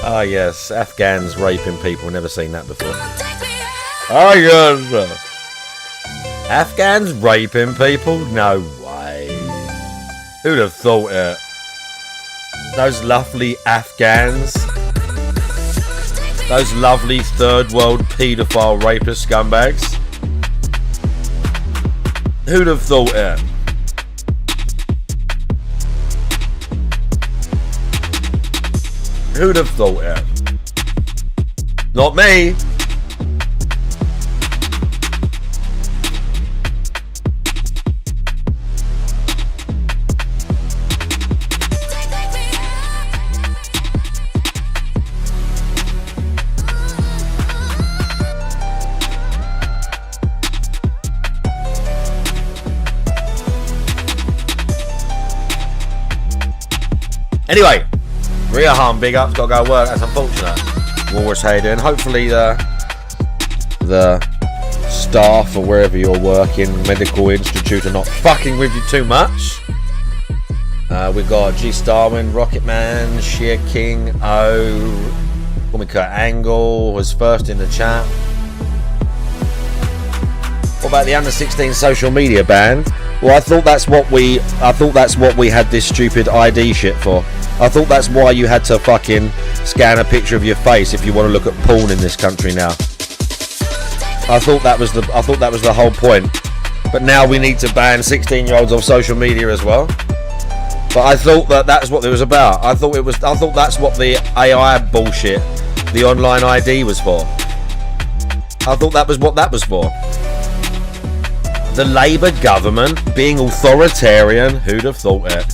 Ah, yes. Afghans raping people. Never seen that before. Ah, yes. Afghans raping people? No way. Who'd have thought it? Those lovely Afghans. Those lovely third world paedophile rapist scumbags. Who'd have thought it? Who'd have thought it? Not me. Anyway, Riahan, big ups, gotta go work. That's unfortunate. Walrus, how you doing? Hopefully the staff or wherever you're working, medical institute, are not fucking with you too much. We've got G Starwin, Rocket Man, Sheer King, O, Kurt Angle was first in the chat. What about the under 16 social media ban? Well, I thought that's what we had this stupid ID shit for. I thought that's why you had to fucking scan a picture of your face if you want to look at porn in this country now. I thought that was the whole point. But now we need to ban 16-year-olds off social media as well. But I thought that's what it was about. I thought that's what the AI bullshit, the online ID was for. I thought that was what that was for. The Labour government being authoritarian, who'd have thought it?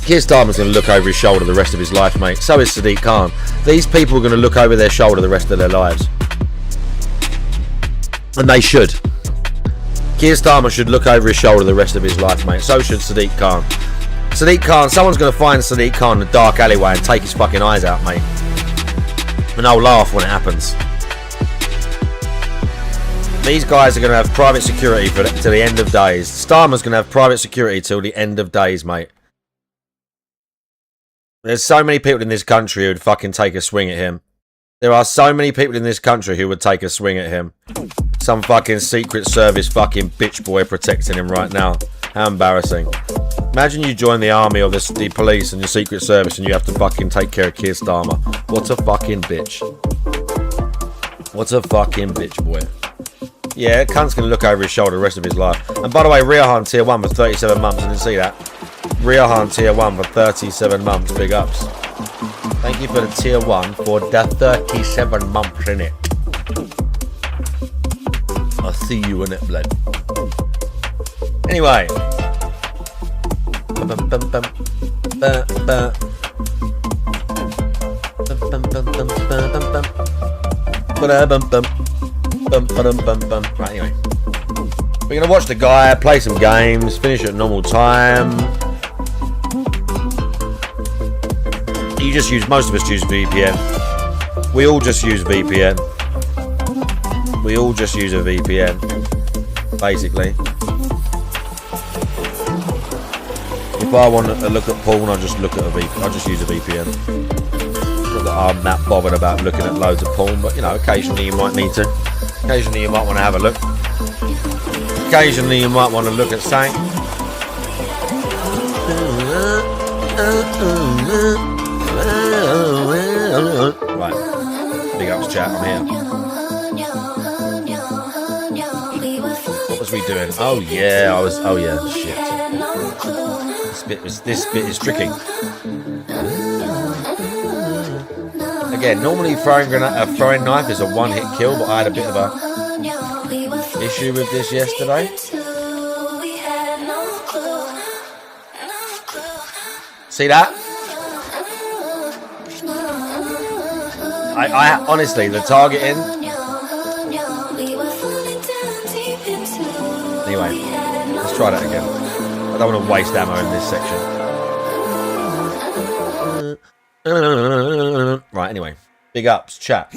Keir Starmer's going to look over his shoulder the rest of his life, mate. So is Sadiq Khan. These people are going to look over their shoulder the rest of their lives. And they should. Keir Starmer should look over his shoulder the rest of his life, mate. So should Sadiq Khan. Sadiq Khan, someone's going to find Sadiq Khan in a dark alleyway and take his fucking eyes out, mate. And I'll laugh when it happens. These guys are going to have private security to the end of days. Starmer's going to have private security till the end of days, mate. There's so many people in this country who would fucking take a swing at him. There are so many people in this country who would take a swing at him. Some fucking Secret Service fucking bitch boy protecting him right now. How embarrassing. Imagine you join the army or the police and your Secret Service and you have to fucking take care of Keir Starmer. What a fucking bitch. What a fucking bitch boy. Yeah, cunt's going to look over his shoulder the rest of his life. And by the way, Riahan tier 1 for 37 months. I didn't see that. Riahan tier 1 for 37 months. Big ups. Thank you for the tier 1 for the 37 months in it. I'll see you in it, blood. Anyway. Right, anyway. We're going to watch the guy, play some games, finish at normal time. Most of us use VPN. We all just use VPN. We all just use a VPN, basically. If I want to look at porn, I just use a VPN. Not that I'm that bothered about looking at loads of porn, but you know, occasionally you might need to. Occasionally you might want to have a look. Occasionally you might want to look at something. Right, big ups chat, I'm here. What was we doing? Oh yeah, shit. This bit is tricky. Again, normally throwing knife is a one-hit kill, but I had a bit of a issue with this yesterday. See that? I honestly, the targeting. Anyway, let's try that again. I don't want to waste ammo in this section. Right, anyway. Big ups, chat,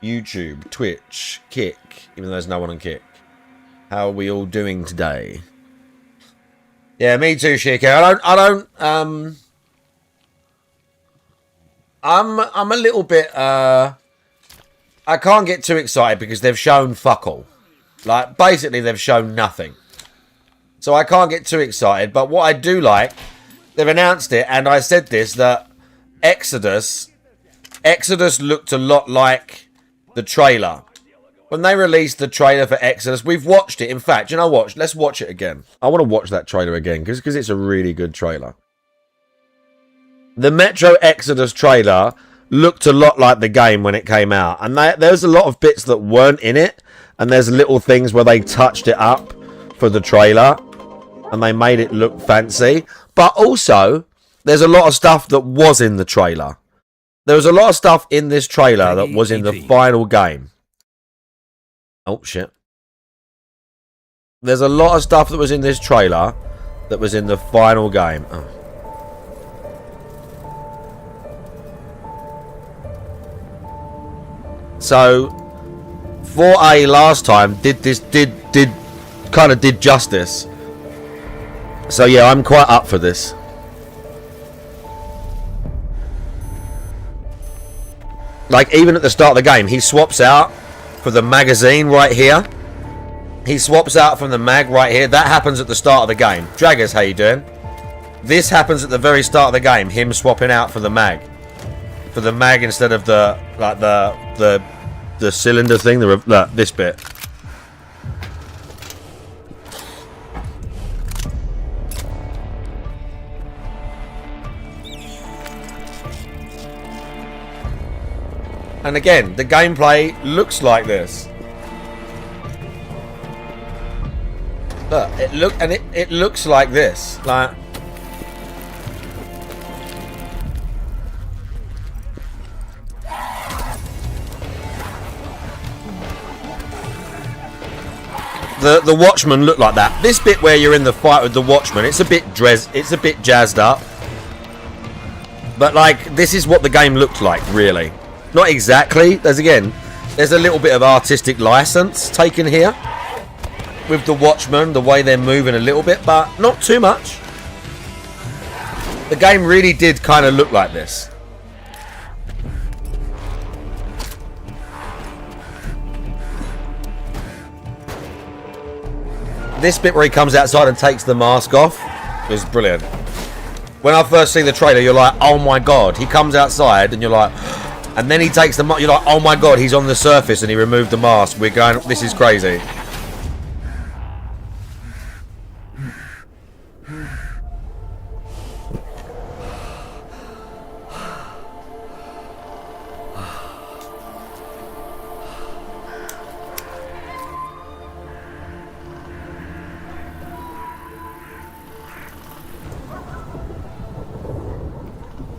YouTube, Twitch, Kick, even though there's no one on Kick. How are we all doing today? Yeah, me too, Shika. I'm a little bit I can't get too excited because they've shown fuck all. Like basically they've shown nothing. So I can't get too excited, but what I do like, they've announced it, and I said this, that Exodus looked a lot like the trailer. When they released the trailer for Exodus, we've watched it. In fact, you know what? Let's watch it again. I want to watch that trailer again because it's a really good trailer. The Metro Exodus trailer looked a lot like the game when it came out. And there's a lot of bits that weren't in it. And there's little things where they touched it up for the trailer. And they made it look fancy. But also, there's a lot of stuff that was in the trailer. There was a lot of stuff in this trailer that was in the final game. Oh, shit. There's a lot of stuff that was in this trailer that was in the final game. Oh. So, 4A last time did justice. So yeah, I'm quite up for this. Like even at the start of the game, he swaps out for the magazine right here. He swaps out from the mag right here. That happens at the start of the game. Draggers, how you doing? This happens at the very start of the game. Him swapping out for the mag. For the mag instead of the like the cylinder thing. This bit. And again, the gameplay looks like this. Look, it looks like this. Like the Watchman look like that. This bit where you're in the fight with the Watchman, it's a bit jazzed up. But like this is what the game looked like, really. Not exactly. There's a little bit of artistic license taken here with the Watchmen, the way they're moving a little bit, but not too much. The game really did kind of look like this. This bit where he comes outside and takes the mask off is brilliant. When I first see the trailer, you're like, oh my god. He comes outside and you're like... And then he takes the mask. You're like, oh my god, he's on the surface and he removed the mask. We're going, this is crazy.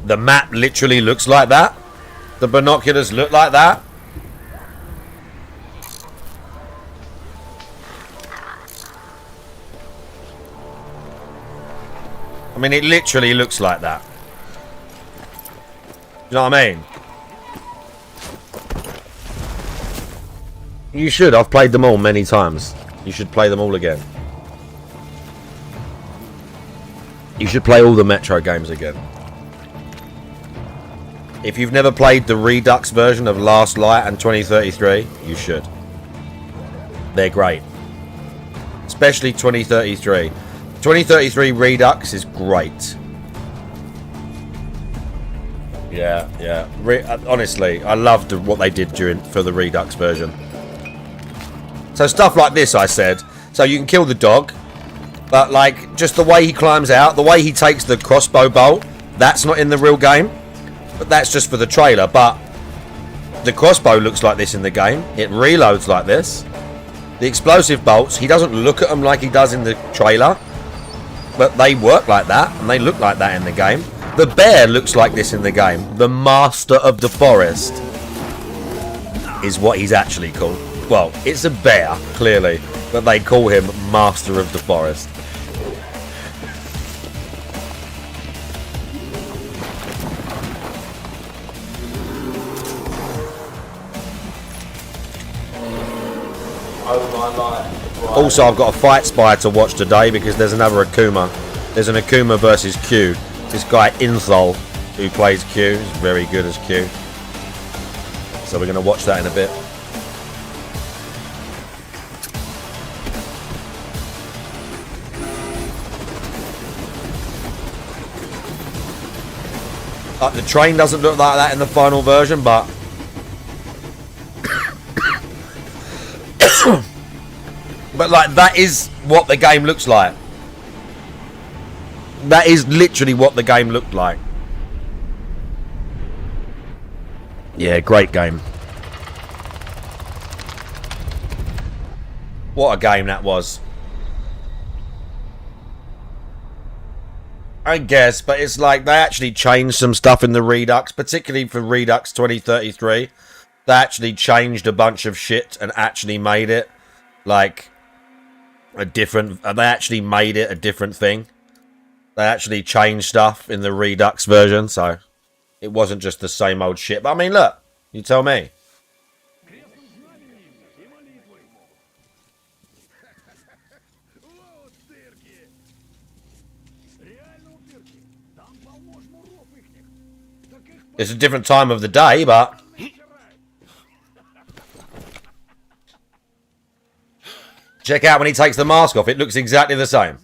The map literally looks like that. The binoculars look like that. I mean, it literally looks like that. You know what I mean? You should. I've played them all many times. You should play them all again. You should play all the Metro games again. If you've never played the Redux version of Last Light and 2033, you should. They're great. Especially 2033. 2033 Redux is great. Yeah. Honestly, I loved what they did for the Redux version. So stuff like this, I said. So you can kill the dog. But like, just the way he climbs out, the way he takes the crossbow bolt, that's not in the real game. But that's just for the trailer. But the crossbow looks like this in the game. It reloads like this. The explosive bolts, he doesn't look at them like he does in the trailer. But they work like that. And they look like that in the game. The bear looks like this in the game. The Master of the Forest is what he's actually called. Well, it's a bear, clearly. But they call him Master of the Forest. Also, I've got a fight spy to watch today because there's another Akuma. There's an Akuma versus Q. This guy Inthol who plays Q. He's very good as Q. So we're going to watch that in a bit. The train doesn't look like that in the final version, but but like that is what the game looks like. That is literally what the game looked like. Yeah, great game. What a game that was. I guess, but it's like they actually changed some stuff in the Redux, particularly for Redux 2033. They actually changed a bunch of shit and actually made it like a different. They actually made it a different thing. They actually changed stuff in the Redux version, so it wasn't just the same old shit. But I mean, look, you tell me. It's a different time of the day, but check out when he takes the mask off. It looks exactly the same.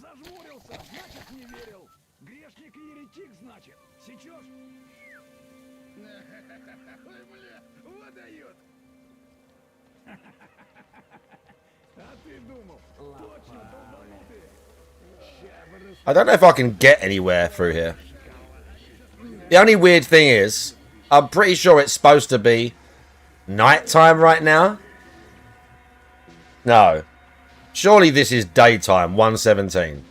I don't know if I can get anywhere through here. The only weird thing is, I'm pretty sure it's supposed to be nighttime right now. No. Surely this is daytime, 1:17.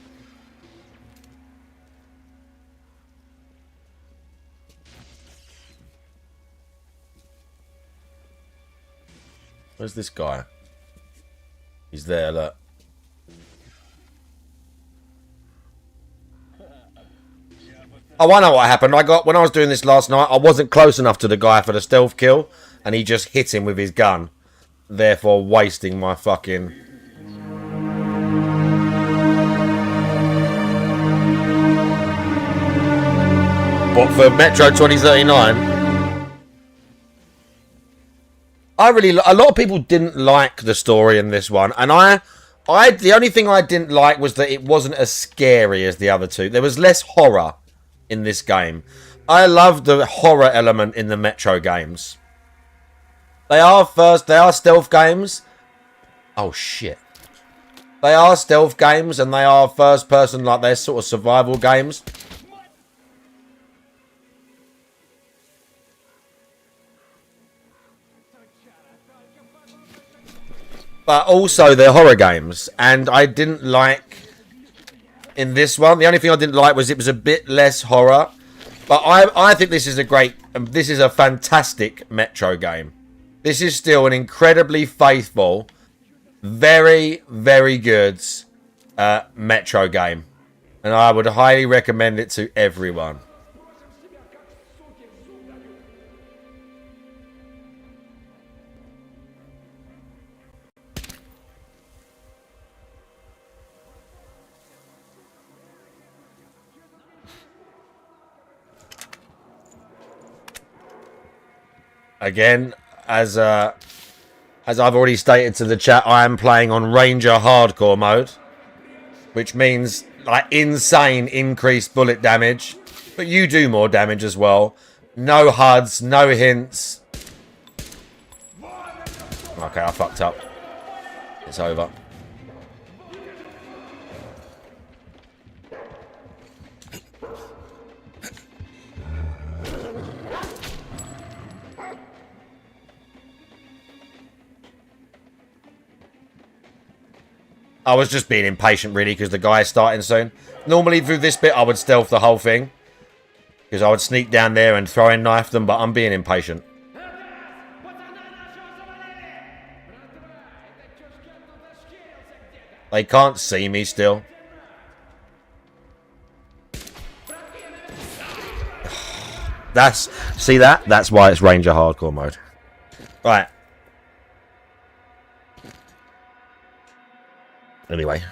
Where's this guy? He's there, look. Oh, I know what happened. When I was doing this last night, I wasn't close enough to the guy for the stealth kill, and he just hit him with his gun, therefore wasting my fucking. But for Metro 2039, a lot of people didn't like the story in this one, and the only thing I didn't like was that it wasn't as scary as the other two. There was less horror in this game. I love the horror element in the Metro games. They are stealth games. Oh shit. They are stealth games and they are first person, like they're sort of survival games. But also they're horror games, and I didn't like in this one. The only thing I didn't like was it was a bit less horror. But I think this is a fantastic Metro game. This is still an incredibly faithful, very, very good Metro game. And I would highly recommend it to everyone. Again, as I've already stated to the chat, I am playing on Ranger Hardcore mode, which means like insane increased bullet damage, but you do more damage as well. No HUDs, no hints. Okay, I fucked up. It's over. I was just being impatient, really, because the guy is starting soon. Normally, through this bit, I would stealth the whole thing. Because I would sneak down there and throwing knife them, but I'm being impatient. They can't see me still. See that? That's why it's Ranger Hardcore mode. Right. Anyway.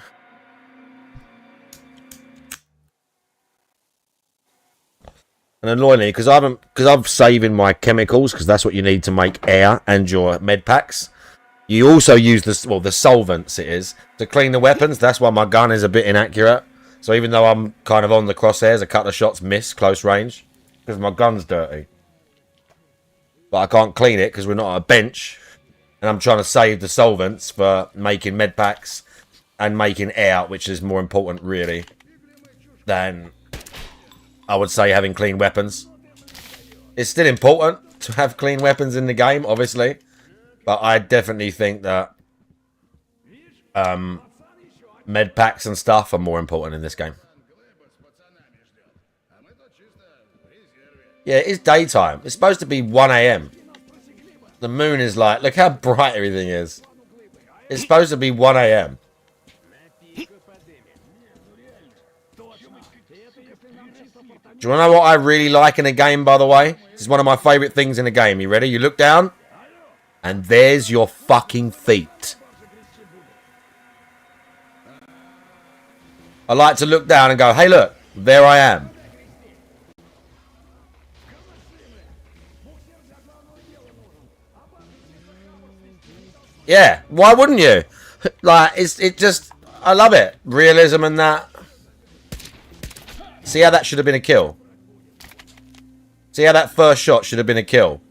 And annoyingly, because I'm saving my chemicals, because that's what you need to make air and your med packs. You also use the solvents it is to clean the weapons. That's why my gun is a bit inaccurate. So even though I'm kind of on the crosshairs, a couple of shots miss close range because my gun's dirty. But I can't clean it because we're not on a bench, and I'm trying to save the solvents for making med packs and making air, which is more important really than I would say having clean weapons. It's still important to have clean weapons in the game, obviously. But I definitely think that med packs and stuff are more important in this game. Yeah, it is daytime. It's supposed to be 1 AM. The moon is like, look how bright everything is. It's supposed to be 1 AM. Do you want to know what I really like in a game, by the way? This is one of my favourite things in a game. You ready? You look down. And there's your fucking feet. I like to look down and go, hey look, there I am. Yeah, why wouldn't you? Like, I love it. Realism and that. See how that should have been a kill? See how that first shot should have been a kill?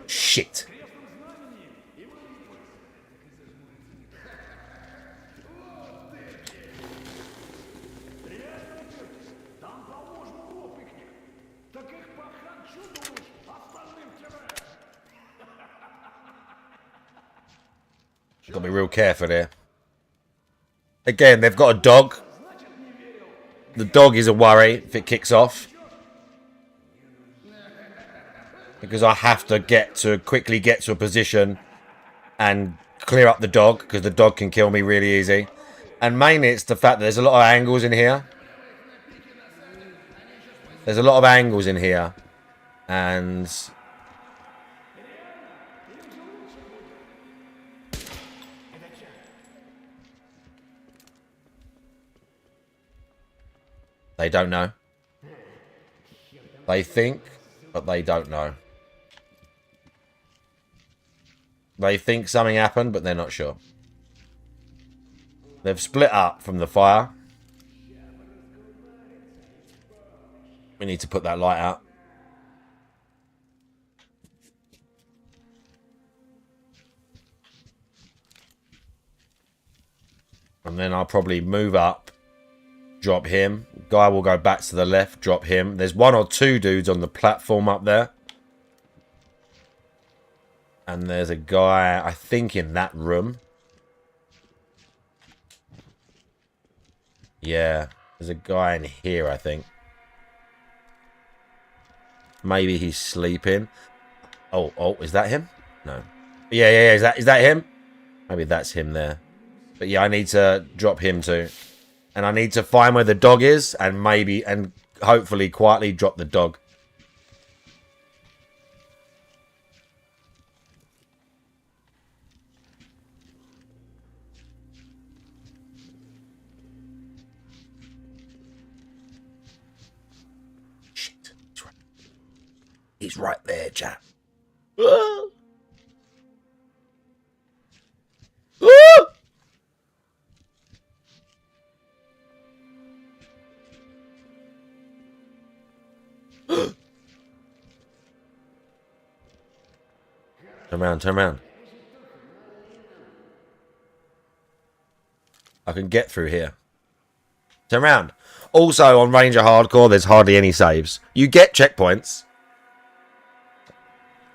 Shit. Got to be real careful there. Again, they've got a dog. The dog is a worry if it kicks off. Because I have to quickly get to a position and clear up the dog, because the dog can kill me really easy. And mainly it's the fact that there's a lot of angles in here. There's a lot of angles in here. And they don't know. They think, but they don't know. They think something happened, but they're not sure. They've split up from the fire. We need to put that light out. And then I'll probably move up, drop him. Guy will go back to the left, drop him. There's one or two dudes on the platform up there. And there's a guy, I think, in that room. Yeah, there's a guy in here, I think. Maybe he's sleeping. Oh, is that him? No. Yeah, is that him? Maybe that's him there. But yeah, I need to drop him too. And I need to find where the dog is and hopefully quietly drop the dog. He's right there, chap. Turn around. I can get through here. Turn around. Also, on Ranger Hardcore, there's hardly any saves. You get checkpoints,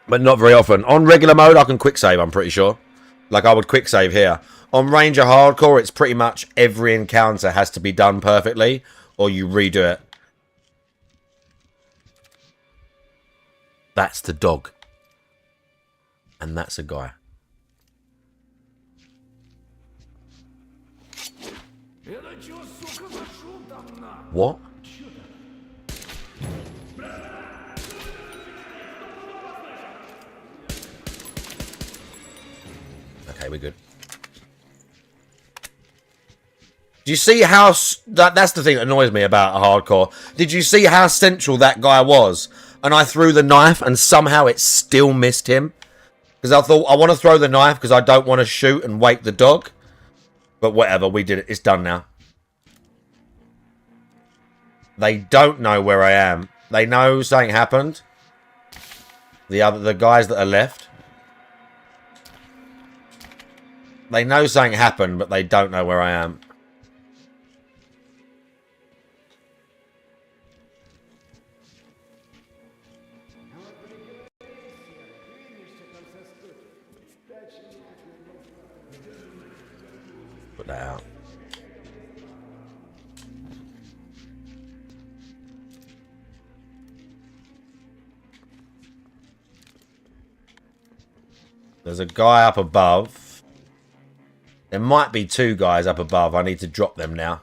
but not very often. On regular mode, I can quick save, I'm pretty sure. Like, I would quick save here. On Ranger Hardcore, it's pretty much every encounter has to be done perfectly, or you redo it. That's the dog. And that's a guy. What? Okay, we're good. Do you see how... That's the thing that annoys me about a hardcore. Did you see how central that guy was? And I threw the knife and somehow it still missed him. Because I thought, I want to throw the knife because I don't want to shoot and wake the dog. But whatever, we did it. It's done now. They don't know where I am. They know something happened. The guys that are left. They know something happened, but they don't know where I am. Put that out. There's a guy up above. There might be two guys up above. I need to drop them now.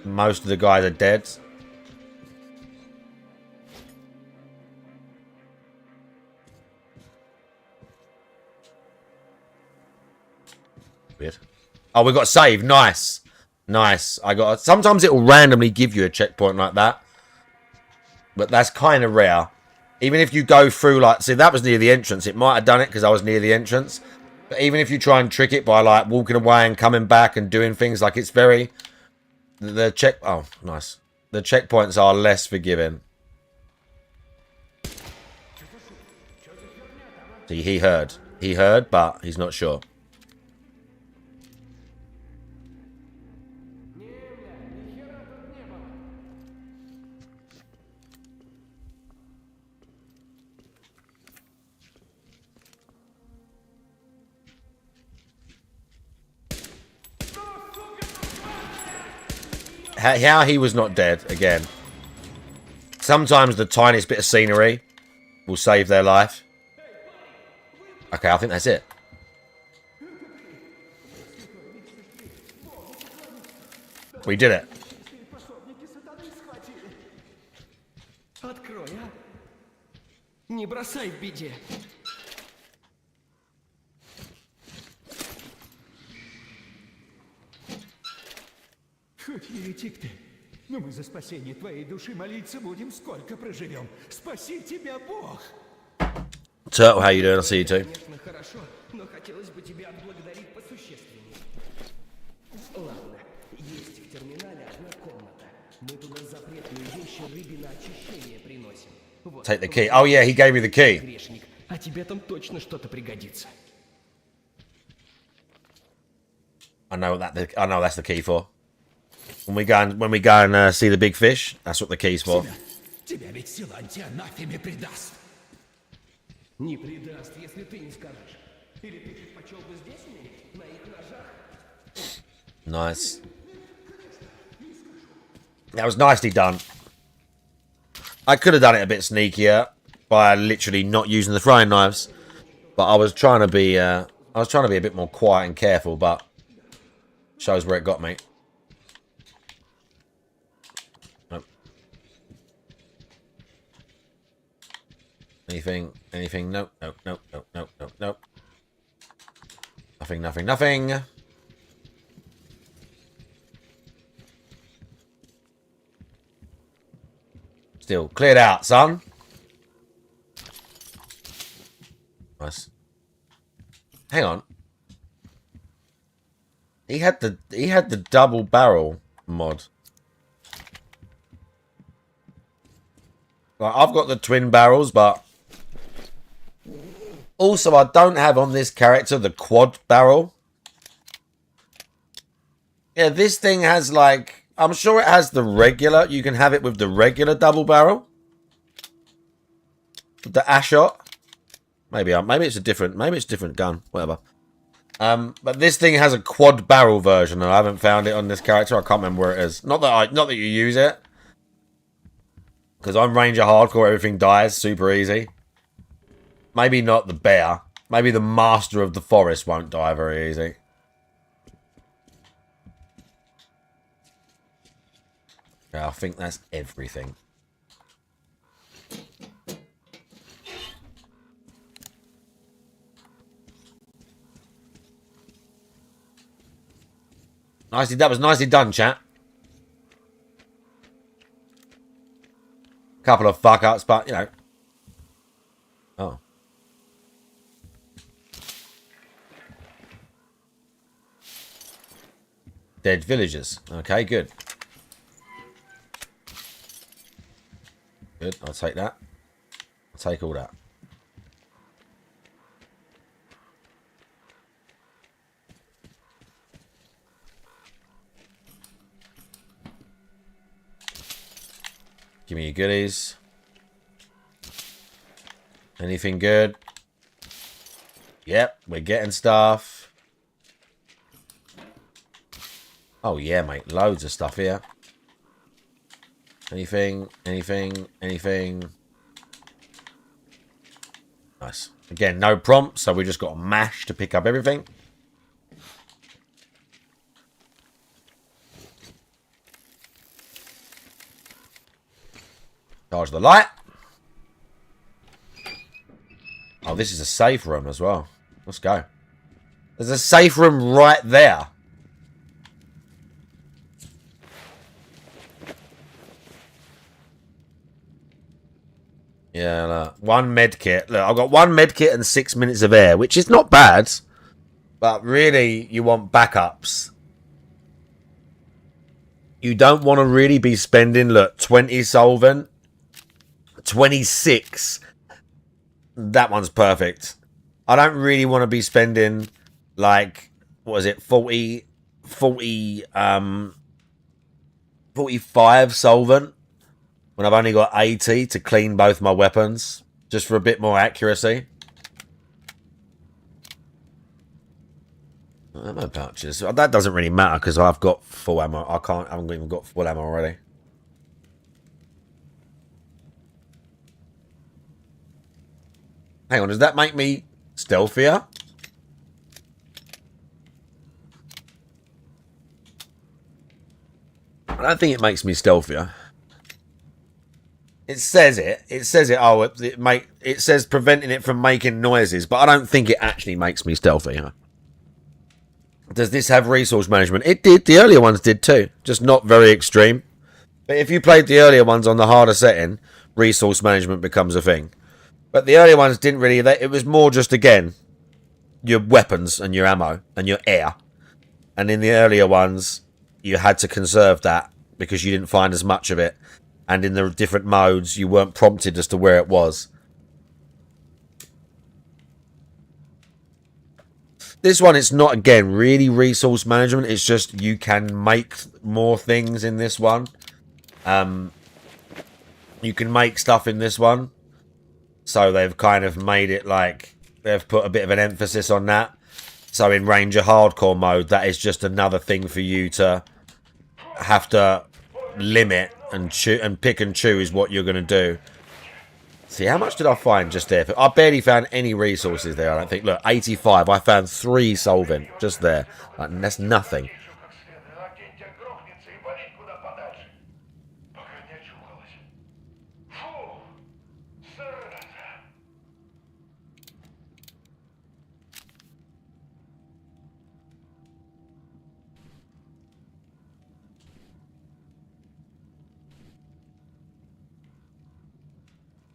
Most of the guys are dead. Weird. Oh, we got saved. Nice. Nice. I got... Sometimes it will randomly give you a checkpoint like that. But that's kind of rare. Even if you go through, like... See, that was near the entrance. It might have done it because I was near the entrance. But even if you try and trick it by, like, walking away and coming back and doing things, like, it's very... The check... Oh, nice. The checkpoints are less forgiving. See, he heard. He heard, but he's not sure. How he was not dead, again. Sometimes the tiniest bit of scenery will save their life. Okay, I think that's it. We did it. Хоть еретик ты, но мы за спасение твоей души молиться будем, сколько проживем. Спаси тебя, Бог! Turtle, how you doing? I'll see you too. Хорошо, но хотелось бы тебя отблагодарить посущественнее. Ладно, есть в терминале одна комната. Мы туда запретные вещи рыбе на очищение приносим. Take the key. Oh yeah, he gave me the key. Грешник, а тебе там точно что-то пригодится. I know that's the key for. When we go and see the big fish, that's what the key's for. Тебя ведь сила антианафеме предаст. Не предаст, если ты не скажешь. Или ты предпочел бы здесь умереть, на их ножах? Nice. That was nicely done. I could have done it a bit sneakier by literally not using the throwing knives, but I was trying to be a bit more quiet and careful. But shows where it got me. Nope. Anything? Anything? Nope. Nope. Nope. Nope. Nope. Nope. Nope. Nothing. Nothing. Nothing. Still cleared out, son. Nice. Hang on. He had the double barrel mod. Like, I've got the twin barrels, but also I don't have on this character the quad barrel. Yeah, this thing has like I'm sure it has the regular. You can have it with the regular double barrel. The Ashot. Maybe it's a different gun. Whatever. But this thing has a quad barrel version, and I haven't found it on this character. I can't remember where it is. Not that you use it, because I'm Ranger Hardcore. Everything dies super easy. Maybe not the bear. Maybe the Master of the Forest won't die very easy. Yeah, I think that's everything. That was nicely done, chat. Couple of fuck ups, but you know. Oh. Dead villagers. Okay, good. Good, I'll take that. I'll take all that. Give me your goodies. Anything good? Yep, we're getting stuff. Oh yeah, mate. Loads of stuff here. Anything? Nice. Again, no prompt, so we just got to mash to pick up everything. Charge the light. Oh, this is a safe room as well. Let's go. There's a safe room right there. Yeah, look. One med kit. Look, I've got one med kit and 6 minutes of air, which is not bad. But really, you want backups. You don't want to really be spending, look, 20 solvent. 26. That one's perfect. I don't really want to be spending like, what is it, 45 solvent when I've only got 80 to clean both my weapons, just for a bit more accuracy. Ammo pouches. That doesn't really matter because I've got full ammo. I haven't even got full ammo already. Hang on, does that make me stealthier? I don't think it makes me stealthier. It says it. It says it. Oh, it says preventing it from making noises, but I don't think it actually makes me stealthier. Does this have resource management? It did. The earlier ones did too. Just not very extreme. But if you played the earlier ones on the harder setting, resource management becomes a thing. But the earlier ones didn't really. It was more just, again, your weapons and your ammo and your air. And in the earlier ones, you had to conserve that because you didn't find as much of it. And in the different modes, you weren't prompted as to where it was. This one, it's not, again, really resource management. It's just you can make more things in this one. You can make stuff in this one. So they've kind of made it like they've put a bit of an emphasis on that. So in Ranger Hardcore mode, that is just another thing for you to have to limit and pick and choose what you're going to do. See, how much did I find just there? I barely found any resources there, I don't think. Look, 85. I found 3 solvent just there. Like, that's nothing.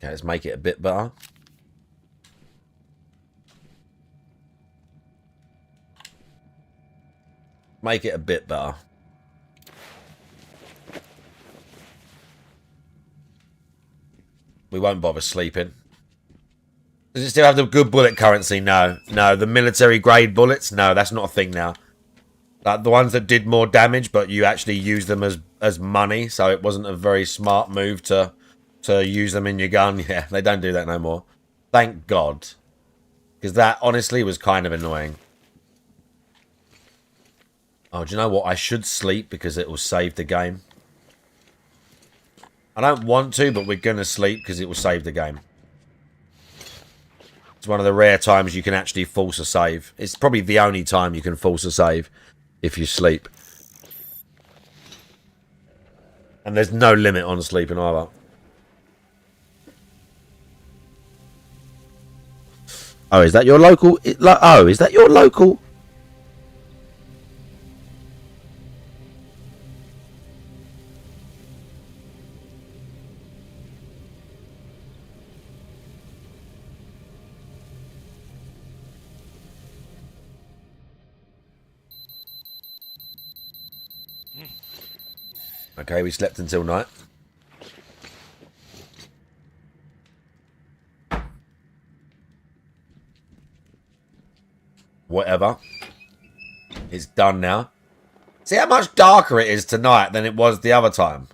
Okay, let's make it a bit better. Make it a bit better. We won't bother sleeping. Does it still have the good bullet currency? No. No, the military grade bullets? No, that's not a thing now. Like the ones that did more damage, but you actually use them as as money, so it wasn't a very smart move to use them in your gun. Yeah, they don't do that no more. Thank God. Because that honestly was kind of annoying. Oh, do you know what? I should sleep because it will save the game. I don't want to, but we're going to sleep because it will save the game. It's one of the rare times you can actually force a save. It's probably the only time you can force a save if you sleep. And there's no limit on sleeping either. Oh, is that your local? Oh, is that your local? Okay, we slept until night. Whatever. It's done now. See how much darker it is tonight than it was the other time.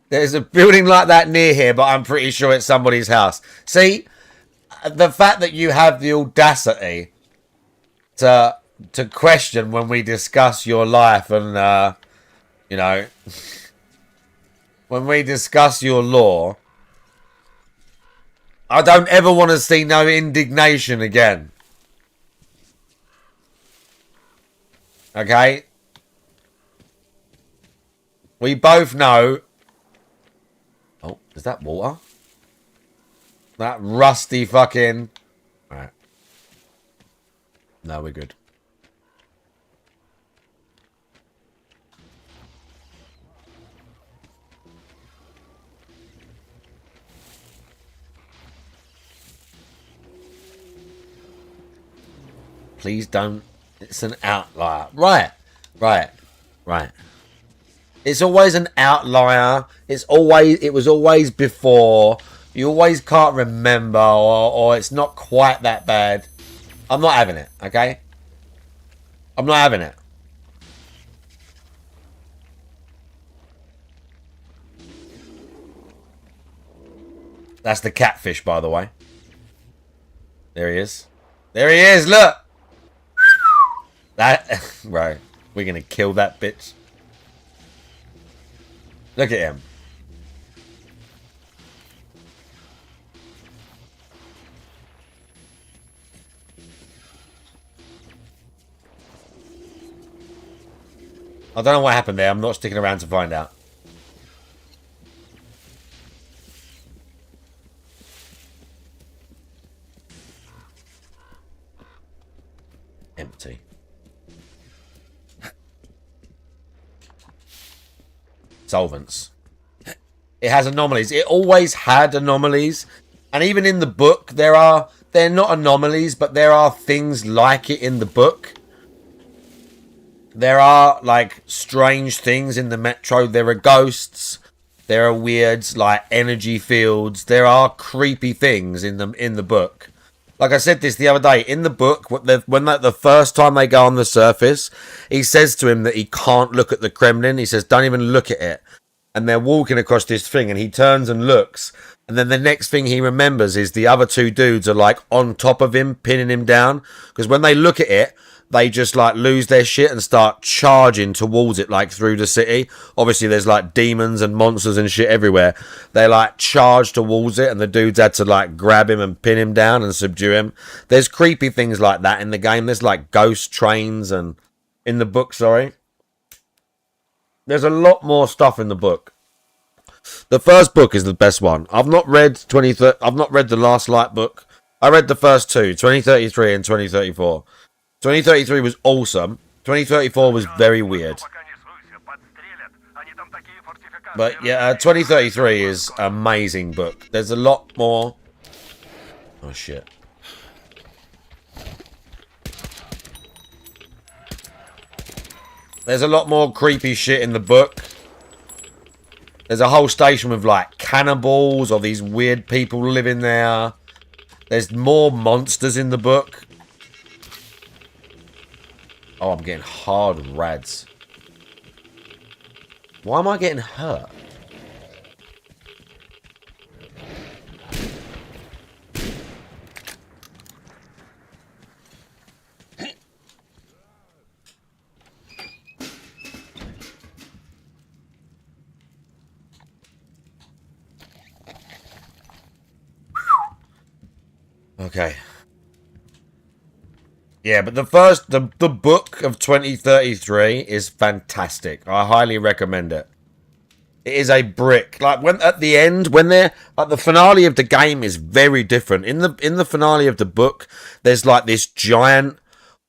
There's a building like that near here, but I'm pretty sure it's somebody's house. See, the fact that you have the audacity to question when we discuss your life and, you know, when we discuss your law, I don't ever want to see no indignation again. Okay? We both know... Oh, is that water? That rusty fucking... Alright. No, we're good. Please don't... It's an outlier. Right. Right. Right. It's always an outlier. It was always before. You always can't remember, or it's not quite that bad. I'm not having it, okay? I'm not having it. That's the catfish, by the way. There he is. There he is, look! That... Right. We're gonna kill that bitch. Look at him. I don't know what happened there. I'm not sticking around to find out. Empty. Solvents. It has anomalies. It always had anomalies. And even in the book, they're not anomalies, but there are things like it in the book. There are, like, strange things in the Metro. There are ghosts. There are weirds, like, energy fields. There are creepy things in the book. Like I said this the other day, in the book, when the first time they go on the surface, he says to him that he can't look at the Kremlin. He says, don't even look at it. And they're walking across this thing, and he turns and looks. And then the next thing he remembers is the other two dudes are, like, on top of him, pinning him down. Because when they look at it, they just, like, lose their shit and start charging towards it, like, through the city. Obviously, there's, like, demons and monsters and shit everywhere. They, like, charge towards it, and the dudes had to, like, grab him and pin him down and subdue him. There's creepy things like that in the game. There's, like, ghost trains and... In the book, sorry. There's a lot more stuff in the book. The first book is the best one. I've not read the Last Light book. I read the first two, 2033 and 2034. 2033 was awesome. 2034 was very weird. But yeah, 2033 is an amazing book. There's a lot more... Oh shit. There's a lot more creepy shit in the book. There's a whole station with, like, cannibals or these weird people living there. There's more monsters in the book. Oh, I'm getting hard rads. Why am I getting hurt? Okay. Yeah, but the book of 2033 is fantastic. I highly recommend it. It is a brick. Like when at the end, when they're like the finale of the game is very different. In the finale of the book, there's like this giant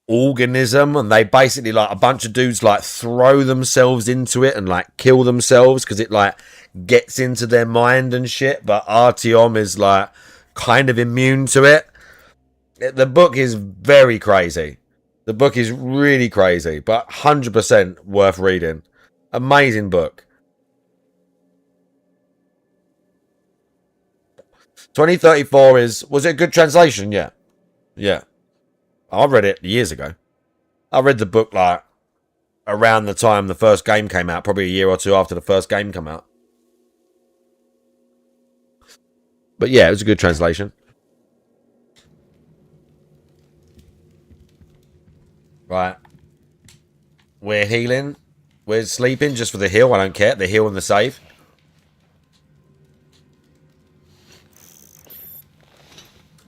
organism, and they basically like a bunch of dudes like throw themselves into it and like kill themselves because it like gets into their mind and shit. But Artyom is like kind of immune to it. The book is very crazy. The book is really crazy, but 100% worth reading. Amazing book. 2034 was it a good translation? Yeah. Yeah. I read it years ago. I read the book like around the time the first game came out, probably a year or two after the first game came out. But yeah, it was a good translation. Right. We're healing. We're sleeping just for the heal. I don't care. The heal and the save.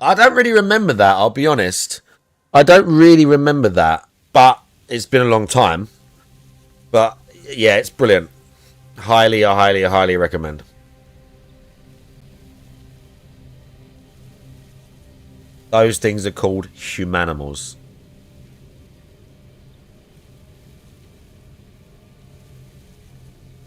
I don't really remember that, I'll be honest. I don't really remember that. But it's been a long time. But yeah, it's brilliant. Highly recommend. Those things are called Hmmmms.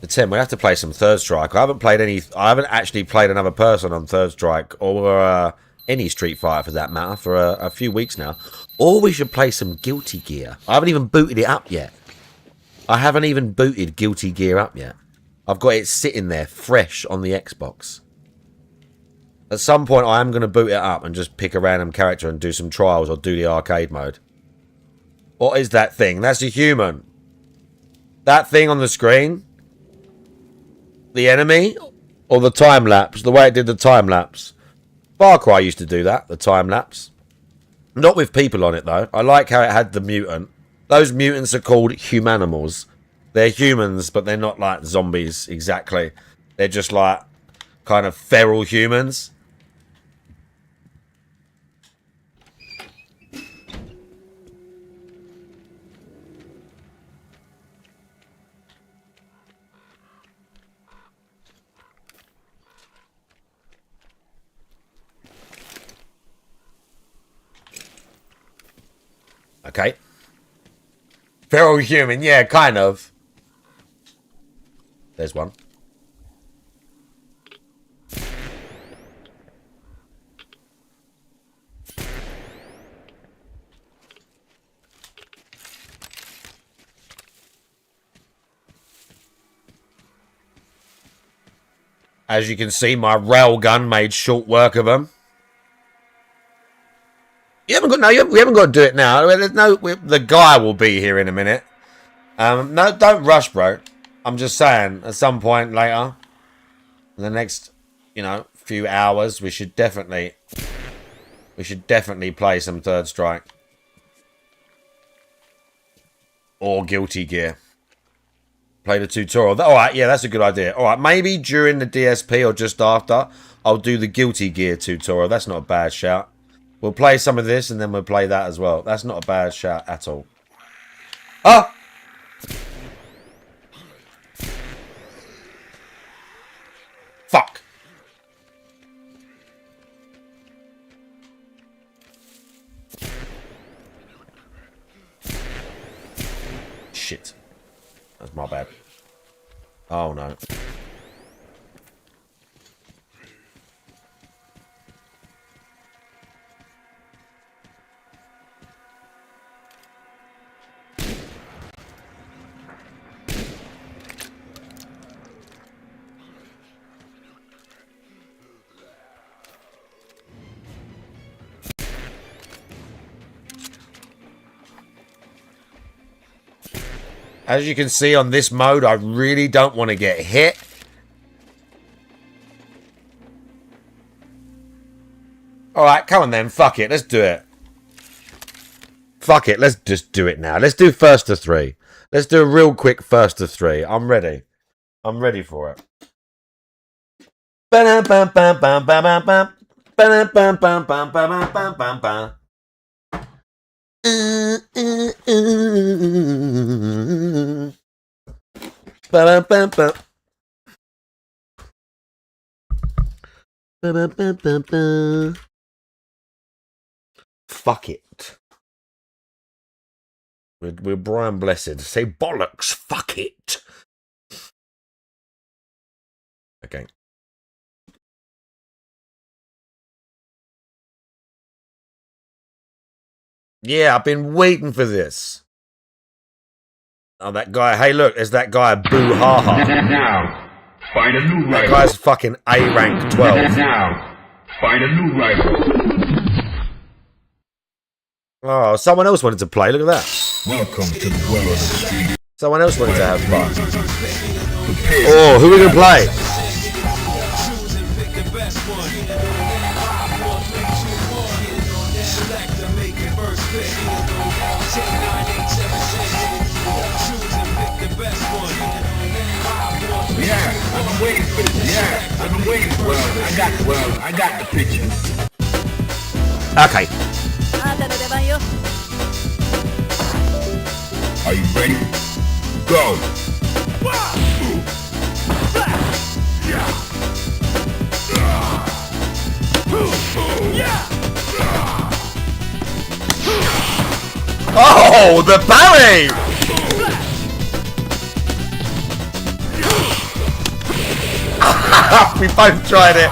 The 10, we have to play some Third Strike. I haven't actually played another person on Third Strike or any Street Fighter for that matter for a few weeks now. Or we should play some Guilty Gear. I haven't even booted it up yet. I haven't even booted Guilty Gear up yet. I've got it sitting there fresh on the Xbox. At some point I am going to boot it up and just pick a random character and do some trials or do the arcade mode. What is that thing? That's a human. That thing on the screen? The enemy? Or the time-lapse? The way it did the time-lapse. Far Cry used to do that, the time-lapse. Not with people on it, though. I like how it had the mutant. Those mutants are called Hmmmms. They're humans, but they're not like zombies, exactly. They're just like kind of feral humans. Okay. Feral human, yeah, kind of. There's one. As you can see, my railgun made short work of them. We haven't got to do it now. There's the guy will be here in a minute. No, don't rush, bro. I'm just saying, at some point later, in the next, few hours, we should definitely play some Third Strike or Guilty Gear. Play the tutorial. All right, yeah, that's a good idea. All right, maybe during the DSP or just after, I'll do the Guilty Gear tutorial. That's not a bad shout. We'll play some of this and then we'll play that as well. That's not a bad shout at all. Ah! Fuck. Shit. That's my bad. Oh no. As you can see on this mode, I really don't want to get hit. Alright, come on then. Fuck it. Let's do it. Fuck it. Let's just do it now. Let's do first to 3. Let's do a real quick first to 3. I'm ready. I'm ready for it. Fuck it. We're Brian Blessed. Say bollocks. Fuck it. Okay. Yeah, I've been waiting for this. Oh, that guy. Hey, look, there's that guy, Boo Ha Ha. Now, find a new rifle. That guy's fucking A rank 12. Now, find a new rifle. Oh, someone else wanted to play. Look at that. Welcome to the world of the street. Someone else wanted to have fun. Oh, who are we going to play? Yeah, I've been waiting for this. Yeah, I've been waiting. I got the picture. Okay. Are you ready? Go. Oh, the parry! We both tried it.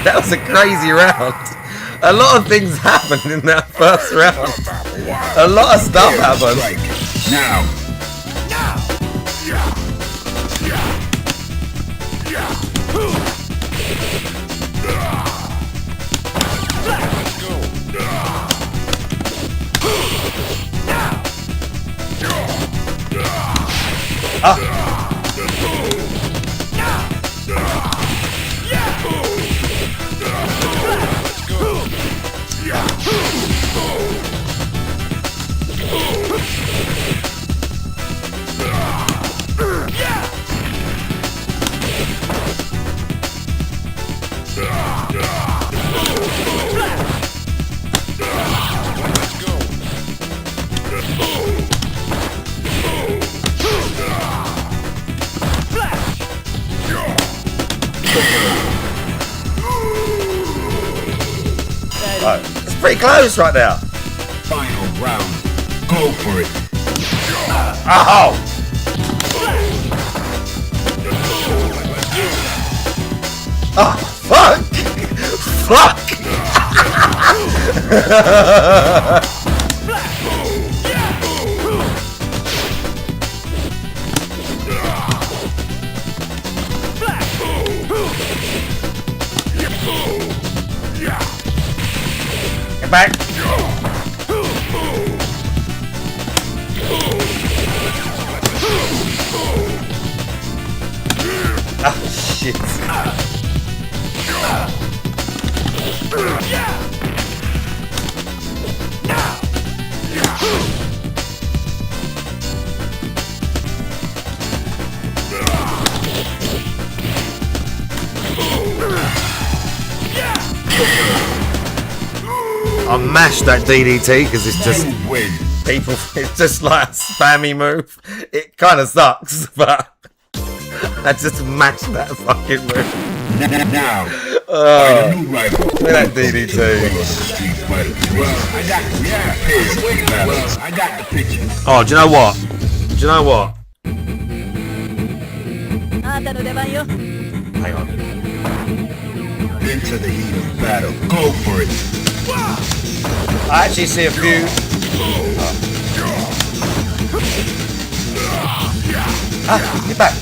That was a crazy round. A lot of things happened in that first round. A lot of stuff happened. Now. It's pretty close right now. Final round. Go for it. Oh! Oh, fuck! Fuck! Get back! Oh, shit. I mashed that DDT because it's just people. It's just like a spammy move. It kind of sucks, but I just mashed that fucking move. Now. Find a new rival. Look at that DDT. Street Fighter. Well, I got well, I got the picture. Oh, do you know what? Do you know what? Hang on. Into the heat of battle. Go for it. I actually see a few. Ah, get back.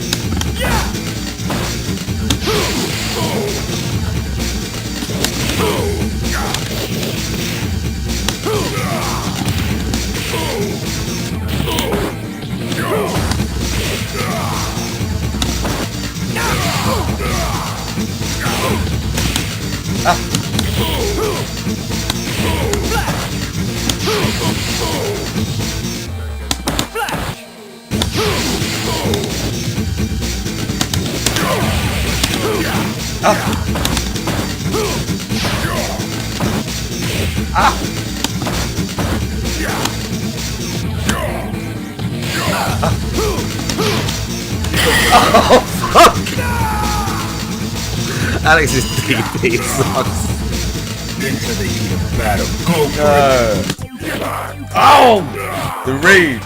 Oh fuck! Alex's DP sucks. Into the heat of battle. Go for it. Oh! The read.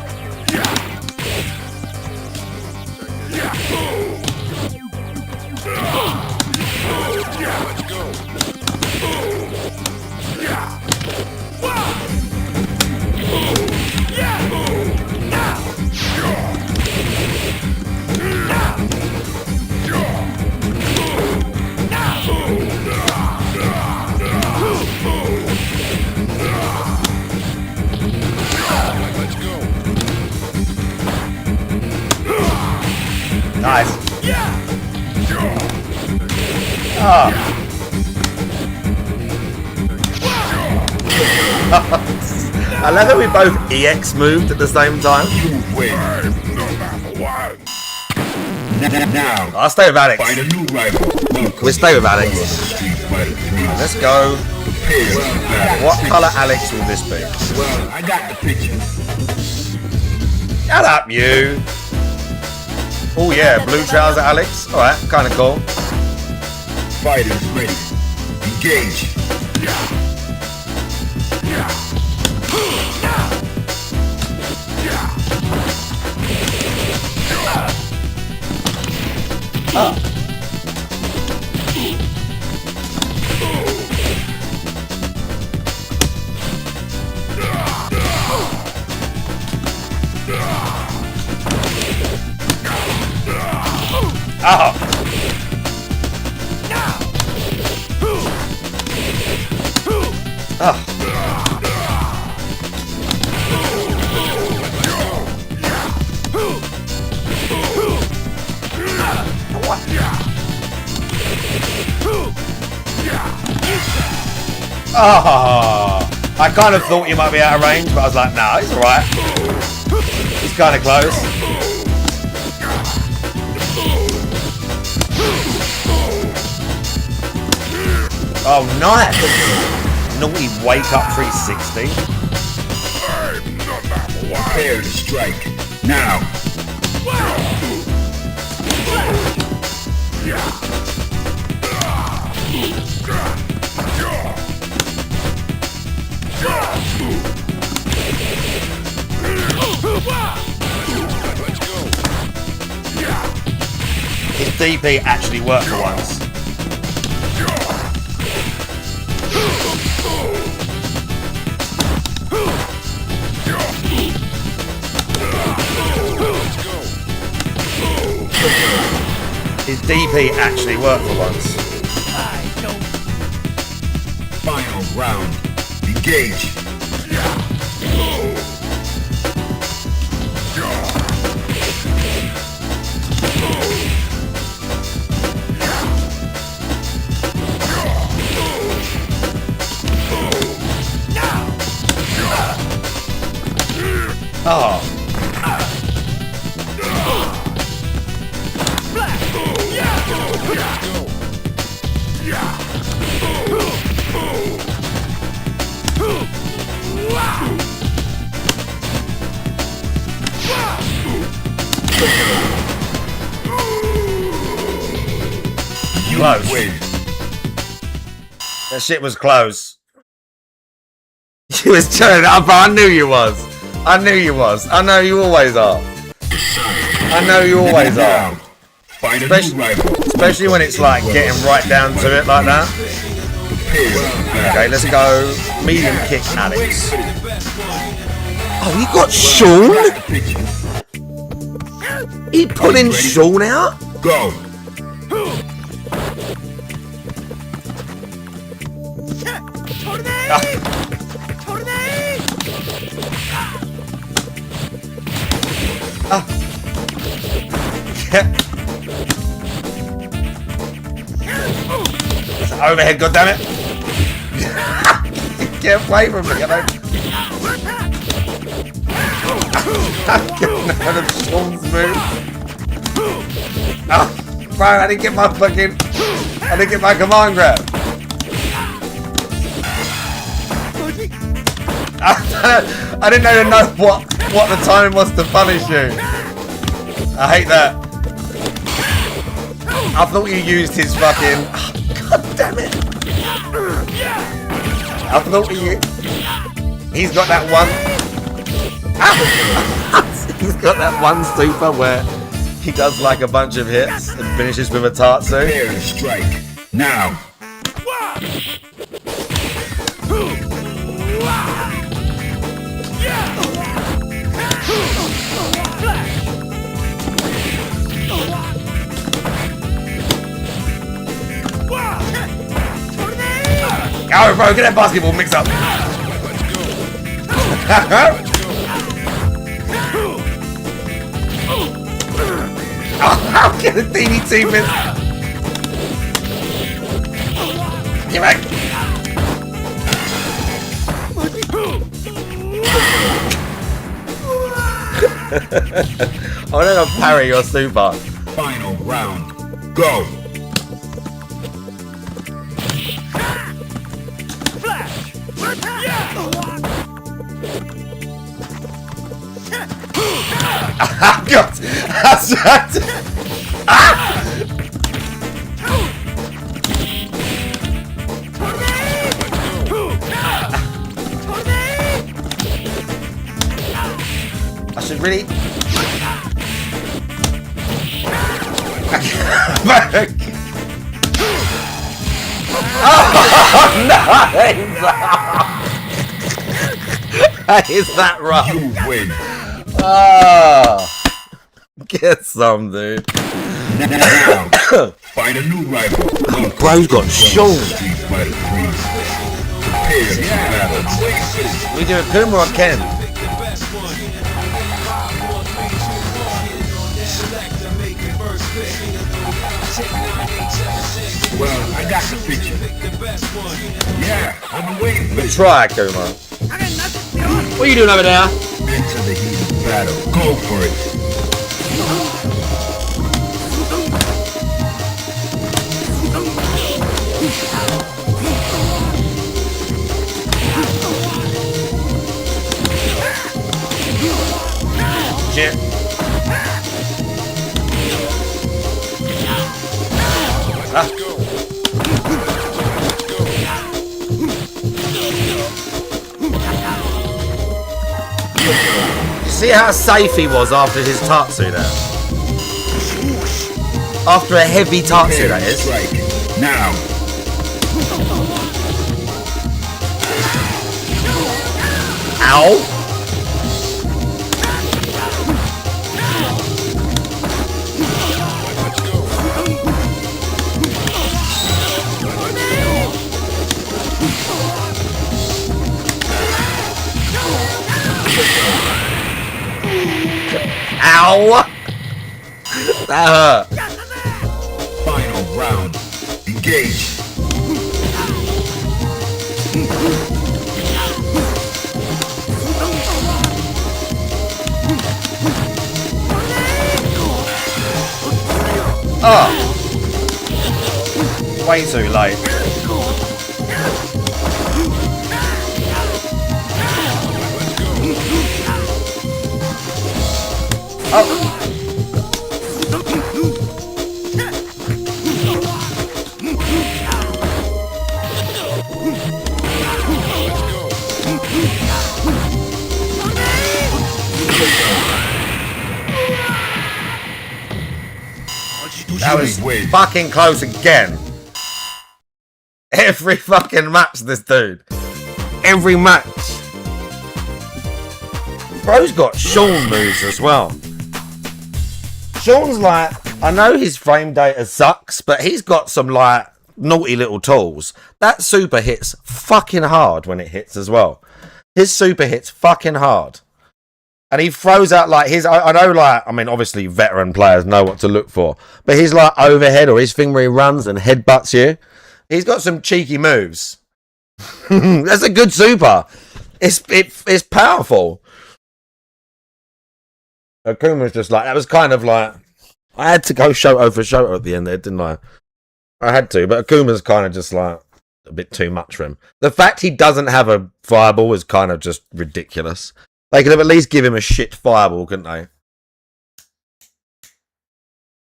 Nice. Oh. I love that we both EX moved at the same time. You win. Now, I'll stay with Alex. find a new rival. We'll stay with Alex. Street Fighter. Let's go. Prepare for battle. What colour Alex will this be? Well, I got the picture. Shut up, you. Oh yeah, blue trouser Alex. Alright, kinda cool. Fighters ready. Engage. Oh. Oh. Oh, I kind of thought you might be out of range, but I was like, nah, he's alright. He's kind of close. Oh, nice! Naughty wake up 360. Prepare to strike. Now. His DP actually worked for once. His DP actually worked for once. Final round. Engage. Oh. You Close. win. That shit was close. You was turning it up. I knew you was. I knew you was. I know you always are. I know you always are. Especially when it's like getting right down to it like that. Okay, let's go. Medium kick, Alex. Oh, he got Sean? He pulling Sean out? Go. It's an overhead, goddammit. Get away from me, I getting out of Sean's move. Oh, bro, I didn't get my command grab. I didn't even know what the timing was to punish you. I hate that. I thought you used his fucking... Oh, God damn it. I thought he's got that one... He's got that one super where he does like a bunch of hits and finishes with a Tatsu. Prepare to strike. Now. Oh, bro, get that basketball mix up. Oh, get a DDT miss. Get back. I want to parry your super. Final round. Go. God, that's right. I should really. Oh no! Is that rough? You win. Ah, get some, dude. Now, find a new rival. Bro's got Sean. Prepare to battle. We do it Kuma or Ken? Well, I got the picture. Yeah, I've been waiting for this. Try Kuma. What are you doing over there? Into the heat of battle. Go for it. Shit. See how safe he was after his Tatsu there? After a heavy Tatsu, that is. Strike. Now. Ow! Ow! That hurt. Final round. Engage. Oh! Way too late. Oh! That was wait. fucking close again. Every fucking match, this dude. Every match. Bro's got Sean moves as well. Sean's like, I know his frame data sucks, but he's got some like naughty little tools. That super hits fucking hard when it hits as well. His super hits fucking hard. And he throws out like his, I know like, I mean obviously veteran players know what to look for, but his like overhead or his thing where he runs and headbutts you, he's got some cheeky moves. That's a good super. It's powerful. Akuma's just like, that was kind of like, I had to go Shoto for Shoto at the end there, didn't I? I had to, but Akuma's kind of just like a bit too much for him. The fact he doesn't have a fireball is kind of just ridiculous. They could have at least give him a shit fireball, couldn't they?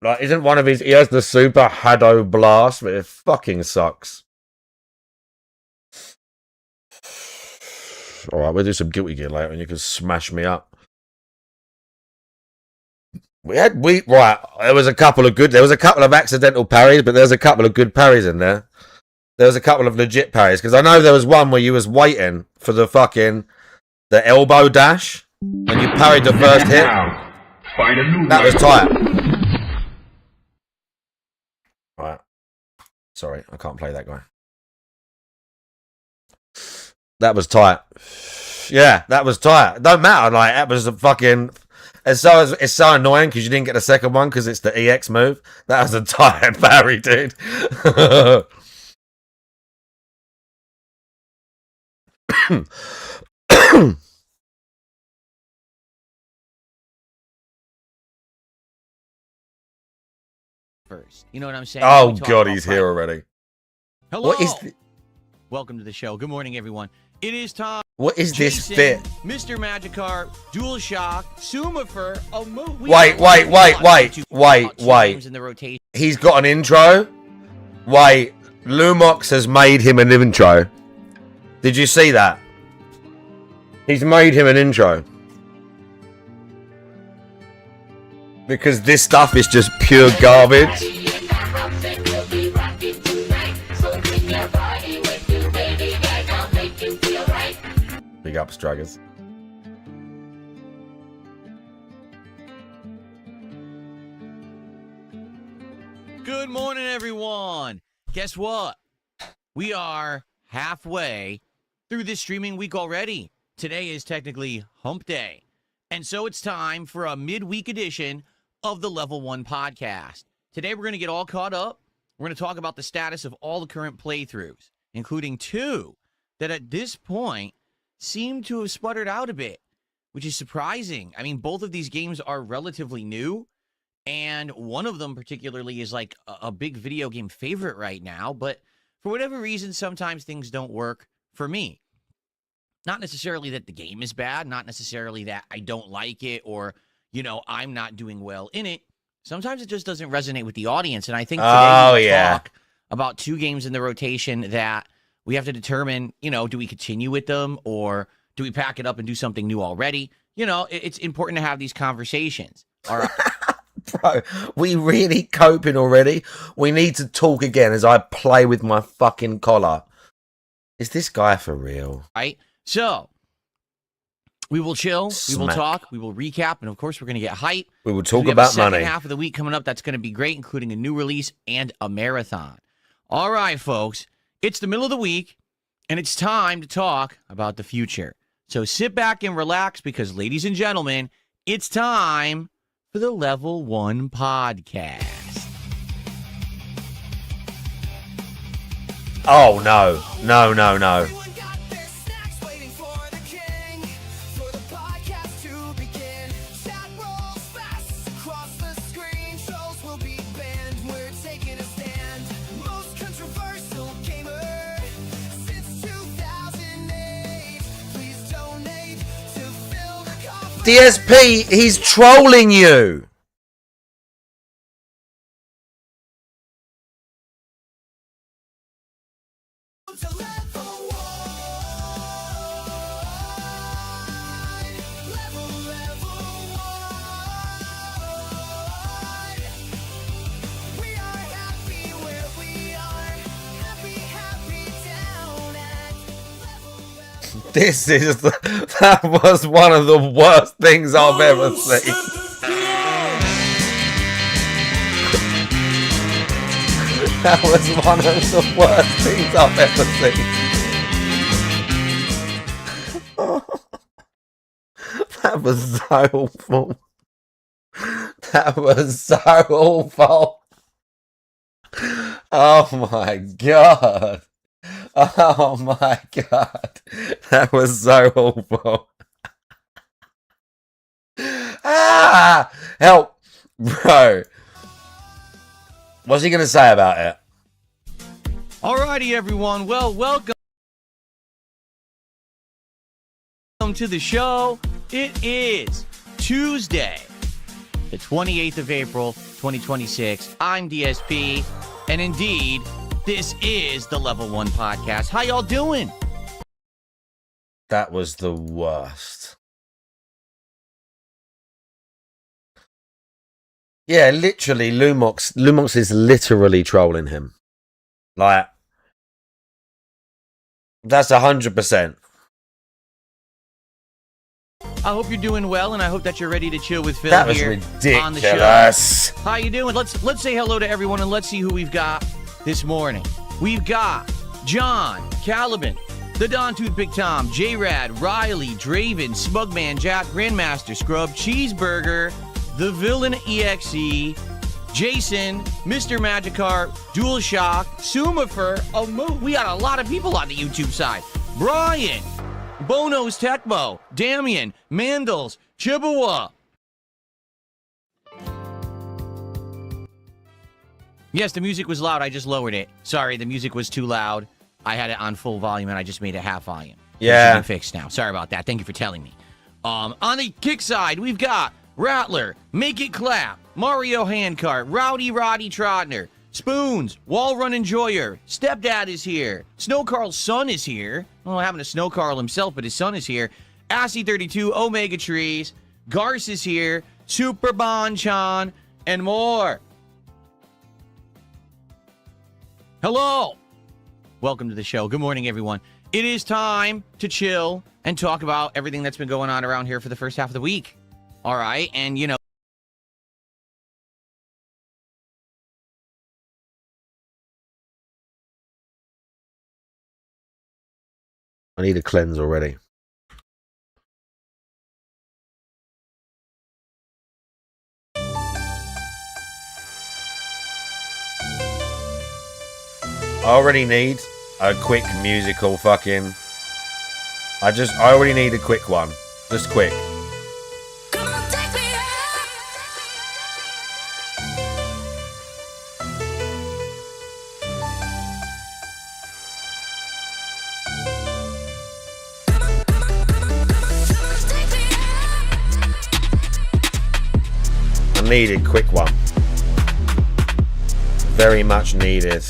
Like, isn't one of his, he has the super Hado Blast, but it fucking sucks. Alright, we'll do some Guilty Gear later and you can smash me up. Right, there was a couple of accidental parries, but there's a couple of good parries in there. There was a couple of legit parries, because I know there was one where you was waiting for the elbow dash, and you parried the first hit. That was tight. Right. Sorry, I can't play that guy. That was tight. Yeah, that was tight. Don't matter, like, that was a fucking... It's so annoying because you didn't get the second one because it's the EX move. That was a tired parry, dude. First, you know what I'm saying? Oh god, he's here already. Hello. What is? Welcome to the show. Good morning, everyone. It is time. What is Jason, this bit? Mr. Magikarp, DualShock, Sumifer, a move. Wait. In the rotation. He's got an intro. Wait, Lumox has made him an intro. Did you see that? He's made him an intro. Because this stuff is just pure garbage. Big ups, Draggers. Good morning, everyone. Guess what? We are halfway through this streaming week already. Today is technically hump day. And so it's time for a midweek edition of the Level 1 podcast. Today we're going to get all caught up. We're going to talk about the status of all the current playthroughs, including two that at this point seem to have sputtered out a bit, which is surprising. I mean, both of these games are relatively new, and one of them particularly is like a big video game favorite right now, but for whatever reason, sometimes things don't work for me. Not necessarily that the game is bad, not necessarily that I don't like it or, you know, I'm not doing well in it. Sometimes it just doesn't resonate with the audience, and I think today we talk about two games in the rotation that we have to determine, you know, do we continue with them or do we pack it up and do something new already? You know, it's important to have these conversations. All right. Bro, we really coping already? We need to talk again as I play with my fucking collar. Is this guy for real? Right. So, we will chill, Smack. we will talk, we will recap, and of course, we're going to get hype. We will talk We have about a second money. half of the week coming up that's going to be great, including a new release and a marathon. All right, folks. It's the middle of the week, and it's time to talk about the future. So sit back and relax because, ladies and gentlemen, it's time for the Level 1 podcast. Oh, no. No, no, no. Everyone got their snacks waiting for the king. For the podcast to begin. Chat rolls fast across the screen. Trolls will be banned. We're taking a stand. Most controversial gamer since 2008. Please donate to fill the coffin. DSP, he's trolling you. To level 1. Level 1. We That was one of the worst things I've ever seen. That was one of the worst things I've ever seen. That was so awful. That was so awful. Oh my god. Oh my god. That was so awful. Ah! Help! Bro. What's he going to say about it? Alrighty, everyone. Well, welcome to the show. It is Tuesday, the 28th of April, 2026. I'm DSP, and indeed, this is the Level 1 Podcast. How y'all doing? That was the worst. Yeah, literally, Lumox is literally trolling him. Like, that's 100%. I hope you're doing well, and I hope that you're ready to chill with Phil That was here ridiculous. on the show. How you doing? Let's say hello to everyone, and let's see who we've got this morning. We've got John, Caliban, the Don Toothpick Tom, J-Rad, Riley, Draven, Smugman, Jack, Grandmaster, Scrub, Cheeseburger, The Villain EXE, Jason, Mr. Magikarp, DualShock, Sumifer, we got a lot of people on the YouTube side. Brian, Bono's Tecmo, Damien, Mandels, Chippewa. Yes, the music was loud. I just lowered it. Sorry, the music was too loud. I had it on full volume and I just made it half volume. Yeah. It's been fixed now. Sorry about that. Thank you for telling me. On the kick side, we've got Rattler, Make It Clap, Mario Handcart, Rowdy Roddy Trotner, Spoons, Wall Run Enjoyer, Stepdad is here, Snow Carl's son is here. Well, having a Snow Carl himself, but his son is here. Assy32, Omega Trees, Garce is here, Super Bonchan, and more. Hello. Welcome to the show. Good morning, everyone. It is time to chill and talk about everything that's been going on around here for the first half of the week. All right, and you know, I need a cleanse already. I already need a quick musical fucking... I already need a quick one. Just quick. Needed quick one, very much needed.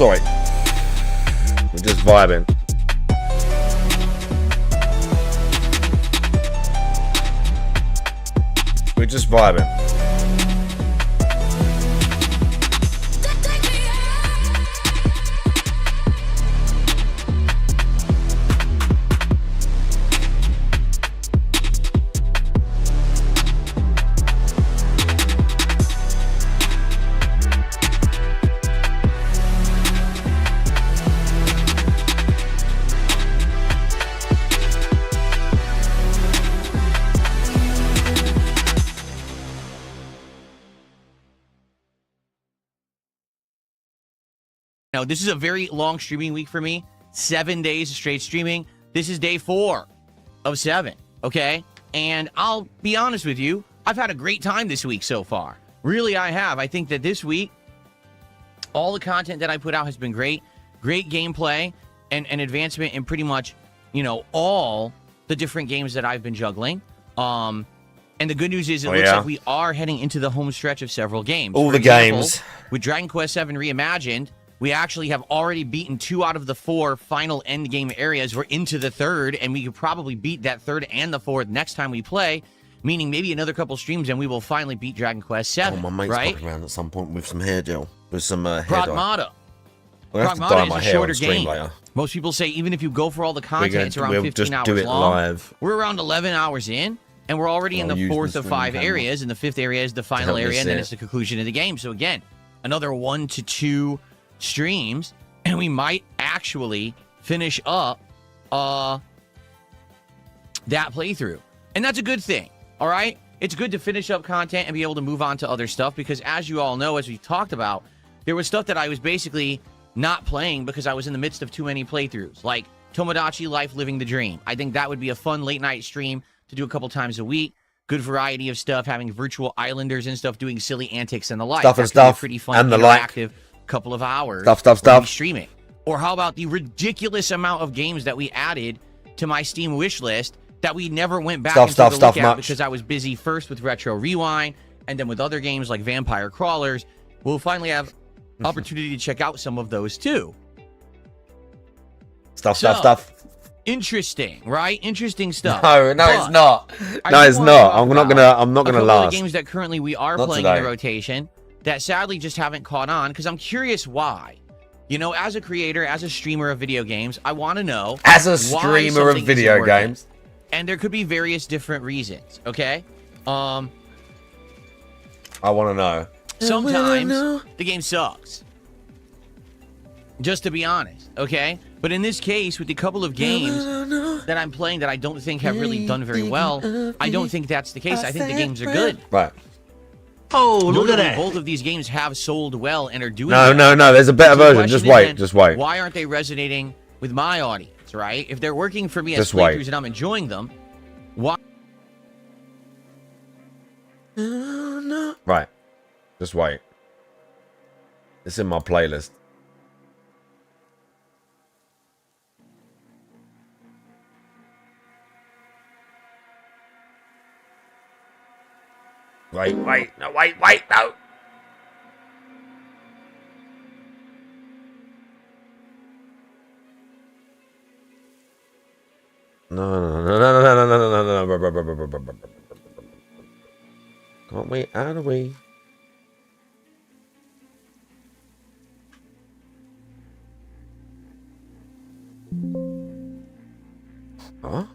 Sorry. We're just vibing. We're just vibing. Now, this is a very long streaming week for me. 7 days of straight streaming. This is day 4 of 7, okay? And I'll be honest with you, I've had a great time this week so far. Really, I have. I think that this week, all the content that I put out has been great. Great gameplay and advancement in pretty much, you know, all the different games that I've been juggling. And the good news is it looks like we are heading into the home stretch of several games. All For the example, games. With Dragon Quest VII Reimagined, we actually have already beaten 2 out of the 4 final end game areas. We're into the 3rd, and we could probably beat that 3rd and the 4th next time we play, meaning maybe another couple streams, and we will finally beat Dragon Quest VII, my mate's right? popping around at some point with some hair gel. With some hair dye. Pragmata. We'll have to dye Pragmata my is a hair on shorter stream game. later. Most people say even if you go for all the content, it's around we'll 15 just hours do it long. live. We're around 11 hours in, and we're already in I'll the use 4th the of stream 5 camera areas, and the 5th area is the final help me area, and see then it. it's the conclusion of the game. So again, another 1 to 2 streams, and we might actually finish up that playthrough. And that's a good thing, all right? It's good to finish up content and be able to move on to other stuff because as you all know, as we've talked about, there was stuff that I was basically not playing because I was in the midst of too many playthroughs, like Tomodachi Life Living the Dream. I think that would be a fun late night stream to do a couple times a week. Good variety of stuff, having virtual islanders and stuff, doing silly antics and the like. Stuff and That could be a stuff, pretty fun, and the like. interactive couple of hours. Stuff. when we stream it. Or how about the ridiculous amount of games that we added to my Steam wish list that we never went back and took a look at because I was busy first with Retro Rewind and then with other games like Vampire Crawlers. We'll finally have opportunity to check out some of those too. Stuff. Interesting, right? Interesting stuff. No, But it's not. I No, do it's wanna not. talk I'm not about gonna a couple last. of the games that currently we are Not playing in today. the rotation that sadly just haven't caught on because I'm curious why. You know, as a creator, as a streamer of video games, I want to know As a why streamer of something video isn't working. games. And there could be various different reasons, okay? I want to know. Sometimes the game sucks. Just to be honest, okay? But in this case, with the couple of games that I'm playing that I don't think have really done very well, I don't think that's the case. I think the games are good. Right. Oh, look at Notably, that. both of these games have sold well and are doing No. well. There's a better So the version. question Just is wait. then, Just wait. Why aren't they resonating with my audience, right? If they're working for me as Just wait. playthroughs and I'm enjoying them, why? Right. Just wait. It's in my playlist. Wait, no. No. Can't wait, how do we? Huh?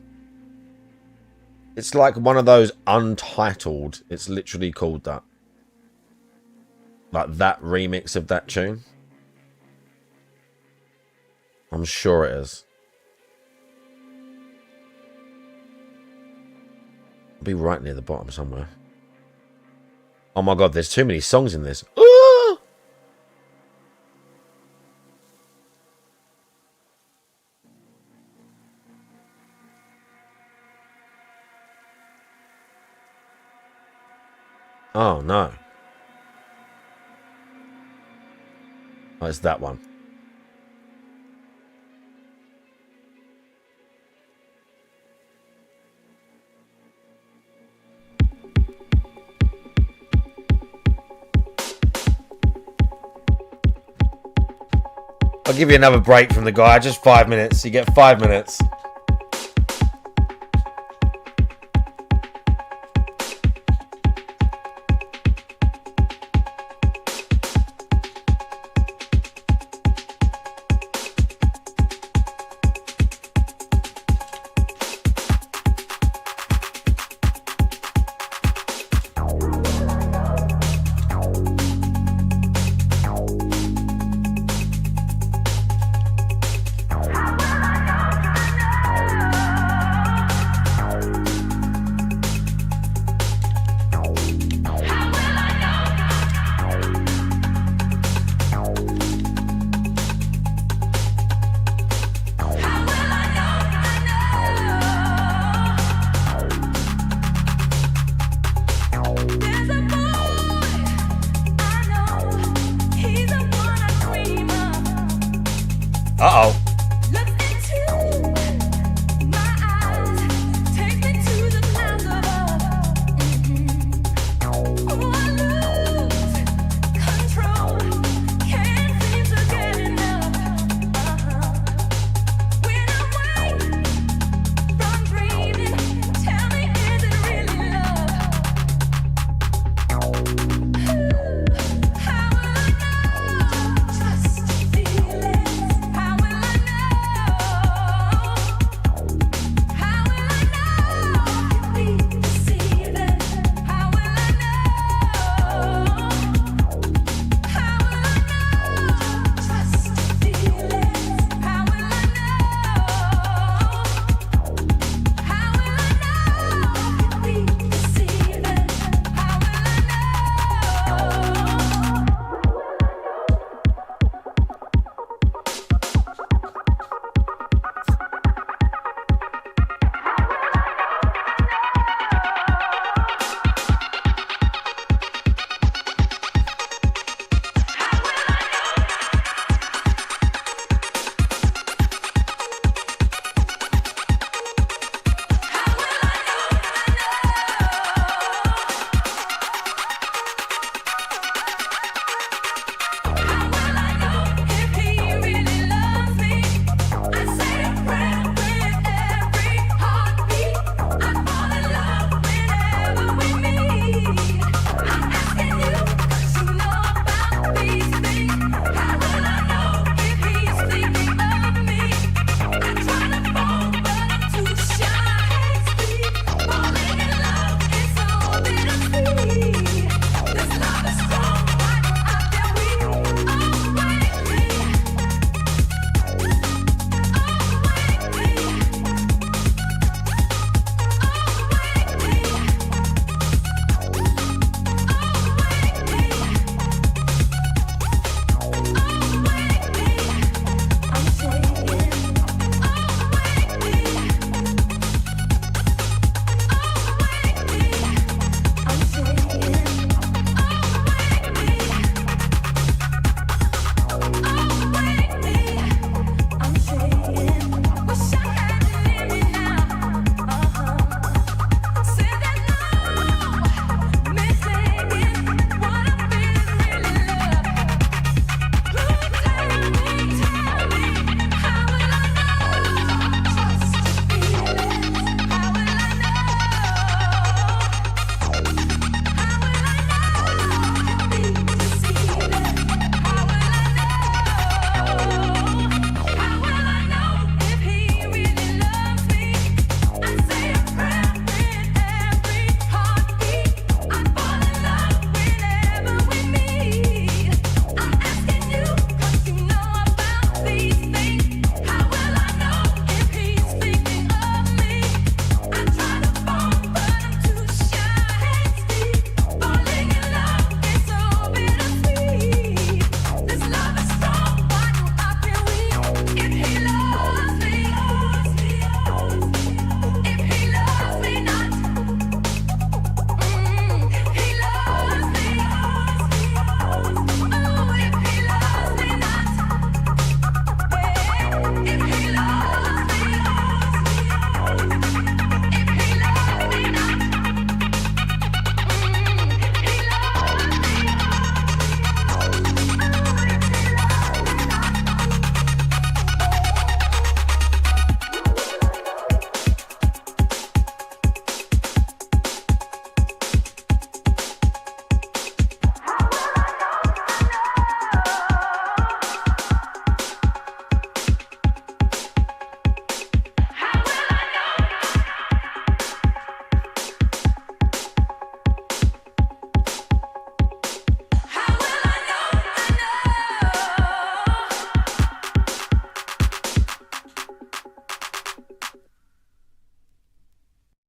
It's like one of those untitled. It's literally called that. Like that remix of that tune. I'm sure it is. It'll be right near the bottom somewhere. Oh my god, there's too many songs in this. Ooh! Oh no. Oh, it's that one. I'll give you another break from the guy. Just 5 minutes. You get 5 minutes. Uh-oh.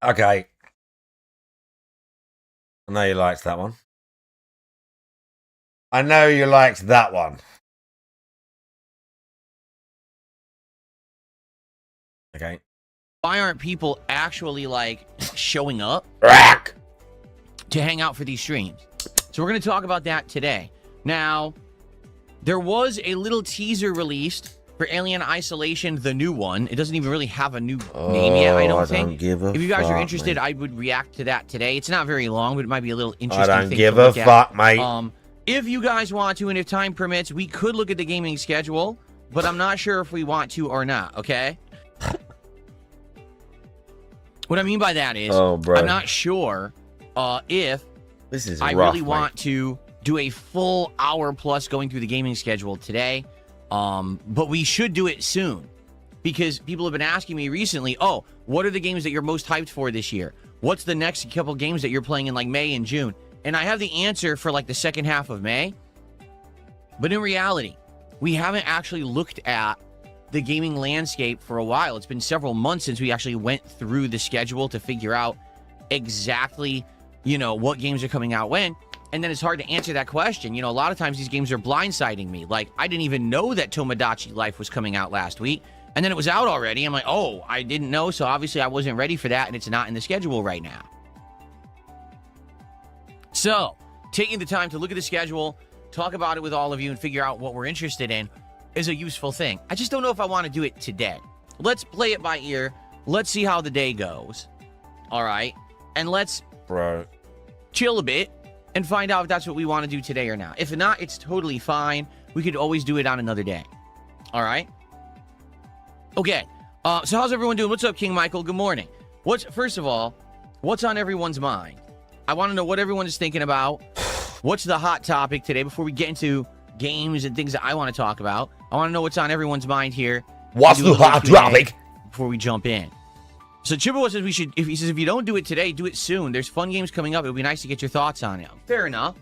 Okay. I know you liked that one. I know you liked that one. Okay. Why aren't people actually like showing up Rack. to hang out for these streams? So we're going to talk about that today. Now, there was a little teaser released for Alien Isolation, the new one. It doesn't even really have a new name yet, I don't think. Give a if you guys fuck, are interested, mate. I would react to that today. It's not very long, but it might be a little I interesting don't thing give to a look fuck, mate. at. If you guys want to, and if time permits, we could look at the gaming schedule, but I'm not sure if we want to or not, okay? What I mean by that is, bro. I'm not sure if This is I rough, really mate. want to do a full hour plus going through the gaming schedule today. But we should do it soon because people have been asking me recently, oh, what are the games that you're most hyped for this year? What's the next couple games that you're playing in like May and June? And I have the answer for like the second half of May. But in reality, we haven't actually looked at the gaming landscape for a while. It's been several months since we actually went through the schedule to figure out exactly, what games are coming out when. And then it's hard to answer that question. A lot of times these games are blindsiding me. Like, I didn't even know that Tomodachi Life was coming out last week. And then it was out already. I'm like, oh, I didn't know. So obviously I wasn't ready for that. And it's not in the schedule right now. So, taking the time to look at the schedule, talk about it with all of you, and figure out what we're interested in is a useful thing. I just don't know if I want to do it today. Let's play it by ear. Let's see how the day goes. All right? And let's chill a bit and find out if that's what we want to do today or not. If not, it's totally fine. We could always do it on another day. All right? Okay. So how's everyone doing? What's up, King Michael? Good morning. First of all, what's on everyone's mind? I want to know what everyone is thinking about. What's the hot topic today before we get into games and things that I want to talk about? I want to know what's on everyone's mind here. What's the hot topic? Before we jump in. So Chippewa says if you don't do it today, do it soon. There's fun games coming up. It would be nice to get your thoughts on it. Fair enough.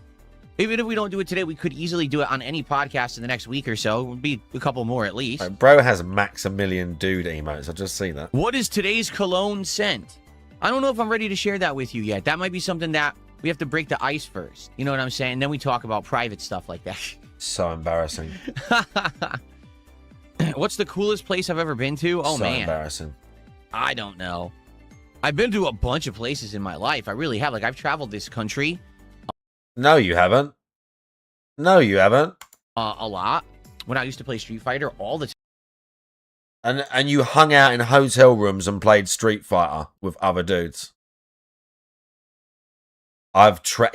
Even if we don't do it today, we could easily do it on any podcast in the next week or so. It would be a couple more at least. Bro has Maximilian Dude emotes. I just see that. What is today's cologne scent? I don't know if I'm ready to share that with you yet. That might be something that we have to break the ice first. You know what I'm saying? And then we talk about private stuff like that. So embarrassing. What's the coolest place I've ever been to? Oh, so man. Embarrassing. I don't know. I've been to a bunch of places in my life. I really have. Like, I've traveled this country. No, you haven't. No, you haven't. A lot. When I used to play Street Fighter all the time. And you hung out in hotel rooms and played Street Fighter with other dudes. I've traveled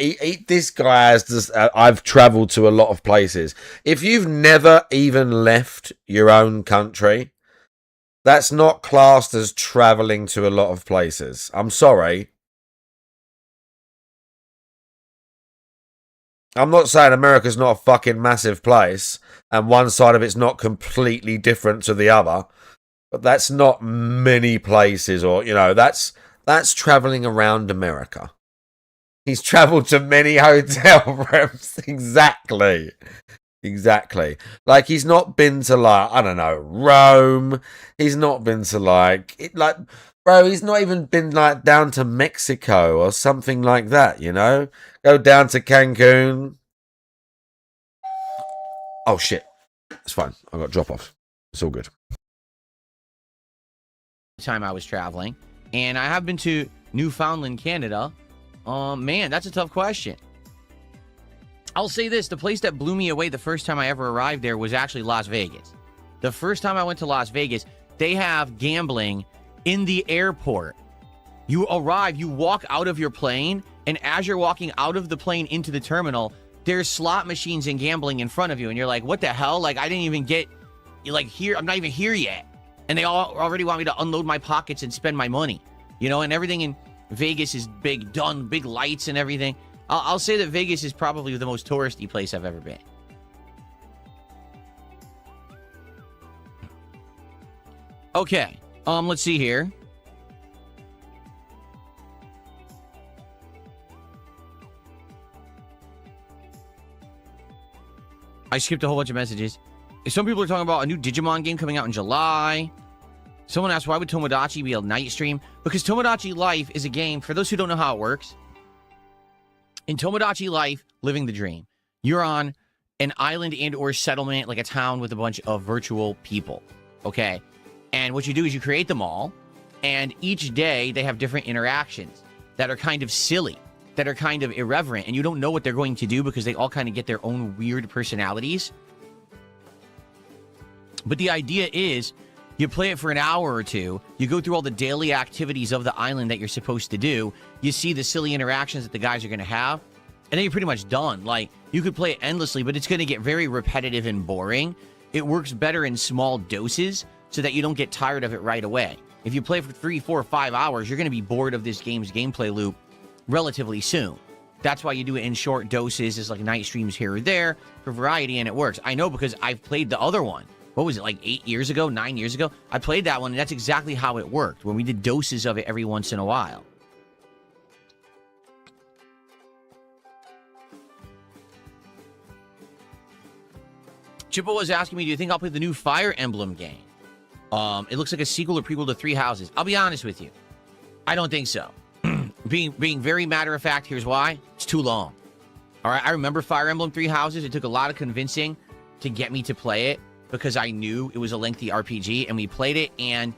to a lot of places. If you've never even left your own country, that's not classed as traveling to a lot of places. I'm sorry. I'm not saying America's not a fucking massive place and one side of it's not completely different to the other, but that's not many places, or that's traveling around America. He's traveled to many hotel rooms. Exactly. Like, he's not been to, like, I don't know, Rome. He's not been to, bro, he's not even been, like, down to Mexico or something like that, Go down to Cancun. Oh, shit. It's fine. I got drop off. It's all good. Time I was traveling. And I have been to Newfoundland, Canada. Man, that's a tough question. I'll say this. The place that blew me away the first time I ever arrived there was actually Las Vegas. The first time I went to Las Vegas, they have gambling in the airport. You arrive, you walk out of your plane, and as you're walking out of the plane into the terminal, there's slot machines and gambling in front of you. And you're like, what the hell? Like, I didn't even get, here. I'm not even here yet. And they all already want me to unload my pockets and spend my money. And everything in Vegas is big lights and everything. I'll say that Vegas is probably the most touristy place I've ever been. Okay. Let's see here. I skipped a whole bunch of messages. Some people are talking about a new Digimon game coming out in July. Someone asked, why would Tomodachi be a night stream? Because Tomodachi Life is a game, for those who don't know how it works, in Tomodachi Life, living the dream, you're on an island and or settlement, like a town with a bunch of virtual people, okay? And what you do is you create them all, and each day they have different interactions that are kind of silly, that are kind of irreverent, and you don't know what they're going to do because they all kind of get their own weird personalities. But the idea is you play it for an hour or two, you go through all the daily activities of the island that you're supposed to do, you see the silly interactions that the guys are going to have, and then you're pretty much done. Like, you could play it endlessly, but it's going to get very repetitive and boring. It works better in small doses so that you don't get tired of it right away. If you play for 3, 4, 5 hours, you're going to be bored of this game's gameplay loop relatively soon. That's why you do it in short doses, as like night streams here or there for variety, and it works. I know because I've played the other one. What was it, like 8 years ago, 9 years ago? I played that one, and that's exactly how it worked, when we did doses of it every once in a while. Chippo was asking me, do you think I'll play the new Fire Emblem game? It looks like a sequel or prequel to Three Houses. I'll be honest with you. I don't think so. Being very matter of fact, here's why. It's too long. All right, I remember Fire Emblem Three Houses. It took a lot of convincing to get me to play it because I knew it was a lengthy RPG, and we played it, and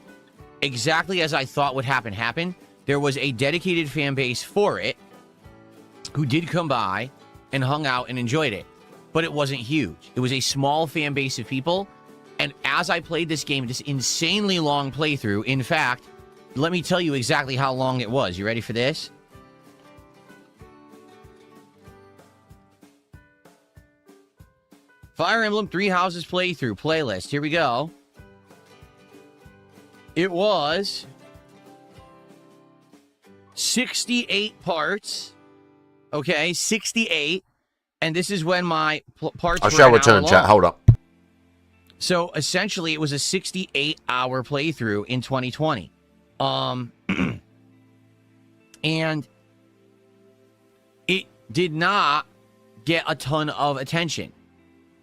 exactly as I thought would happen, happened. There was a dedicated fan base for it who did come by and hung out and enjoyed it, but it wasn't huge. It was a small fan base of people, and as I played this game, this insanely long playthrough, in fact, let me tell you exactly how long it was. You ready for this? Fire Emblem Three Houses playthrough playlist. Here we go. It was 68 parts. Okay, 68. And this is when my parts I were shall an hour return, long. chat. Hold up. So essentially, it was a 68-hour playthrough in 2020. And it did not get a ton of attention,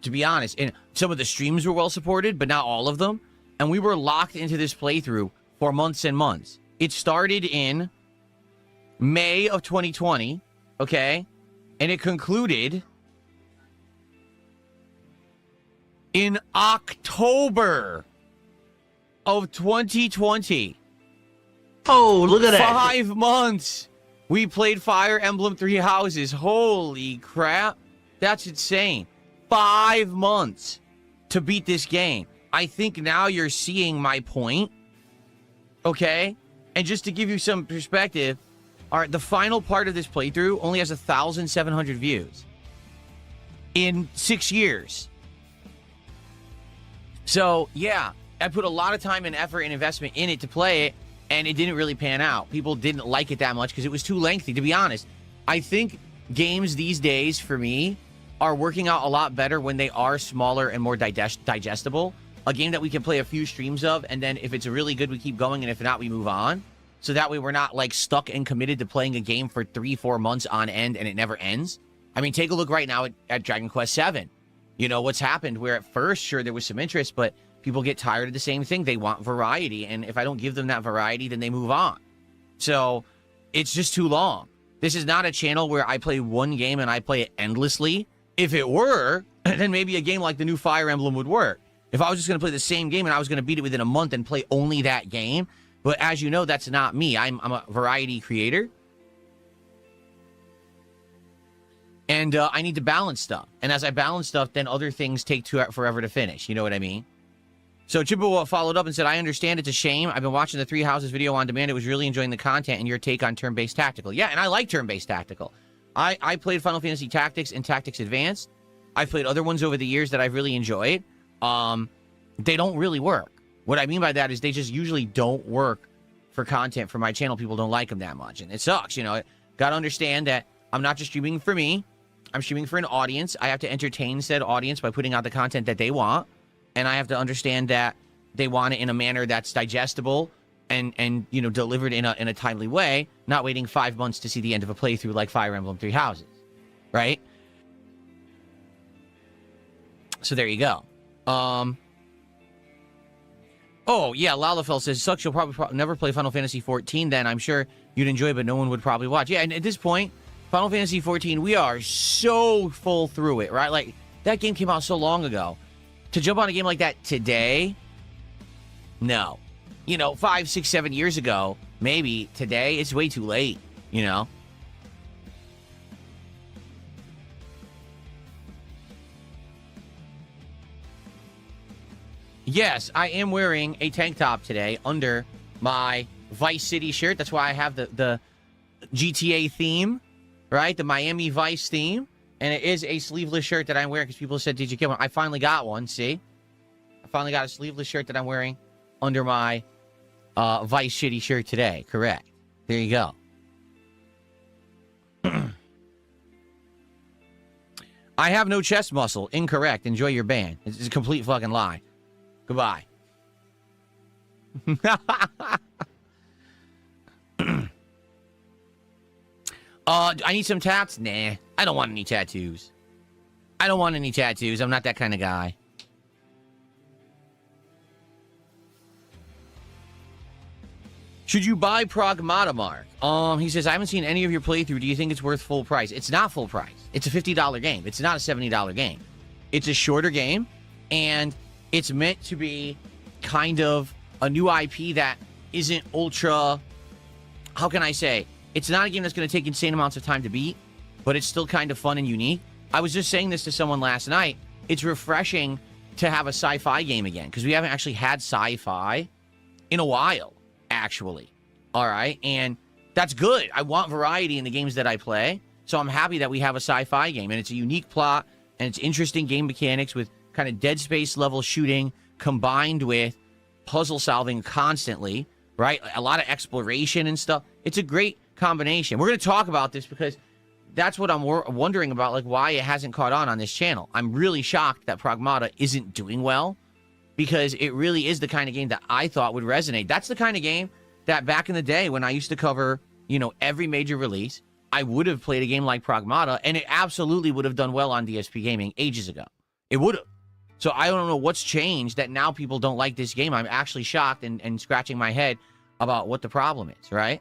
to be honest. And some of the streams were well supported, but not all of them. And we were locked into this playthrough for months and months. It started in May of 2020, okay? And it concluded in October of 2020. Oh, look at that. 5 months. We played Fire Emblem Three Houses. Holy crap. That's insane. 5 months to beat this game. I think now you're seeing my point. Okay? And just to give you some perspective, all right, the final part of this playthrough only has 1,700 views in 6 years. So, yeah, I put a lot of time and effort and investment in it to play it, and it didn't really pan out. People didn't like it that much because it was too lengthy, to be honest. I think games these days, for me, are working out a lot better when they are smaller and more digestible. A game that we can play a few streams of, and then if it's really good, we keep going, and if not, we move on. So that way we're not, like, stuck and committed to playing a game for 3-4 months on end, and it never ends. I mean, take a look right now at Dragon Quest VII. You know, what's happened where at first, sure, there was some interest, but people get tired of the same thing. They want variety, and if I don't give them that variety, then they move on. So it's just too long. This is not a channel where I play one game and I play it endlessly. If it were, then maybe a game like the new Fire Emblem would work. If I was just going to play the same game and I was going to beat it within a month and play only that game. But as you know, that's not me. I'm a variety creator. And I need to balance stuff. And as I balance stuff, then other things take forever to finish. You know what I mean? So Chippewa followed up and said, I understand it's a shame. I've been watching the Three Houses video on demand. It was really enjoying the content and your take on turn-based tactical. Yeah, and I like turn-based tactical. I played Final Fantasy Tactics and Tactics Advanced. I've played other ones over the years that I've really enjoyed. They don't really work. What I mean by that is they just usually don't work for content for my channel. People don't like them that much. And it sucks, you know. Got to understand that I'm not just streaming for me. I'm streaming for an audience. I have to entertain said audience by putting out the content that they want. And I have to understand that they want it in a manner that's digestible and you know, delivered in a timely way, not waiting 5 months to see the end of a playthrough like Fire Emblem Three Houses. Right? So there you go. Oh, yeah, Lalafell says, sucks, you'll probably never play Final Fantasy 14 then. I'm sure you'd enjoy it, but no one would probably watch. Yeah, and at this point, Final Fantasy 14, we are so full through it, right? Like, that game came out so long ago. To jump on a game like that today, no. You know, 5, 6, 7 years ago, maybe. Today, it's way too late, you know? Yes, I am wearing a tank top today under my Vice City shirt. That's why I have the GTA theme, right? The Miami Vice theme. And it is a sleeveless shirt that I'm wearing because people said, did you get one? I finally got one, see? I finally got a sleeveless shirt that I'm wearing under my Vice City shirt today. Correct. There you go. I have no chest muscle. Incorrect. Enjoy your ban. It's a complete fucking lie. Goodbye. I need some tats? Nah. I don't want any tattoos. I don't want any tattoos. I'm not that kind of guy. Should you buy Pragmata, Mark? He says, I haven't seen any of your playthrough. Do you think it's worth full price? It's not full price. It's a $50 game. It's not a $70 game. It's a shorter game, and it's meant to be kind of a new IP that isn't ultra... How can I say? It's not a game that's going to take insane amounts of time to beat, but it's still kind of fun and unique. I was just saying this to someone last night. It's refreshing to have a sci-fi game again, because we haven't actually had sci-fi in a while, actually. All right? And that's good. I want variety in the games that I play, so I'm happy that we have a sci-fi game, and it's a unique plot, and it's interesting game mechanics with kind of Dead Space level shooting combined with puzzle solving constantly, right? A lot of exploration and stuff. It's a great combination. We're going to talk about this because that's what I'm wondering about, like why it hasn't caught on this channel. I'm really shocked that Pragmata isn't doing well because it really is the kind of game that I thought would resonate. That's the kind of game that back in the day when I used to cover, you know, every major release, I would have played a game like Pragmata, and it absolutely would have done well on DSP Gaming ages ago. It would have. So I don't know what's changed that now people don't like this game. I'm actually shocked and scratching my head about what the problem is, right?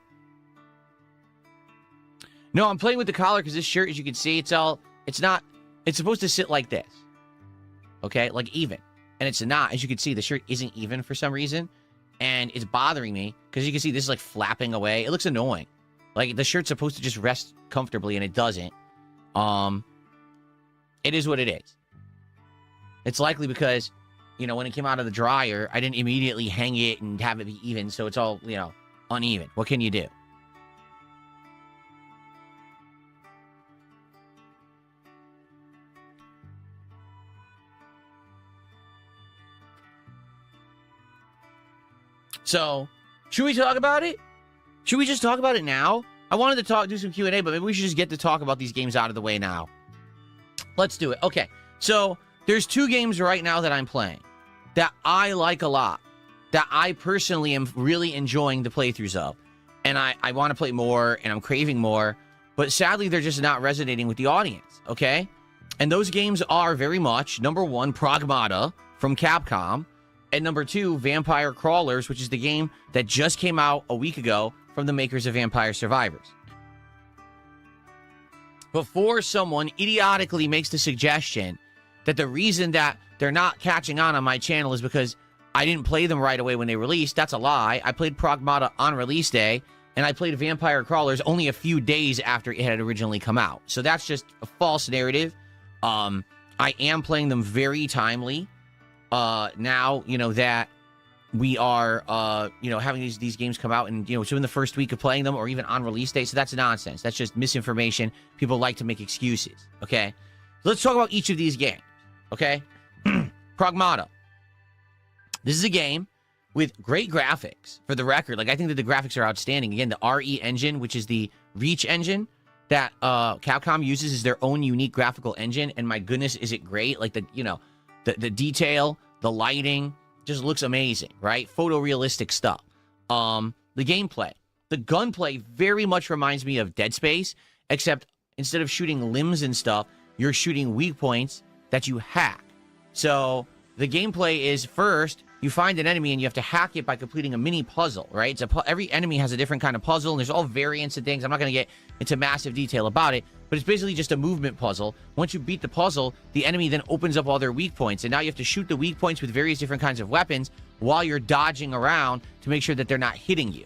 No, I'm playing with the collar because this shirt, as you can see, it's supposed to sit like this. Okay? Like even. And it's not. As you can see, the shirt isn't even for some reason. And it's bothering me because you can see this is like flapping away. It looks annoying. Like the shirt's supposed to just rest comfortably and it doesn't. It is what it is. It's likely because, you know, when it came out of the dryer, I didn't immediately hang it and have it be even. So it's all, you know, uneven. What can you do? So, should we talk about it? Should we just talk about it now? I wanted to do some Q&A, but maybe we should just get to talk about these games out of the way now. Let's do it. Okay, so there's two games right now that I'm playing that I like a lot, that I personally am really enjoying the playthroughs of. And I want to play more, and I'm craving more, but sadly, they're just not resonating with the audience, okay? And those games are very much, number one, Pragmata from Capcom, and number two, Vampire Crawlers, which is the game that just came out a week ago from the makers of Vampire Survivors. Before someone idiotically makes the suggestion that the reason that they're not catching on my channel is because I didn't play them right away when they released, that's a lie. I played Pragmata on release day, and I played Vampire Crawlers only a few days after it had originally come out. So that's just a false narrative. I am playing them very timely. Now, you know, that we are, you know, having these games come out and, you know, so in the first week of playing them or even on release day. So that's nonsense. That's just misinformation. People like to make excuses. Okay. So let's talk about each of these games. Okay. Pragmata. This is a game with great graphics for the record. Like, I think that the graphics are outstanding. Again, the RE engine, which is the Reach engine that, Capcom uses, is their own unique graphical engine. And my goodness, is it great? Like the detail, the lighting just looks amazing, right? Photorealistic stuff. The gameplay. The gunplay very much reminds me of Dead Space, except instead of shooting limbs and stuff, you're shooting weak points that you hack. So the gameplay is first, you find an enemy and you have to hack it by completing a mini puzzle, right? Every enemy has a different kind of puzzle, and there's all variants and things. I'm not going to get into massive detail about it, but it's basically just a movement puzzle. Once you beat the puzzle, the enemy then opens up all their weak points, and now you have to shoot the weak points with various different kinds of weapons while you're dodging around to make sure that they're not hitting you.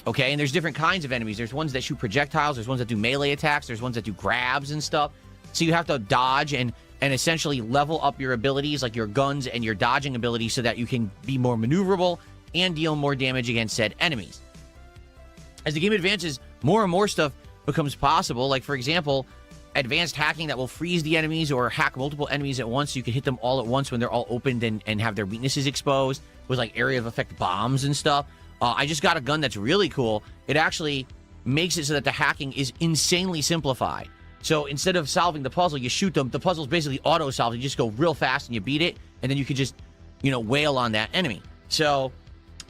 Okay, and there's different kinds of enemies. There's ones that shoot projectiles, there's ones that do melee attacks, there's ones that do grabs and stuff. So you have to dodge and and essentially level up your abilities, like your guns and your dodging abilities, so that you can be more maneuverable and deal more damage against said enemies. As the game advances, more and more stuff becomes possible. Like, for example, advanced hacking that will freeze the enemies or hack multiple enemies at once, so you can hit them all at once when they're all opened and have their weaknesses exposed, with like area of effect bombs and stuff. I just got a gun that's really cool. It actually makes it so that the hacking is insanely simplified. So instead of solving the puzzle, you shoot them. The puzzle's basically auto-solved. You just go real fast and you beat it, and then you can just, wail on that enemy. So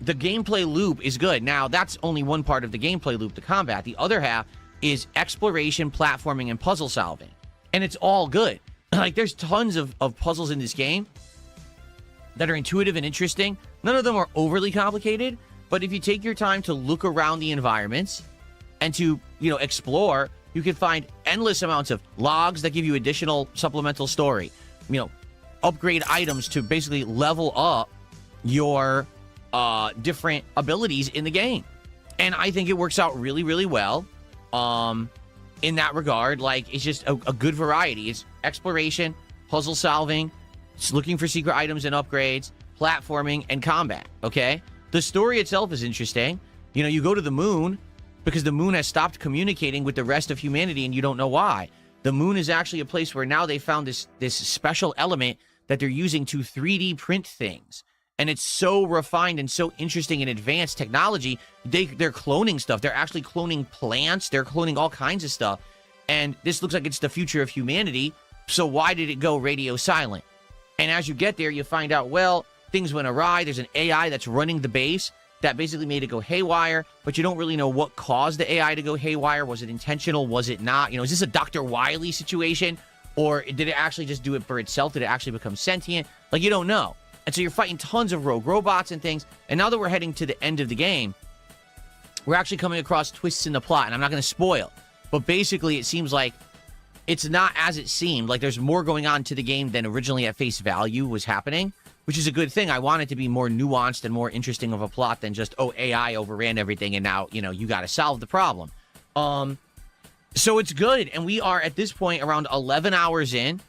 the gameplay loop is good. Now, that's only one part of the gameplay loop, the combat. The other half is exploration, platforming, and puzzle solving. And it's all good. Like, there's tons of puzzles in this game that are intuitive and interesting. None of them are overly complicated, but if you take your time to look around the environments and to, explore, you can find endless amounts of logs that give you additional supplemental story. Upgrade items to basically level up your different abilities in the game. And I think it works out really, really well in that regard. Like, it's just a good variety. It's exploration, puzzle solving, it's looking for secret items and upgrades, platforming, and combat, okay? The story itself is interesting. You go to the moon because the moon has stopped communicating with the rest of humanity, and you don't know why. The moon is actually a place where now they found this special element that they're using to 3D print things. And it's so refined and so interesting and advanced technology. They're cloning stuff. They're actually cloning plants. They're cloning all kinds of stuff. And this looks like it's the future of humanity. So why did it go radio silent? And as you get there, you find out, well, things went awry. There's an AI that's running the base that basically made it go haywire, but you don't really know what caused the AI to go haywire. Was it intentional? Was it not? Is this a Dr. Wily situation? Or did it actually just do it for itself? Did it actually become sentient? Like, you don't know. And so you're fighting tons of rogue robots and things. And now that we're heading to the end of the game, we're actually coming across twists in the plot. And I'm not going to spoil. But basically, it seems like it's not as it seemed. Like, there's more going on to the game than originally at face value was happening, which is a good thing. I want it to be more nuanced and more interesting of a plot than just, AI overran everything and now, you got to solve the problem. So it's good. And we are, at this point, around 11 hours in.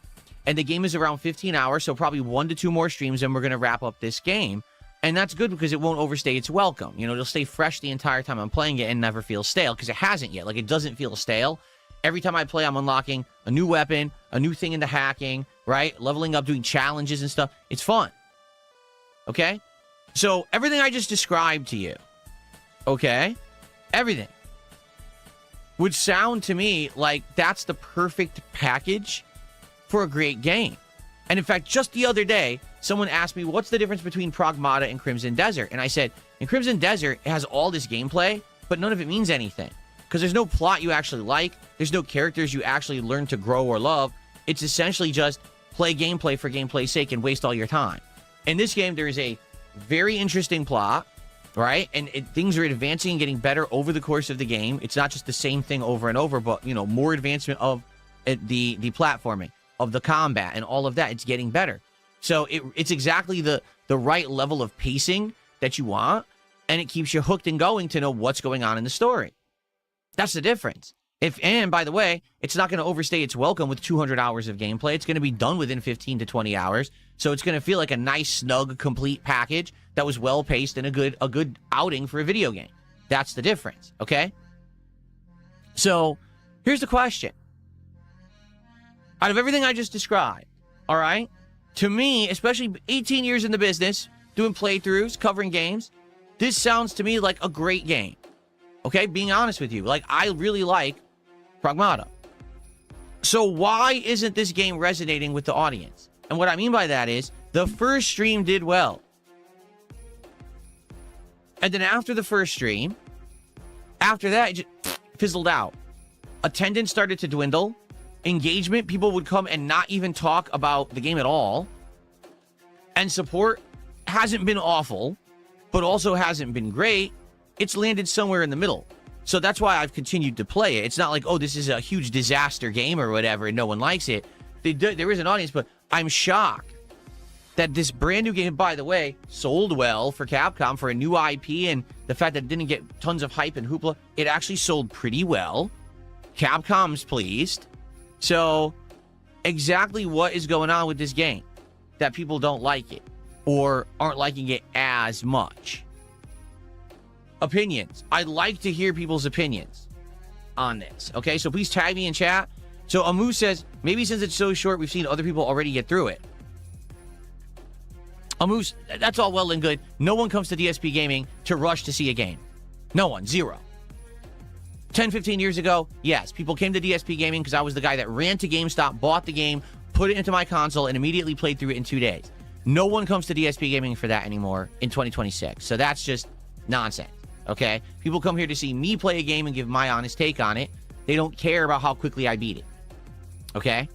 And the game is around 15 hours, so probably 1 to 2 more streams, and we're going to wrap up this game. And that's good because it won't overstay its welcome. It'll stay fresh the entire time I'm playing it and never feel stale, because it hasn't yet. Like, it doesn't feel stale. Every time I play, I'm unlocking a new weapon, a new thing in the hacking, right? Leveling up, doing challenges and stuff. It's fun. Okay? So, everything I just described to you, okay? Everything would sound to me like that's the perfect package for a great game. And in fact, just the other day, someone asked me, what's the difference between Pragmata and Crimson Desert? And I said, in Crimson Desert, it has all this gameplay, but none of it means anything. Because there's no plot you actually like. There's no characters you actually learn to grow or love. It's essentially just play gameplay for gameplay's sake and waste all your time. In this game, there is a very interesting plot, right? And things are advancing and getting better over the course of the game. It's not just the same thing over and over, but, more advancement of the platforming, of the combat, and all of that. It's getting better. So it's exactly the right level of pacing that you want, and it keeps you hooked and going to know what's going on in the story. That's the difference. And by the way, it's not going to overstay its welcome with 200 hours of gameplay. It's going to be done within 15 to 20 hours. So it's going to feel like a nice, snug, complete package that was well-paced and a good outing for a video game. That's the difference, okay? So here's the question. Out of everything I just described, all right, to me, especially 18 years in the business, doing playthroughs, covering games, this sounds to me like a great game. Okay, being honest with you. Like, I really like Pragmata. So why isn't this game resonating with the audience? And what I mean by that is, the first stream did well. And then after the first stream, after that, it just fizzled out. Attendance started to dwindle. Engagement, people would come and not even talk about the game at all. And support hasn't been awful, but also hasn't been great. It's landed somewhere in the middle. So that's why I've continued to play it. It's not like, oh, this is a huge disaster game or whatever and no one likes it. There is an audience, but I'm shocked that this brand new game, by the way, sold well for Capcom for a new IP, and the fact that it didn't get tons of hype and hoopla, it actually sold pretty well. Capcom's pleased. So exactly what is going on with this game, that people don't like it or aren't liking it as much. Opinions. I'd like to hear people's opinions on this. Okay, so please tag me in chat. So Amu says, maybe since it's so short, we've seen other people already get through it. Amu's, that's all well and good. No one comes to DSP Gaming to rush to see a game. No one. Zero. 10, 15 years ago, yes, people came to DSP Gaming because I was the guy that ran to GameStop, bought the game, put it into my console, and immediately played through it in 2 days. No one comes to DSP Gaming for that anymore in 2026. So that's just nonsense, okay? People come here to see me play a game and give my honest take on it. They don't care about how quickly I beat it, okay?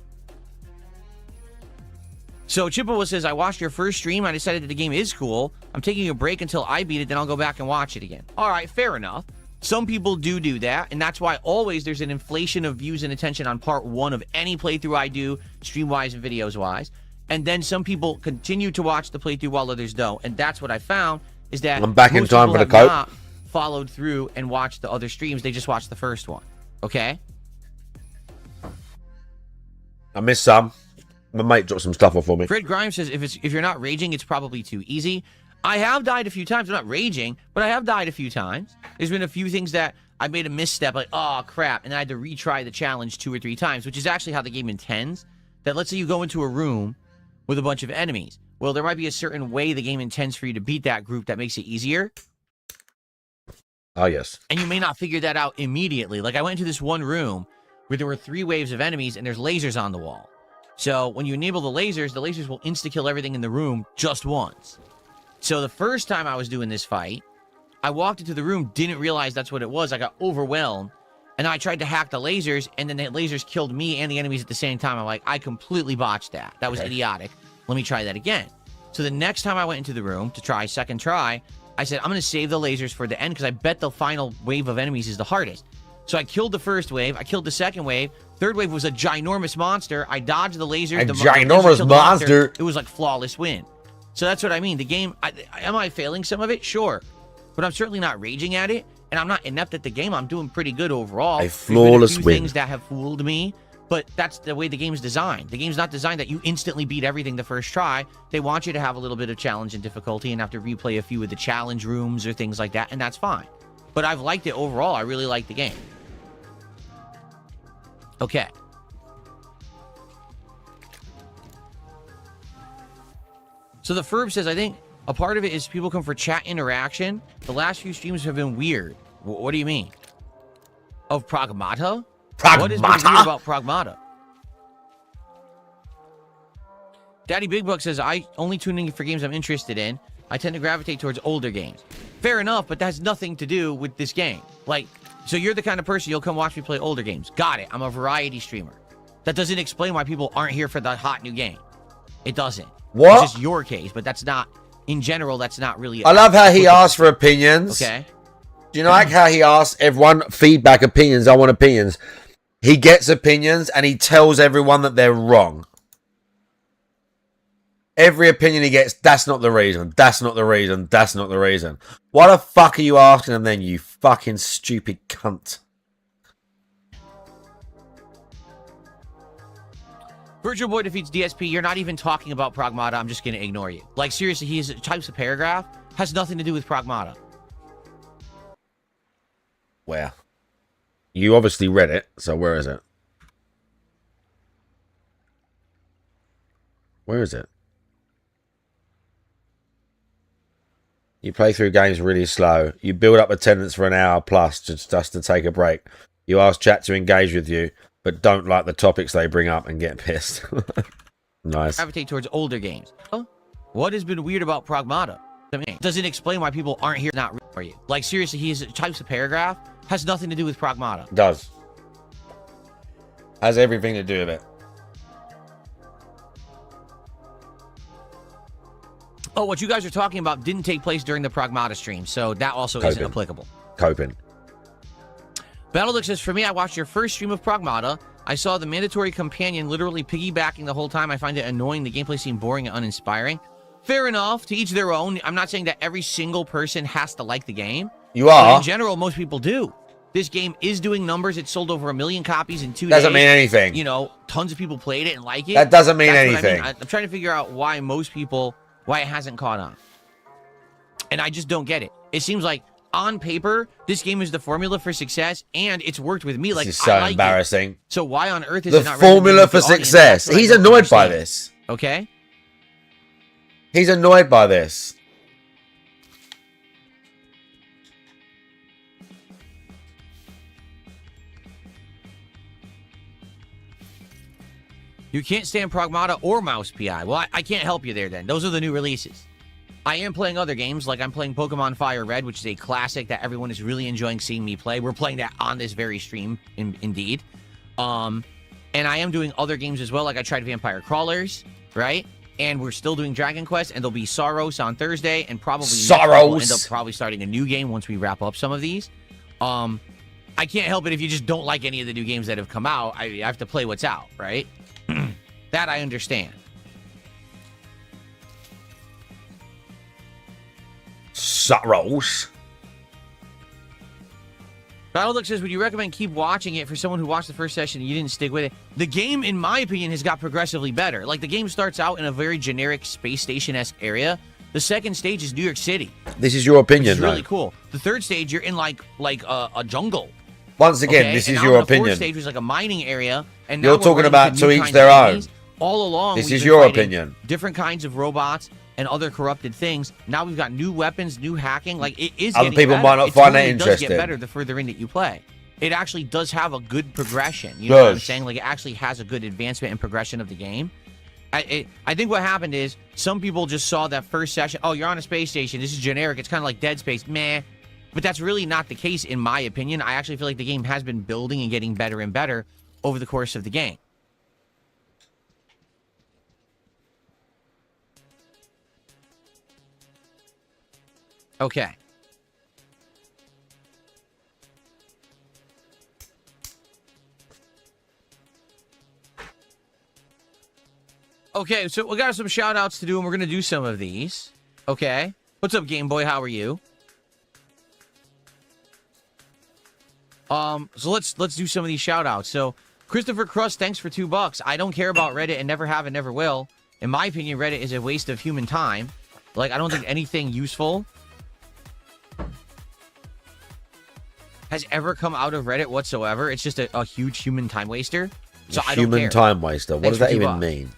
So Chippewa says, I watched your first stream. I decided that the game is cool. I'm taking a break until I beat it, then I'll go back and watch it again. All right, fair enough. Some people do that, and that's why always there's an inflation of views and attention on part 1 of any playthrough I do, stream-wise and videos-wise. And then some people continue to watch the playthrough while others don't. And that's what I found, is that I'm back in time for the people have coat. not followed through and watched the other streams. They just watched the first one, okay? I missed some. My mate dropped some stuff off for me. Fred Grimes says, if you're not raging, it's probably too easy. I have died a few times. I'm not raging, but I have died a few times. There's been a few things that I made a misstep, like, oh, crap, and I had to retry the challenge 2 or 3 times, which is actually how the game intends. That let's say you go into a room with a bunch of enemies. Well, there might be a certain way the game intends for you to beat that group that makes it easier. Oh, yes. And you may not figure that out immediately. Like, I went into this one room where there were 3 waves of enemies, and there's lasers on the wall. So when you enable the lasers will insta-kill everything in the room just once. So the first time I was doing this fight, I walked into the room, didn't realize that's what it was. I got overwhelmed, and I tried to hack the lasers, and then the lasers killed me and the enemies at the same time. I'm like, I completely botched that. That was idiotic. Let me try that again. So the next time I went into the room to try, second try, I said, I'm going to save the lasers for the end because I bet the final wave of enemies is the hardest. So I killed the first wave. I killed the second wave. Third wave was a ginormous monster. I dodged the lasers. A the ginormous the monster. It was like flawless win. So that's what I mean. The game, am I failing some of it? Sure. But I'm certainly not raging at it. And I'm not inept at the game. I'm doing pretty good overall. A flawless There's been a few win. things that have fooled me. But that's the way the game's designed. The game's not designed that you instantly beat everything the first try. They want you to have a little bit of challenge and difficulty and have to replay a few of the challenge rooms or things like that. And that's fine. But I've liked it overall. I really like the game. Okay. So the Ferb says, I think a part of it is people come for chat interaction. The last few streams have been weird. What do you mean? Of Pragmata? What has been weird about Pragmata? Daddy Big Buck says, I only tune in for games I'm interested in. I tend to gravitate towards older games. Fair enough, but that has nothing to do with this game. Like, so you're the kind of person, you'll come watch me play older games. Got it. I'm a variety streamer. That doesn't explain why people aren't here for the hot new game. It doesn't. What? It's just your case, but that's not, in general, that's not really... I love how he asks for opinions. Okay. Do you like how he asks everyone feedback, opinions? I want opinions. He gets opinions and he tells everyone that they're wrong. Every opinion he gets, that's not the reason. That's not the reason. That's not the reason. Why the fuck are you asking them then, you fucking stupid cunt? Virtual Boy defeats DSP. You're not even talking about Pragmata. I'm just going to ignore you. Like, seriously, he types a paragraph. Has nothing to do with Pragmata. Where? You obviously read it, so where is it? Where is it? You play through games really slow. You build up attendance for an hour plus just to take a break. You ask chat to engage with you, but don't like the topics they bring up and get pissed. Nice. Gravitate towards older games. Huh? What has been weird about Pragmata? I mean, doesn't explain why people aren't here. Not for you. Like, seriously, he types a paragraph. Has nothing to do with Pragmata. Does. Has everything to do with it. Oh, what you guys are talking about didn't take place during the Pragmata stream, so that also isn't applicable. Coping. Battleduck says, for me, I watched your first stream of Pragmata. I saw the mandatory companion literally piggybacking the whole time. I find it annoying. The gameplay seemed boring and uninspiring. Fair enough. To each their own. I'm not saying that every single person has to like the game. You are. But in general, most people do. This game is doing numbers. It sold over 1 million copies in 2 days. Doesn't mean anything. You know, tons of people played it and like it. That doesn't mean That's what anything. I mean. I'm trying to figure out why it hasn't caught on. And I just don't get it. It seems like on paper, this game is the formula for success, and it's worked with me. Like, This is so I like embarrassing. It. So why on earth is The it not formula for resonating with the audience? success. That's what I He's don't annoyed by understand. this. Okay. He's annoyed by this. You can't stand Pragmata or Mouse PI. Well, I can't help you there then. Those are the new releases. I am playing other games, like I'm playing Pokemon Fire Red, which is a classic that everyone is really enjoying seeing me play. We're playing that on this very stream, indeed. And I am doing other games as well, like I tried Vampire Crawlers, right? And we're still doing Dragon Quest, and there'll be Soros on Thursday, and probably next week we'll end up probably starting a new game once we wrap up some of these. I can't help it if you just don't like any of the new games that have come out. I have to play what's out, right? That I understand. Sorrows. Battleduck says, would you recommend keep watching it for someone who watched the first session and you didn't stick with it? The game, in my opinion, has got progressively better. Like, the game starts out in a very generic space station-esque area. The second stage is New York City. This is your opinion, It's really cool. The third stage, you're in like a jungle. Once again, okay? this And is now your the fourth opinion. stage was like a mining area, and now You're we're talking running about into to new each kinds their of own. enemies. All along, This we've is been your fighting opinion. Different kinds of robots and other corrupted things. Now we've got new weapons, new hacking. Like, it is Other getting people better. might not It find that totally does interesting. get better the further in that you play. It actually does have a good progression. You know what I'm saying? Like, it actually has a good advancement and progression of the game. I think what happened is some people just saw that first session. Oh, you're on a space station. This is generic. It's kind of like Dead Space. Meh. But that's really not the case, in my opinion. I actually feel like the game has been building and getting better and better over the course of the game. Okay. Okay, so we got some shout outs to do, and we're going to do some of these. Okay. What's up, Game Boy? How are you? So let's do some of these shout outs. So, Christopher Crust, thanks for $2. I don't care about Reddit and never have and never will. In my opinion, Reddit is a waste of human time. Like, I don't think anything useful has ever come out of Reddit whatsoever. It's just a huge human time waster. So I don't care. Human time waster. What Thanks does that for even $2. mean?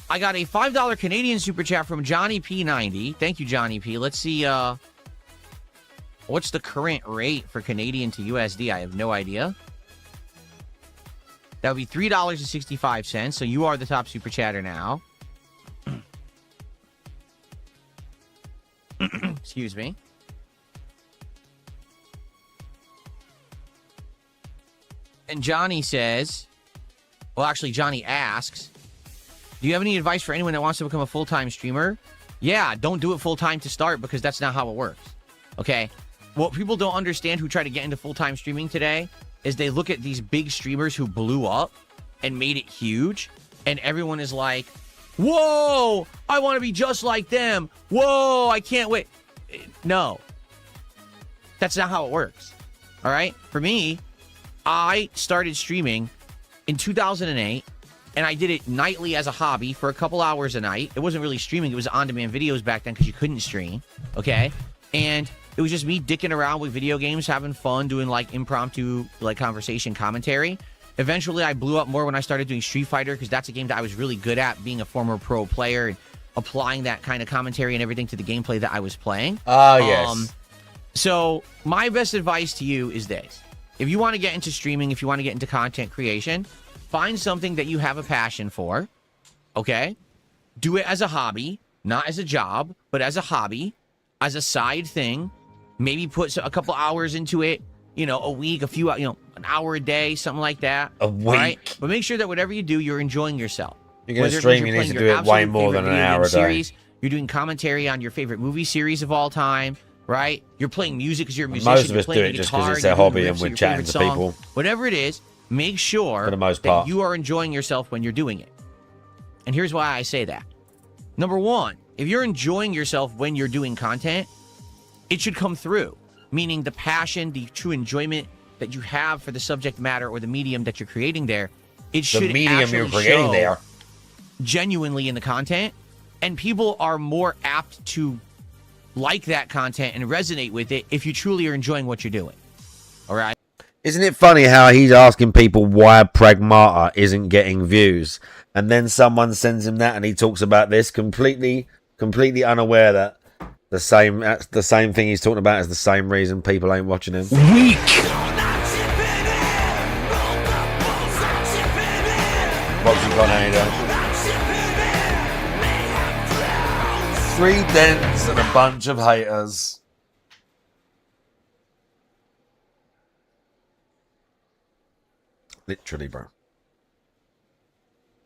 I got a $5 Canadian super chat from Johnny P90. Thank you, Johnny P. Let's see, what's the current rate for Canadian to USD? I have no idea. That would be $3.65. So you are the top super chatter now. Excuse me. And Johnny says, well, actually, Johnny asks, do you have any advice for anyone that wants to become a full-time streamer? Yeah, don't do it full-time to start, because that's not how it works. Okay? What people don't understand who try to get into full-time streaming today is they look at these big streamers who blew up and made it huge, and everyone is like, whoa, I want to be just like them. Whoa, I can't wait. No. That's not how it works. All right? For me, I started streaming in 2008, and I did it nightly as a hobby for a couple hours a night. It wasn't really streaming. It was on-demand videos back then because you couldn't stream, okay? And it was just me dicking around with video games, having fun, doing, like, impromptu, like, conversation commentary. Eventually, I blew up more when I started doing Street Fighter because that's a game that I was really good at, being a former pro player and applying that kind of commentary and everything to the gameplay that I was playing. Ah, yes. So my best advice to you is this. If you want to get into streaming, if you want to get into content creation, find something that you have a passion for, okay? Do it as a hobby, not as a job, but as a hobby, as a side thing. Maybe put a couple hours into it, you know, a week, a few, you know, an hour a day, something like that. A week. Right? But make sure that whatever you do, you're enjoying yourself. You're going to Whether it means stream, you you're need to playing do your it way absolute more than favorite an video hour game a day. series, you're doing commentary on your favorite movie series of all time, right? You're playing music because you're a musician. Most of you're us do playing it the just 'cause guitar, it's their you're doing hobby and riffs we're of your chatting favorite to song. people. Whatever it is, make sure For the most that part. you are enjoying yourself when you're doing it. And here's why I say that. Number one, if you're enjoying yourself when you're doing content, it should come through. meaning the passion, the true enjoyment that you have for the subject matter or the medium that you're creating there, it should The medium actually you're creating show there. genuinely in the content, and people are more apt to like that content and resonate with it if you truly are enjoying what you're doing. All right? Isn't it funny how he's asking people why Pragmata isn't getting views, and then someone sends him that and he talks about this completely unaware that the same thing he's talking about is the same reason people ain't watching him. Weak. What's he got, Ada? 3 dents and a bunch of haters. Literally, bro.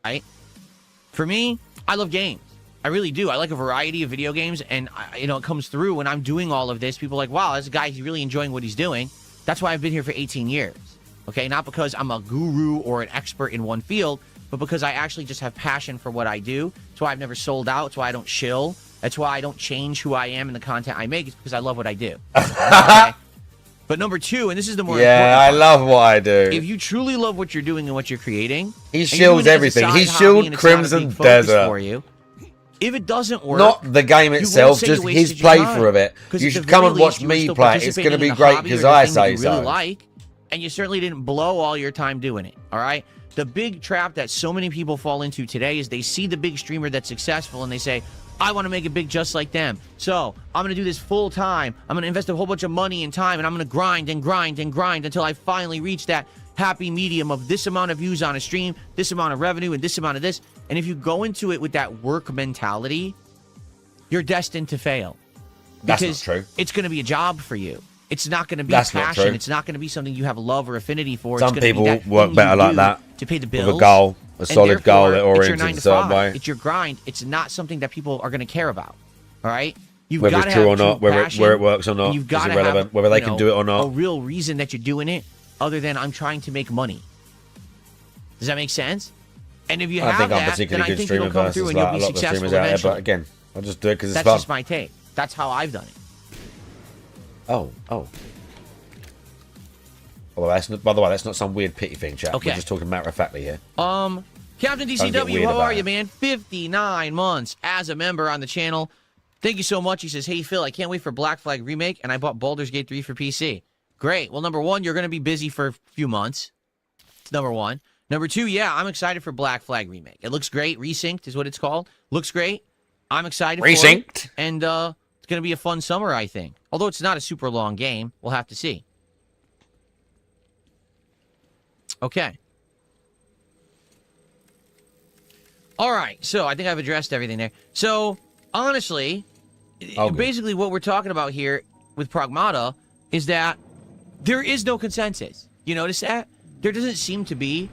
Right? For me, I love games. I really do. I like a variety of video games, and it comes through when I'm doing all of this. People are like, wow, this guy, he's really enjoying what he's doing. That's why I've been here for 18 years. Okay, not because I'm a guru or an expert in one field, but because I actually just have passion for what I do. That's why I've never sold out. That's why I don't shill. That's why I don't change who I am and the content I make. It's because I love what I do. Okay? But number 2, and this is the more important Yeah, part, I love what I do. if you truly love what you're doing and what you're creating, He and you're doing shields it as a everything. side He hobby shielded and it's not a Crimson big focus Desert. for you, if it doesn't work, Not the game you won't itself, say you just his wasted your time. playthrough of it. 'Cause You at should the come very and watch least, you were me still play. It's going to participating be in a great hobby or because the I thing that say you really so. like, and you certainly didn't blow all your time doing it. All right. The big trap that so many people fall into today is they see the big streamer that's successful and they say, I want to make it big just like them. So I'm going to do this full time. I'm going to invest a whole bunch of money and time, and I'm going to grind and grind and grind until I finally reach that happy medium of this amount of views on a stream, this amount of revenue, and this amount of this. And if you go into it with that work mentality, you're destined to fail. That's Because not true. it's going to be a job for you. It's not going to be That's not passion. true. It's not going to be something you have love or affinity for. Some it's gonna people be that work thing better you like do that, to pay the with bills. a goal, a and solid goal therefore, that it's your orients 9 in a to certain 5. way. It's your grind. It's not something that people are going to care about. All right? You've Whether got to it's true have or not, true whether passion, where it works or not, and you've is got to irrelevant. have, Whether they can do it or not. a real reason that you're doing it, other than I'm trying to make money. Does that make sense? And if you I have think I'm that, then particularly I good think streamer you'll come versus through and like you'll a be lot of the successful streamers out there. eventually. But again, I'll just do it because it's That's fun. just my take. That's how I've done it. Oh. By the way, that's not some weird pity thing, chat. Okay. We're just talking matter of factly here. Captain get DCW, weird how about are it. you, man? 59 months as a member on the channel. Thank you so much. He says, hey, Phil, I can't wait for Black Flag Remake, and I bought Baldur's Gate 3 for PC. Great. Well, number 1, you're going to be busy for a few months. It's number 1. Number 2, yeah, I'm excited for Black Flag Remake. It looks great. Resynced is what it's called. Looks great. I'm excited for Resynced. it. And it's going to be a fun summer, I think. Although it's not a super long game. We'll have to see. Okay. All right. So I think I've addressed everything there. So, honestly, basically what we're talking about here with Pragmata is that there is no consensus. You notice that? There doesn't seem to be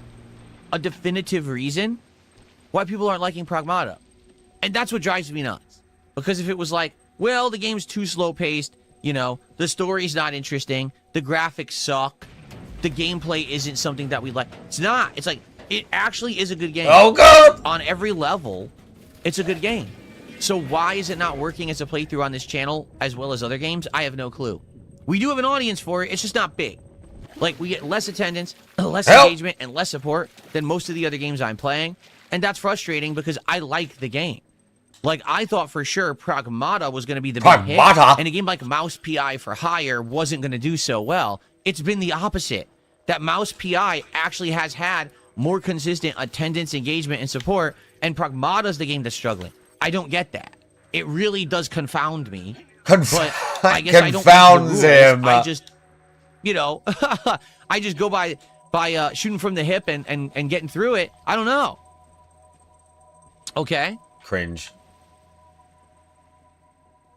a definitive reason why people aren't liking Pragmata. And that's what drives me nuts. Because if it was like, well, the game's too slow-paced, the story's not interesting, the graphics suck, the gameplay isn't something that we like. It's not. It's like, it actually is a good game. Oh, God! On every level, it's a good game. So why is it not working as a playthrough on this channel as well as other games? I have no clue. We do have an audience for it. It's just not big. Like, we get less attendance, less engagement, and less support than most of the other games I'm playing. And that's frustrating because I like the game. Like, I thought for sure Pragmata was going to be the big hit. And a game like Mouse PI for Hire wasn't going to do so well. It's been the opposite. That Mouse PI actually has had more consistent attendance, engagement, and support, and Pragmata's the game that's struggling. I don't get that. It really does confound me. But I guess I don't confounds him. I just, I just go by shooting from the hip and getting through it. I don't know. Okay. Cringe.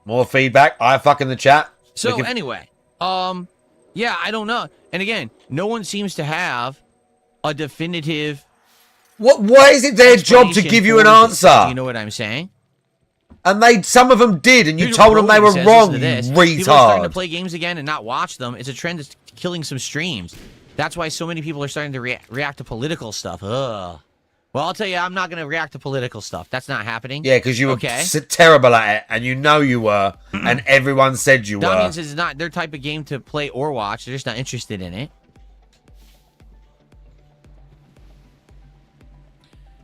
More feedback. I fuck in the chat. So anyway, yeah, I don't know. And again, no one seems to have a definitive. Why is it their job to give you an answer? You know what I'm saying? And some of them did, and you Here's told what them they Rogan were says, wrong, listen you to this. People are starting to retard. play games again and not watch them. It's a trend that's killing some streams. That's why so many people are starting to react to political stuff. Ugh. Well, I'll tell you, I'm not going to react to political stuff. That's not happening. Yeah, because you were okay. terrible at it, and you know you were, and everyone said you That were. means it's not their type of game to play or watch. They're just not interested in it.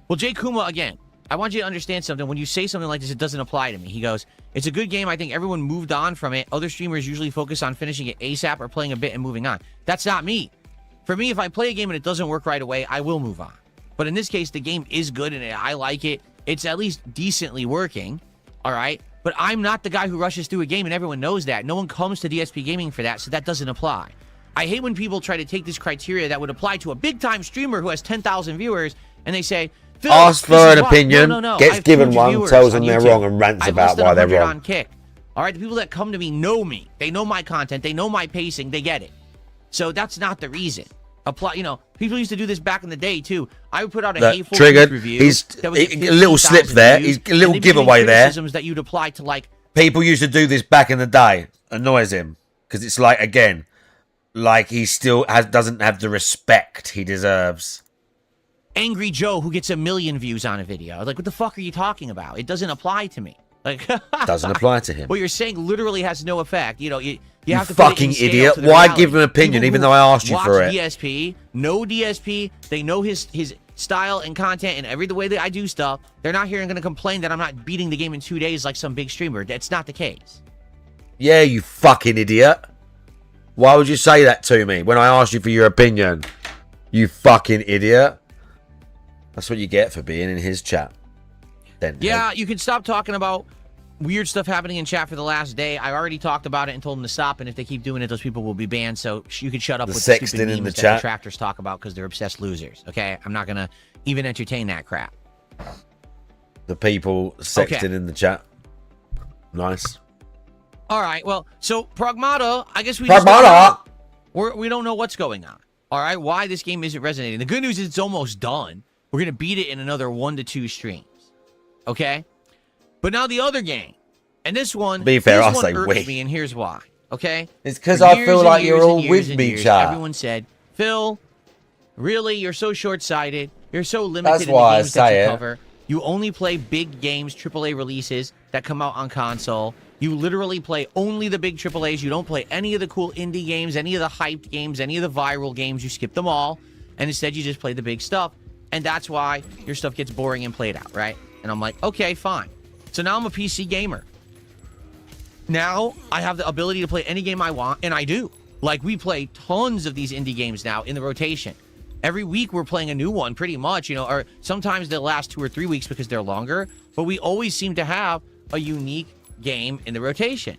Well, Jay Kuma, again, I want you to understand something. When you say something like this, it doesn't apply to me. He goes, it's a good game. I think everyone moved on from it. Other streamers usually focus on finishing it ASAP or playing a bit and moving on. That's not me. For me, if I play a game and it doesn't work right away, I will move on. But in this case, the game is good and I like it. It's at least decently working, all right? But I'm not the guy who rushes through a game, and everyone knows that. No one comes to DSP Gaming for that, so that doesn't apply. I hate when people try to take this criteria that would apply to a big-time streamer who has 10,000 viewers, and they say, Phil, ask for an opinion, no. gets given one, tells them they're wrong, and rants about why they're wrong. On Kick. All right, the people that come to me know me. They know my content. They know my pacing. They get it. So that's not the reason. Apply, you know, people used to do this back in the day too. I would put out a hateful triggered review. He's a little slip there. He's a little giveaway there. That you'd apply to like people used to do this back in the day. Annoys him because it's like again, like he still doesn't have the respect he deserves. Angry Joe who gets 1 million views on a video. Like, what the fuck are you talking about? It doesn't apply to me. Like, doesn't apply to him. What you're saying literally has no effect. You know, you have to fucking idiot. Why give him an opinion even though I asked you for it? DSP, no DSP. They know his style and content and the way that I do stuff. They're not here and going to complain that I'm not beating the game in 2 days like some big streamer. That's not the case. Yeah, you fucking idiot. Why would you say that to me when I asked you for your opinion? You fucking idiot. That's what you get for being in his chat. Then yeah, you can stop talking about weird stuff happening in chat for the last day. I already talked about it and told them to stop, and if they keep doing it, those people will be banned. So you can shut up with the stupid memes that detractors talk about because they're obsessed losers. Okay, I'm not gonna even entertain that crap. The people sexting in the chat. Nice. All right. Well, so Pragmata, I guess we we don't know what's going on. All right, why this game isn't resonating. The good news is it's almost done. We're gonna beat it in another 1 to 2 streams. Okay, but now the other game, and this one, be fair, I'll say irks me, and here's why. Okay, it's because I feel like you're all with me, chat. Everyone said, Phil, really, you're so short-sighted. You're so limited That's in why the games I that say you it. cover. You only play big games, AAA releases that come out on console. You literally play only the big AAAs. You don't play any of the cool indie games, any of the hyped games, any of the viral games. You skip them all, and instead you just play the big stuff. And that's why your stuff gets boring and played out, right? And I'm like, okay, fine. So now I'm a PC gamer. Now I have the ability to play any game I want, and I do. Like, we play tons of these indie games now in the rotation. Every week we're playing a new one, pretty much, you know, or sometimes they'll last 2 or 3 weeks because they're longer, but we always seem to have a unique game in the rotation.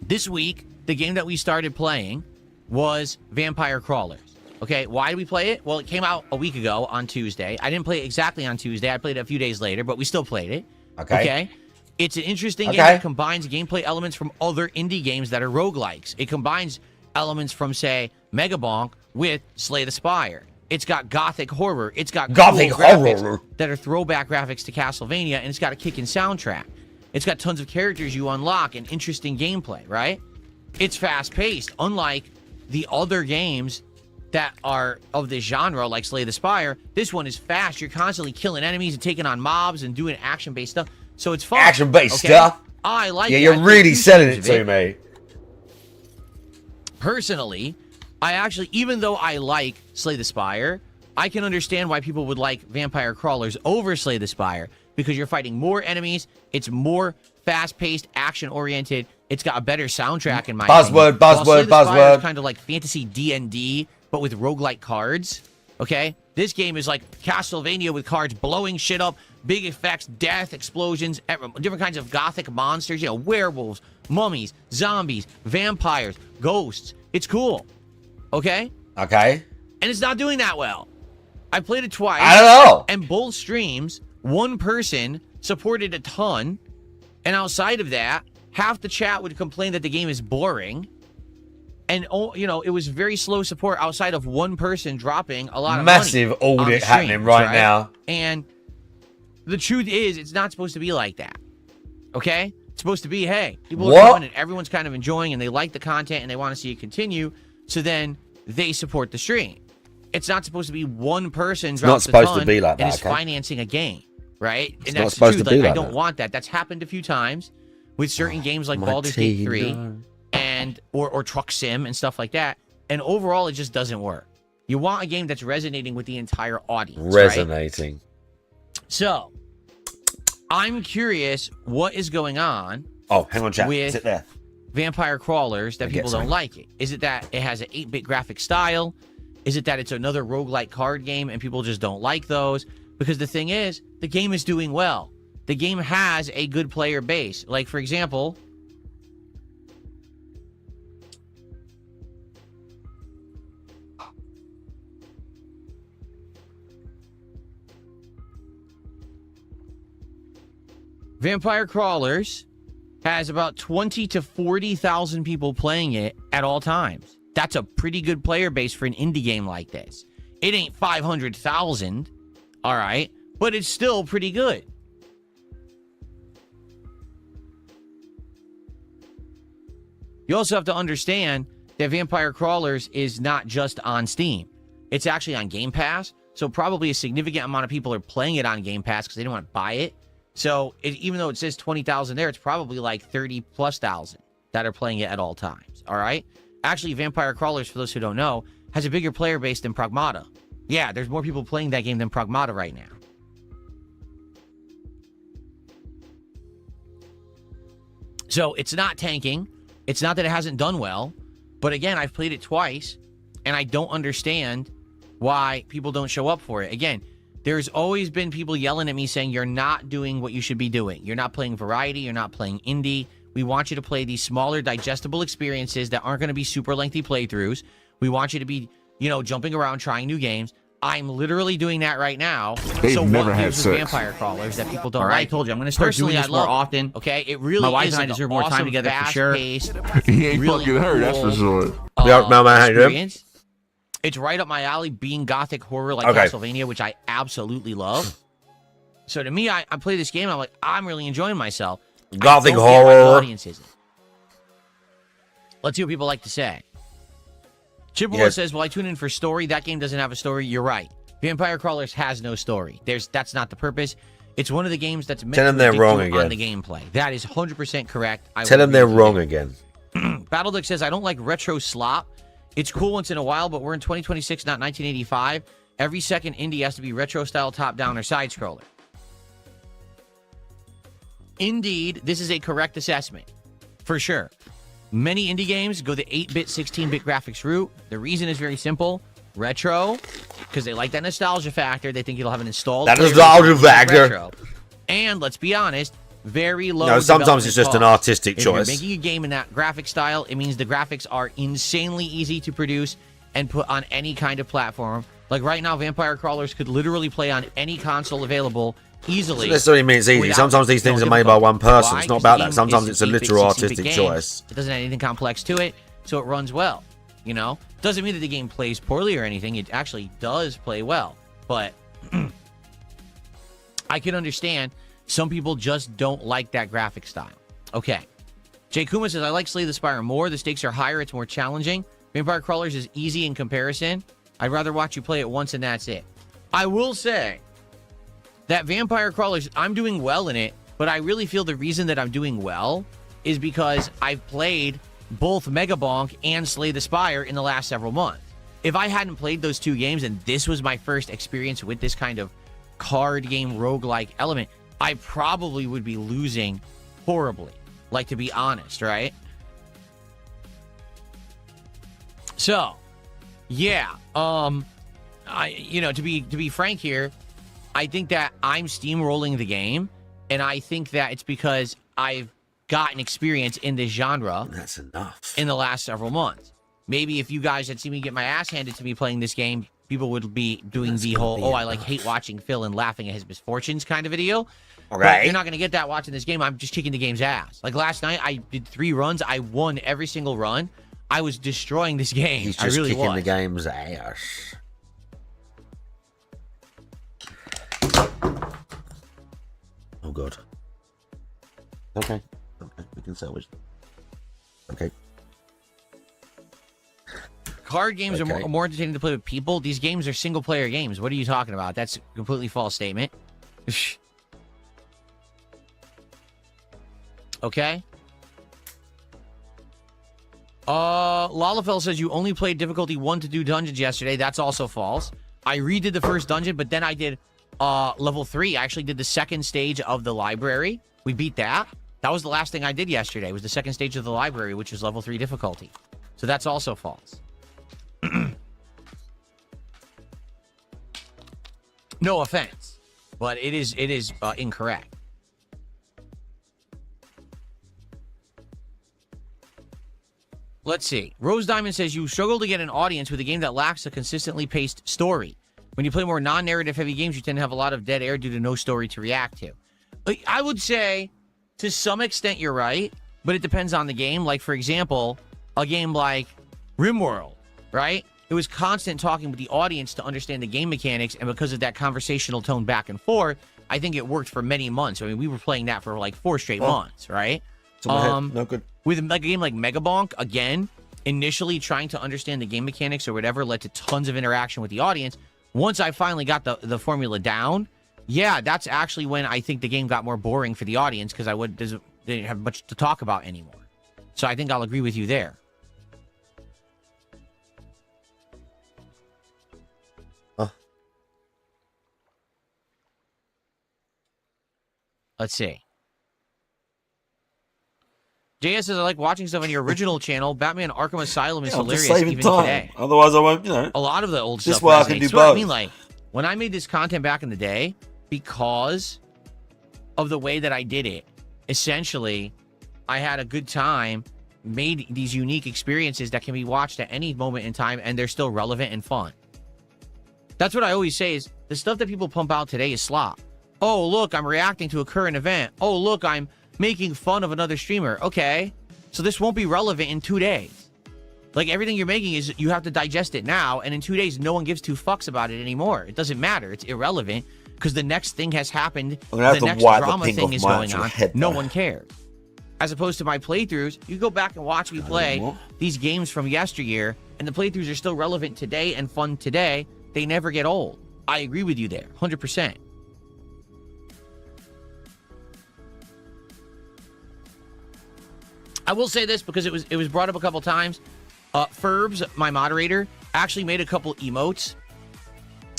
This week, the game that we started playing was Vampire Crawlers. Okay, why did we play it? Well, it came out a week ago on Tuesday. I didn't play it exactly on Tuesday. I played it a few days later, but we still played it. Okay? It's an interesting game that combines gameplay elements from other indie games that are roguelikes. It combines elements from, say, Mega Bonk with Slay the Spire. It's got gothic horror. It's got gothic horror that are throwback graphics to Castlevania, and it's got a kicking soundtrack. It's got tons of characters you unlock and interesting gameplay, right? It's fast-paced, unlike the other games that are of this genre, like Slay the Spire. This one is fast. You're constantly killing enemies and taking on mobs and doing action-based stuff. So it's fun. Action-based stuff? I like it. Yeah, you're really selling it to me. Personally, I actually, even though I like Slay the Spire, I can understand why people would like Vampire Crawlers over Slay the Spire, because you're fighting more enemies, it's more fast-paced, action-oriented, it's got a better soundtrack in my opinion. Buzzword. Kind of like fantasy D&D, but with roguelike cards, okay? This game is like Castlevania with cards, blowing shit up, big effects, death, explosions, different kinds of gothic monsters, you know, werewolves, mummies, zombies, vampires, ghosts. It's cool, okay? Okay. And it's not doing that well. I played it twice. I don't know. And both streams, one person supported a ton, and outside of that, half the chat would complain that the game is boring. And, you know, it was very slow support outside of one person dropping a lot of massive money audit happening right now. And the truth is, it's not supposed to be like that. Okay? It's supposed to be, hey, people are coming and everyone's kind of enjoying and they like the content and they want to see it continue. So then they support the stream. It's not supposed to be one person not drops a supposed to ton be like that, and is okay? financing a game, right? It's And not that's the supposed truth. to be Like, I like don't that. want that. That's happened a few times with certain games like My Baldur's Gate 3 no. and or Truck Sim and stuff like that. And overall, it just doesn't work. You want a game that's resonating with the entire audience, right? Resonating. So, I'm curious what is going on Oh, hang on, chat. with Sit there. Vampire Crawlers that I get people don't something. like it. Is it that it has an 8-bit graphic style? Is it that it's another roguelike card game and people just don't like those? Because the thing is, the game is doing well. The game has a good player base. Like, for example, Vampire Crawlers has about 20 to 40,000 people playing it at all times. That's a pretty good player base for an indie game like this. It ain't 500,000, all right, but it's still pretty good. You also have to understand that Vampire Crawlers is not just on Steam. It's actually on Game Pass, so probably a significant amount of people are playing it on Game Pass because they didn't want to buy it. So even though it says 20,000 there, it's probably like 30+ thousand that are playing it at all times, all right? Actually, Vampire Crawlers, for those who don't know, has a bigger player base than Pragmata. Yeah, there's more people playing that game than Pragmata right now. So it's not tanking. It's not that it hasn't done well. But again, I've played it twice, and I don't understand why people don't show up for it. Again, there's always been people yelling at me saying, you're not doing what you should be doing. You're not playing variety. You're not playing indie. We want you to play these smaller, digestible experiences that aren't going to be super lengthy playthroughs. We want you to be, jumping around, trying new games. I'm literally doing that right now. They've so never what had gives with sex. Vampire Crawlers that people don't All right, I like? told you I'm going to start doing Personally, this I more love it. often. Okay, it really My wife is and I like deserve an more time awesome, together for sure. fast-paced, He ain't really fucking hurt, that's for cool, sure. Yeah, no, man, how you doing? experience. It's right up my alley, being gothic horror like Okay. Castlevania, which I absolutely love. So to me, I play this game, and I'm like, I'm really enjoying myself. Gothic I don't get why the horror. audience isn't. Let's see what people like to say. Chippewa Yes. says, well, I tune in for story. That game doesn't have a story. You're right. Vampire Crawlers has no story. That's not the purpose. It's one of the games that's meant Tell them to they're addict wrong you on again. the gameplay. That is 100% correct. I Tell will them they're agree with you wrong there. again. Battleduck says, I don't like retro slop. It's cool once in a while, but we're in 2026, not 1985. Every second indie has to be retro style top-down or side-scroller. Indeed, this is a correct assessment. For sure. Many indie games go the 8-bit, 16-bit graphics route. The reason is very simple. Retro, because they like that nostalgia factor. They think it'll have an installed That player nostalgia base like factor. retro. And let's be honest, very low. No, sometimes it's development just an cost. artistic If choice. you're making a game in that graphic style, it means the graphics are insanely easy to produce and put on any kind of platform. Like right now, Vampire Crawlers could literally play on any console available easily. Doesn't necessarily mean it's easy. without Sometimes these things are made by difficulty. one person. Why? It's not 'Cause about the that. game Sometimes is it's a 8-bit, literal 16-bit artistic game. choice. It doesn't have anything complex to it, so it runs well. Doesn't mean that the game plays poorly or anything. It actually does play well. But I can understand some people just don't like that graphic style. Okay. Jay Kuma says, I like Slay the Spire more. The stakes are higher. It's more challenging. Vampire Crawlers is easy in comparison. I'd rather watch you play it once and that's it. I will say that Vampire Crawlers, I'm doing well in it, but I really feel the reason that I'm doing well is because I've played both Mega Bonk and Slay the Spire in the last several months. If I hadn't played those two games and this was my first experience with this kind of card game roguelike element, I probably would be losing horribly. Like, to be honest, right? So, yeah, to be frank here, I think that I'm steamrolling the game, and I think that it's because I've gotten experience in this genre That's enough. in the last several months. Maybe if you guys had seen me get my ass handed to me playing this game, people would be doing the whole, I hate watching Phil and laughing at his misfortunes kind of a deal. But Okay. you're not going to get that watching this game. I'm just kicking the game's ass. Like last night, I did 3 runs. I won every single run. I was destroying this game. He's I just really kicking was. the game's ass. Oh, God. Okay. Okay, we can salvage them. Okay. Card games are Okay. more entertaining to play with people. These games are single-player games. What are you talking about? That's a completely false statement. Okay. Lalafell says you only played difficulty 1 to do dungeons yesterday. That's also false. I redid the first dungeon, but then I did level 3. I actually did the second stage of the library. We beat that. That was the last thing I did yesterday, was the second stage of the library, which is level 3 difficulty. So that's also false. No offense, but it is incorrect. Let's see. Rose Diamond says you struggle to get an audience with a game that lacks a consistently paced story. When you play more non-narrative heavy games, you tend to have a lot of dead air due to no story to react to. I would say, to some extent, you're right, but it depends on the game. Like, for example, a game like RimWorld, right? It was constant talking with the audience to understand the game mechanics, and because of that conversational tone back and forth, I think it worked for many months. I mean, we were playing that for like 4 straight months, right? No good. With like a game like Megabonk, again, initially trying to understand the game mechanics or whatever led to tons of interaction with the audience. Once I finally got the formula down, yeah, that's actually when I think the game got more boring for the audience because didn't have much to talk about anymore. So I think I'll agree with you there. Let's see. JS says, I like watching stuff on your original channel. Batman Arkham Asylum is hilarious even today. Otherwise, I won't, you know. A lot of the old This stuff. way I can do So what I both. mean, like, when I made this content back in the day, because of the way that I did it, essentially, I had a good time, made these unique experiences that can be watched at any moment in time, and they're still relevant and fun. That's what I always say is, the stuff that people pump out today is slop. Oh, look, I'm reacting to a current event. Oh, look, I'm making fun of another streamer. Okay, so this won't be relevant in 2 days. Like, everything you're making is, you have to digest it now, and in 2 days, no one gives 2 fucks about it anymore. It doesn't matter. It's irrelevant, because the next thing has happened. The next drama thing is going on. No one cares. As opposed to my playthroughs, you go back and watch me play these games from yesteryear, and the playthroughs are still relevant today and fun today. They never get old. I agree with you there, 100%. I will say this because it was brought up a couple times. Ferbs, my moderator, actually made a couple emotes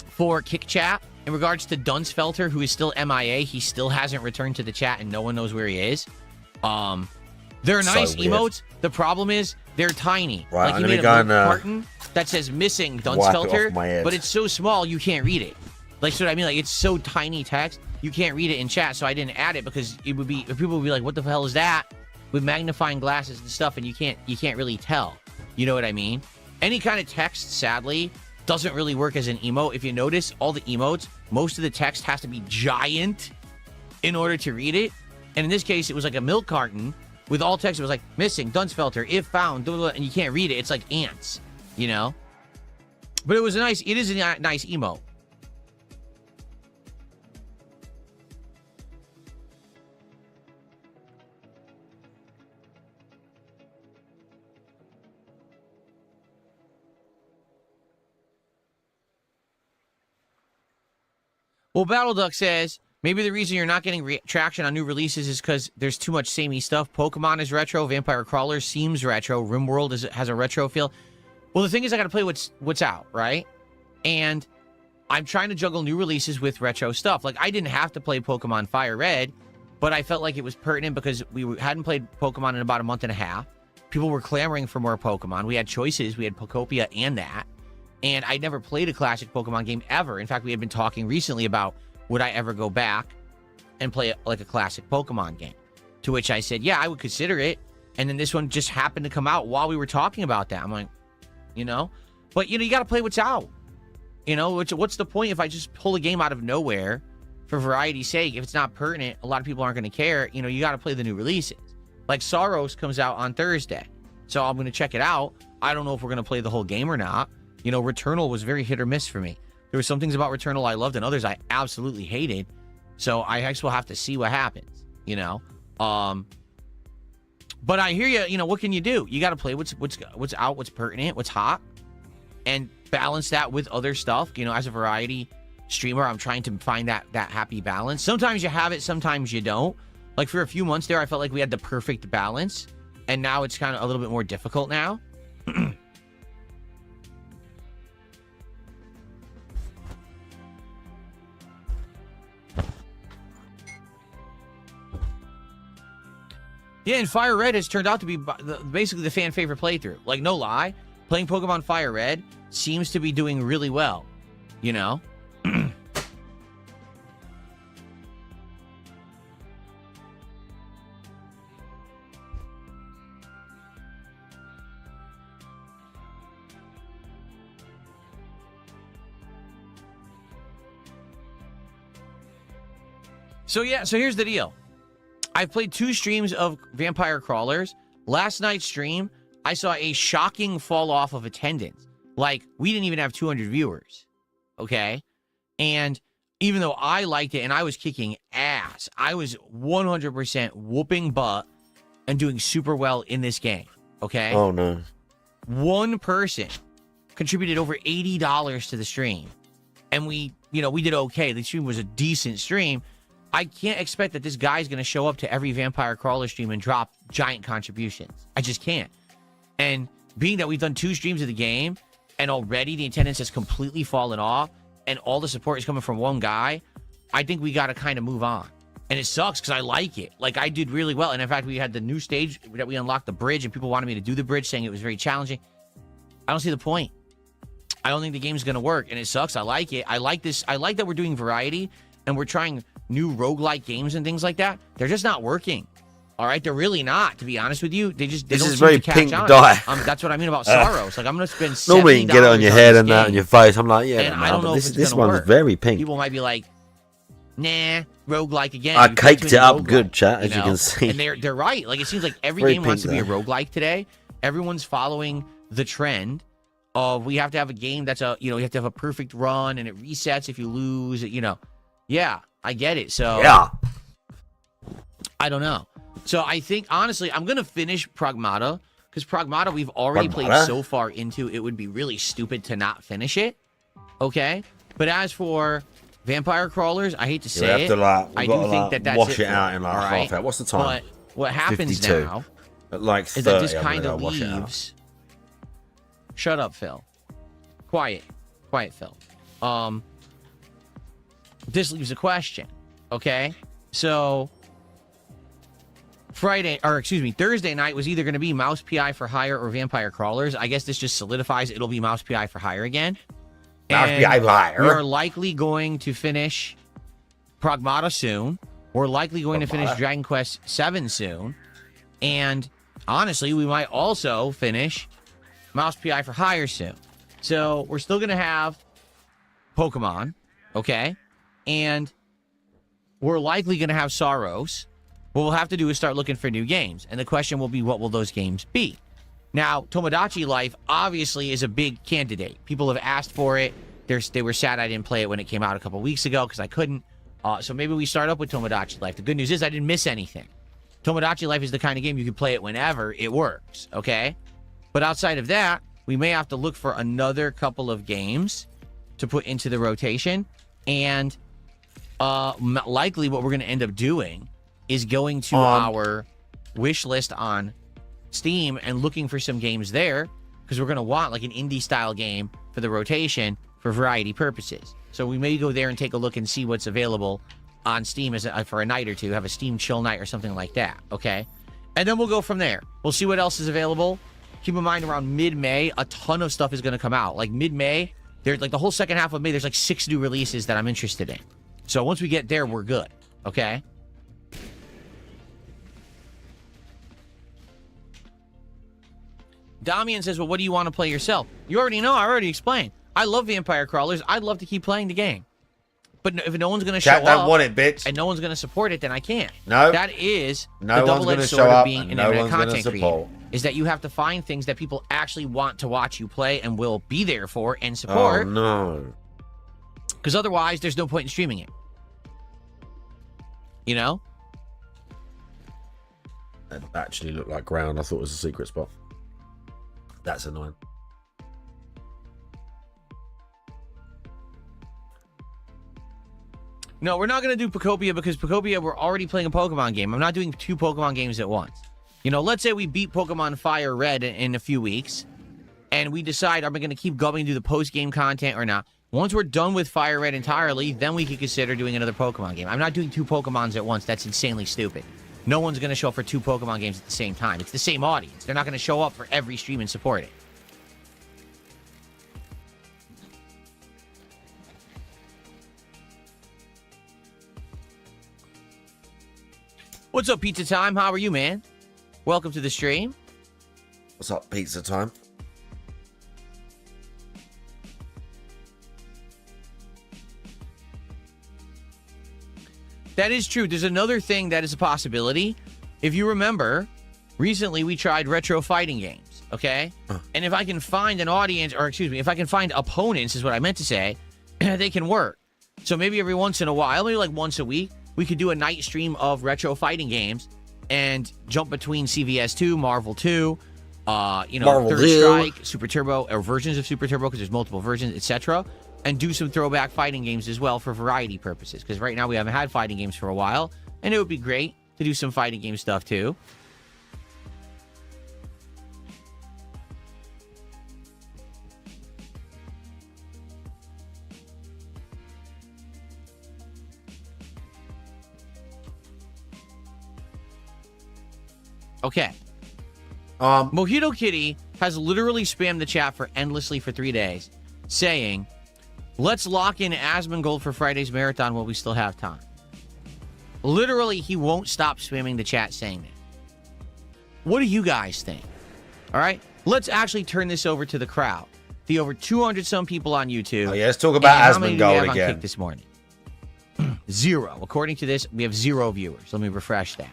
for Kick Chat in regards to Dunsfelter, who is still MIA. He still hasn't returned to the chat, and no one knows where he is. They're nice emotes. The problem is they're tiny. Right, like, I'm he gonna made go a and, carton that says missing wipe it off Dunsfelter, my head. but it's so small you can't read it. Like, so what I mean, like, it's so tiny text you can't read it in chat. So I didn't add it because it would be, people would be like, "What the hell is that?" With magnifying glasses and stuff, and you can't really tell. You know what I mean? Any kind of text, sadly, doesn't really work as an emote. If you notice, all the emotes, most of the text has to be giant in order to read it. And in this case, it was like a milk carton with all text. It was like, missing, Dunsfelter, if found, blah, blah, blah, and you can't read it. It's like ants, you know? But it is a nice emote. Well, Battle Duck says, maybe the reason you're not getting traction on new releases is because there's too much samey stuff. Pokemon is retro. Vampire Crawler seems retro. RimWorld has a retro feel. Well, the thing is, I got to play what's out, right? And I'm trying to juggle new releases with retro stuff. Like, I didn't have to play Pokemon Fire Red, but I felt like it was pertinent because we hadn't played Pokemon in about a month and a half. People were clamoring for more Pokemon. We had choices. We had Pokopia and that. And I never played a classic Pokemon game ever. In fact, we had been talking recently about would I ever go back and play like a classic Pokemon game? To which I said, yeah, I would consider it. And then this one just happened to come out while we were talking about that. I'm like, you know? But, you know, you got to play what's out. You know, what's the point if I just pull a game out of nowhere for variety's sake? If it's not pertinent, a lot of people aren't going to care. You know, you got to play the new releases. Like Saros comes out on Thursday. So I'm going to check it out. I don't know if we're going to play the whole game or not. You know, Returnal was very hit or miss for me. There were some things about Returnal I loved and others I absolutely hated. So I guess we'll have to see what happens, you know. But I hear you, you know, what can you do? You got to play what's out, what's pertinent, what's hot. and balance that with other stuff. You know, as a variety streamer, I'm trying to find that happy balance. Sometimes you have it, sometimes you don't. Like for a few months there, I felt like we had the perfect balance, and now it's kind of a little bit more difficult now. Yeah, and Fire Red has turned out to be basically the fan favorite playthrough. Like, no lie, playing Pokemon Fire Red seems to be doing really well, you know? So yeah, so here's the deal. I've played 2 streams of Vampire Crawlers. Last night's stream, I saw a shocking fall off of attendance. Like, we didn't even have 200 viewers, okay? And even though I liked it and I was kicking ass, I was 100% whooping butt and doing super well in this game, okay? Oh, no. One person contributed over $80 to the stream. And we did okay. The stream was a decent stream. I can't expect that this guy's going to show up to every Vampire Crawler stream and drop giant contributions. I just can't. And being that we've done 2 streams of the game and already the attendance has completely fallen off and all the support is coming from one guy, I think we got to kind of move on. And it sucks because I like it. Like, I did really well. And in fact, we had the new stage that we unlocked, the bridge, and people wanted me to do the bridge, saying it was very challenging. I don't see the point. I don't think the game's going to work, and it sucks. I like it. I like this. I like that we're doing variety and we're trying new roguelike games and things like that. They're just not working. All right, they're really not, to be honest with you. They don't is seem very to catch pink on. dye. That's what I mean about Sorrows. Like, I'm going to spend $70 Normally you can get it on your head and that game, on your face. I'm like, yeah, and no, I don't but know if this it's one's work. very pink. People might be like, nah, roguelike again. I You play caked too it many up roguelike, good, chat, as you can see. And they're right. Like, it seems like every Very game wants to pink be a roguelike today. Everyone's following the trend of we have to have a game that's you have to have a perfect run and it resets if you lose, Yeah, I get it. So Yeah. I don't know. So I think, honestly, I'm going to finish Pragmata, because Pragmata we've already played so far into, it would be really stupid to not finish it. Okay? But as for Vampire Crawlers, I hate to say it. I do think that that's wash it it out in like half hour. What's the time? But what happens 52. now At like 30, is that this I'm kind gonna of go wash it out. leaves... Shut up, Phil. Quiet, Phil. This leaves a question, okay? So... Thursday night was either going to be Mouse PI for Hire or Vampire Crawlers. I guess this just solidifies it'll be Mouse PI for Hire again. Mouse PI for Hire. We are likely going to finish Pragmata soon. We're likely going to finish Dragon Quest VII soon. And honestly, we might also finish Mouse PI for Hire soon. So we're still going to have Pokemon, okay? And we're likely going to have Sorrows. What we'll have to do is start looking for new games. And the question will be, what will those games be? Now, Tomodachi Life obviously is a big candidate. People have asked for it. They were sad I didn't play it when it came out a couple weeks ago because I couldn't. So maybe we start up with Tomodachi Life. The good news is I didn't miss anything. Tomodachi Life is the kind of game you can play it whenever it works, okay? But outside of that, we may have to look for another couple of games to put into the rotation. And likely what we're going to end up doing is going to our wish list on Steam and looking for some games there, because we're going to want like an indie style game for the rotation for variety purposes. So we may go there and take a look and see what's available on Steam for a night or two, have a Steam chill night or something like that, okay? And then we'll go from there. We'll see what else is available. Keep in mind, around mid-May, a ton of stuff is going to come out. Like mid-May, there's like the whole second half of May, there's like 6 new releases that I'm interested in. So once we get there, we're good, okay? Damian says, well, what do you want to play yourself? You already know. I already explained. I love Vampire Crawlers. I'd love to keep playing the game. But if no one's going to show up... don't want it, bitch. And no one's going to support it, then I can't. No. That is No the one's double-edged show sword up of being and an no internet one's gonna content support. creator. Is that you have to find things that people actually want to watch you play and will be there for and support. Oh, no. Because otherwise, there's no point in streaming it. You know? It actually looked like ground. I thought it was a secret spot. That's annoying. No, we're not going to do Pokopia because Pokopia, we're already playing a Pokemon game. I'm not doing 2 Pokemon games at once. You know, let's say we beat Pokemon Fire Red in a few weeks, and we decide, are we going to keep going through the post-game content or not? Once we're done with Fire Red entirely, then we could consider doing another Pokemon game. I'm not doing 2 Pokemons at once. That's insanely stupid. No one's going to show up for 2 Pokemon games at the same time. It's the same audience. They're not going to show up for every stream and support it. What's up, Pizza Time? How are you, man? Welcome to the stream. What's up, pizza time? That is true. There's another thing that is a possibility. If you remember, recently we tried retro fighting games, okay? And if I can find an audience, or excuse me, if I can find opponents is what I meant to say, they can work. So maybe every once in a while, maybe like once a week, we could do a night stream of retro fighting games and jump between CVS 2, Marvel 2, you know, Marvel Third 2. Strike, Super Turbo, or versions of Super Turbo, because there's multiple versions, etc. And do some throwback fighting games as well for variety purposes. Because right now we haven't had fighting games for a while, and it would be great to do some fighting game stuff too. Okay. Mojito Kitty has literally spammed the chat for endlessly for 3 days, saying, let's lock in Asmongold for Friday's marathon while we still have time. Literally, he won't stop spamming the chat saying that. What do you guys think? All right? Let's actually turn this over to the crowd. The over 200-some people on YouTube. Oh, yeah, let's talk about How many do we Asmongold have on again. Kick this morning? 0. According to this, we have 0 viewers. Let me refresh that.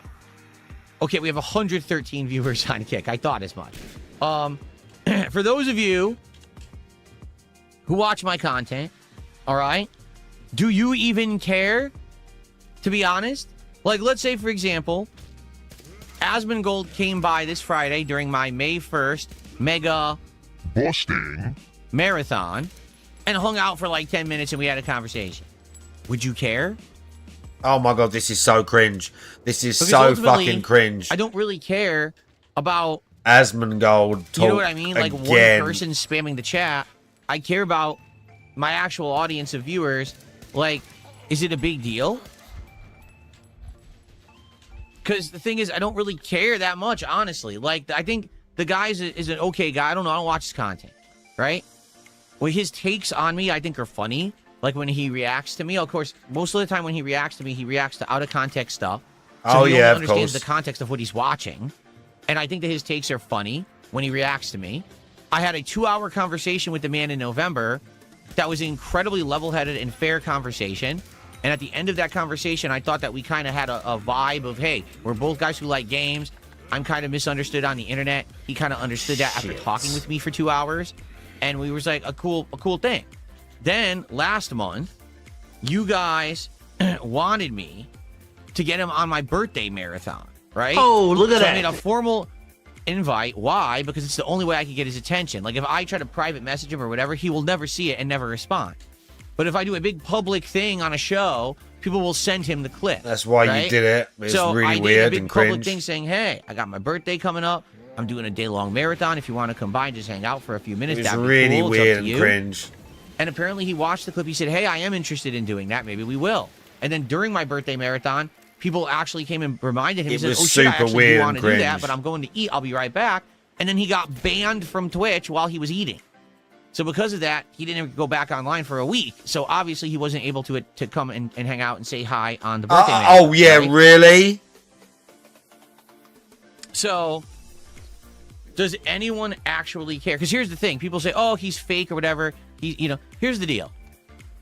Okay, we have 113 viewers on Kick. I thought as much. For those of you who watch my content, all right, do you even care, to be honest? Like, let's say, for example, Asmongold came by this Friday during my May 1st mega Busting. marathon and hung out for like 10 minutes and we had a conversation. Would you care? Oh my god, this is so cringe. This is Because so ultimately, fucking cringe. I don't really care about, Asmongold talk you know what I mean? Like again. one person spamming the chat. I care about my actual audience of viewers. Like, is it a big deal? Because the thing is, I don't really care that much, honestly. Like, I think the guy is an okay guy. I don't know. I don't watch his content, right? Well, his takes on me, I think, are funny. Like, when he reacts to me, of course, most of the time when he reacts to me, he reacts to out-of-context stuff. So he only understands the context of what he's watching. And I think that his takes are funny when he reacts to me. I had a 2-hour conversation with the man in November that was an incredibly level-headed and fair conversation. And at the end of that conversation, I thought that we kind of had a vibe of, hey, we're both guys who like games. I'm kind of misunderstood on the internet. He kind of understood that after talking with me for 2 hours. And we was like a cool thing. Then last month, you guys wanted me to get him on my birthday marathon, right? Oh, look at so that. I made a formal invite. Why? Because it's the only way I could get his attention. Like, if I try to private message him or whatever, he will never see it and never respond. But if I do a big public thing on a show, people will send him the clip. That's why right? you did it. It's so really I did weird a big and public cringe. thing saying, hey, I got my birthday coming up. I'm doing a day-long marathon. If you want to combine, just hang out for a few minutes. It's That'd be really cool. It's weird up to and you. cringe. And apparently he watched the clip. He said, hey, I am interested in doing that. Maybe we will. And then during my birthday marathon, people actually came and reminded him. He It said, was oh, shit, I super actually weird do want to and do that, cringe. but I'm going to eat. I'll be right back. And then he got banned from Twitch while he was eating. So because of that, he didn't go back online for a week. So obviously he wasn't able to come and hang out and say hi on the birthday marathon. Oh, yeah, right? really? So, does anyone actually care? Because here's the thing. People say, oh, he's fake or whatever. Here's the deal.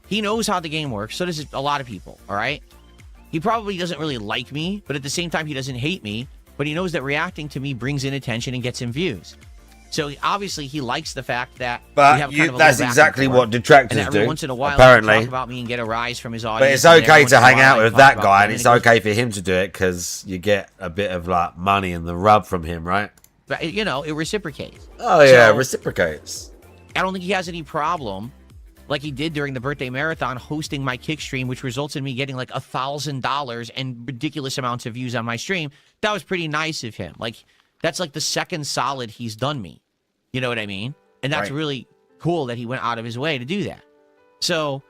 He knows how the game works. So does a lot of people, all right? He probably doesn't really like me, but at the same time, he doesn't hate me. But he knows that reacting to me brings in attention and gets him views. So obviously, he likes the fact that we have kind of a that's little back exactly and what forth. detractors And every do, once in a while, apparently. he can talk about me and get a rise from his audience. But it's and then okay every once to in a hang while, out I with talk that about guy, him, and it's he goes, okay for him to do it because you get a bit of like money and the rub from him, right? But, it reciprocates. Oh yeah, So- reciprocates. I don't think he has any problem like he did during the birthday marathon, hosting my kick stream, which results in me getting like $1,000 and ridiculous amounts of views on my stream. That was pretty nice of him. Like, that's like the second solid he's done me. You know what I mean? And that's really cool that he went out of his way to do that. So,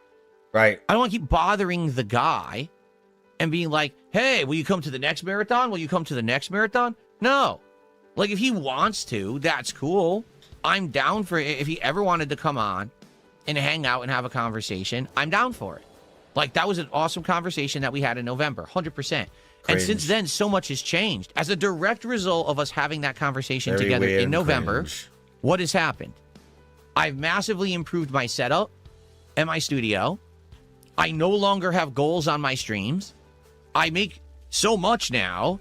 I don't want to keep bothering the guy and being like, hey, will you come to the next marathon? Will you come to the next marathon? No. Like, if he wants to, that's cool. I'm down for it. If he ever wanted to come on and hang out and have a conversation, I'm down for it. Like, that was an awesome conversation that we had in November, 100%. And since then, so much has changed. As a direct result of us having that conversation together in November, what has happened? I've massively improved my setup and my studio. I no longer have goals on my streams. I make so much now,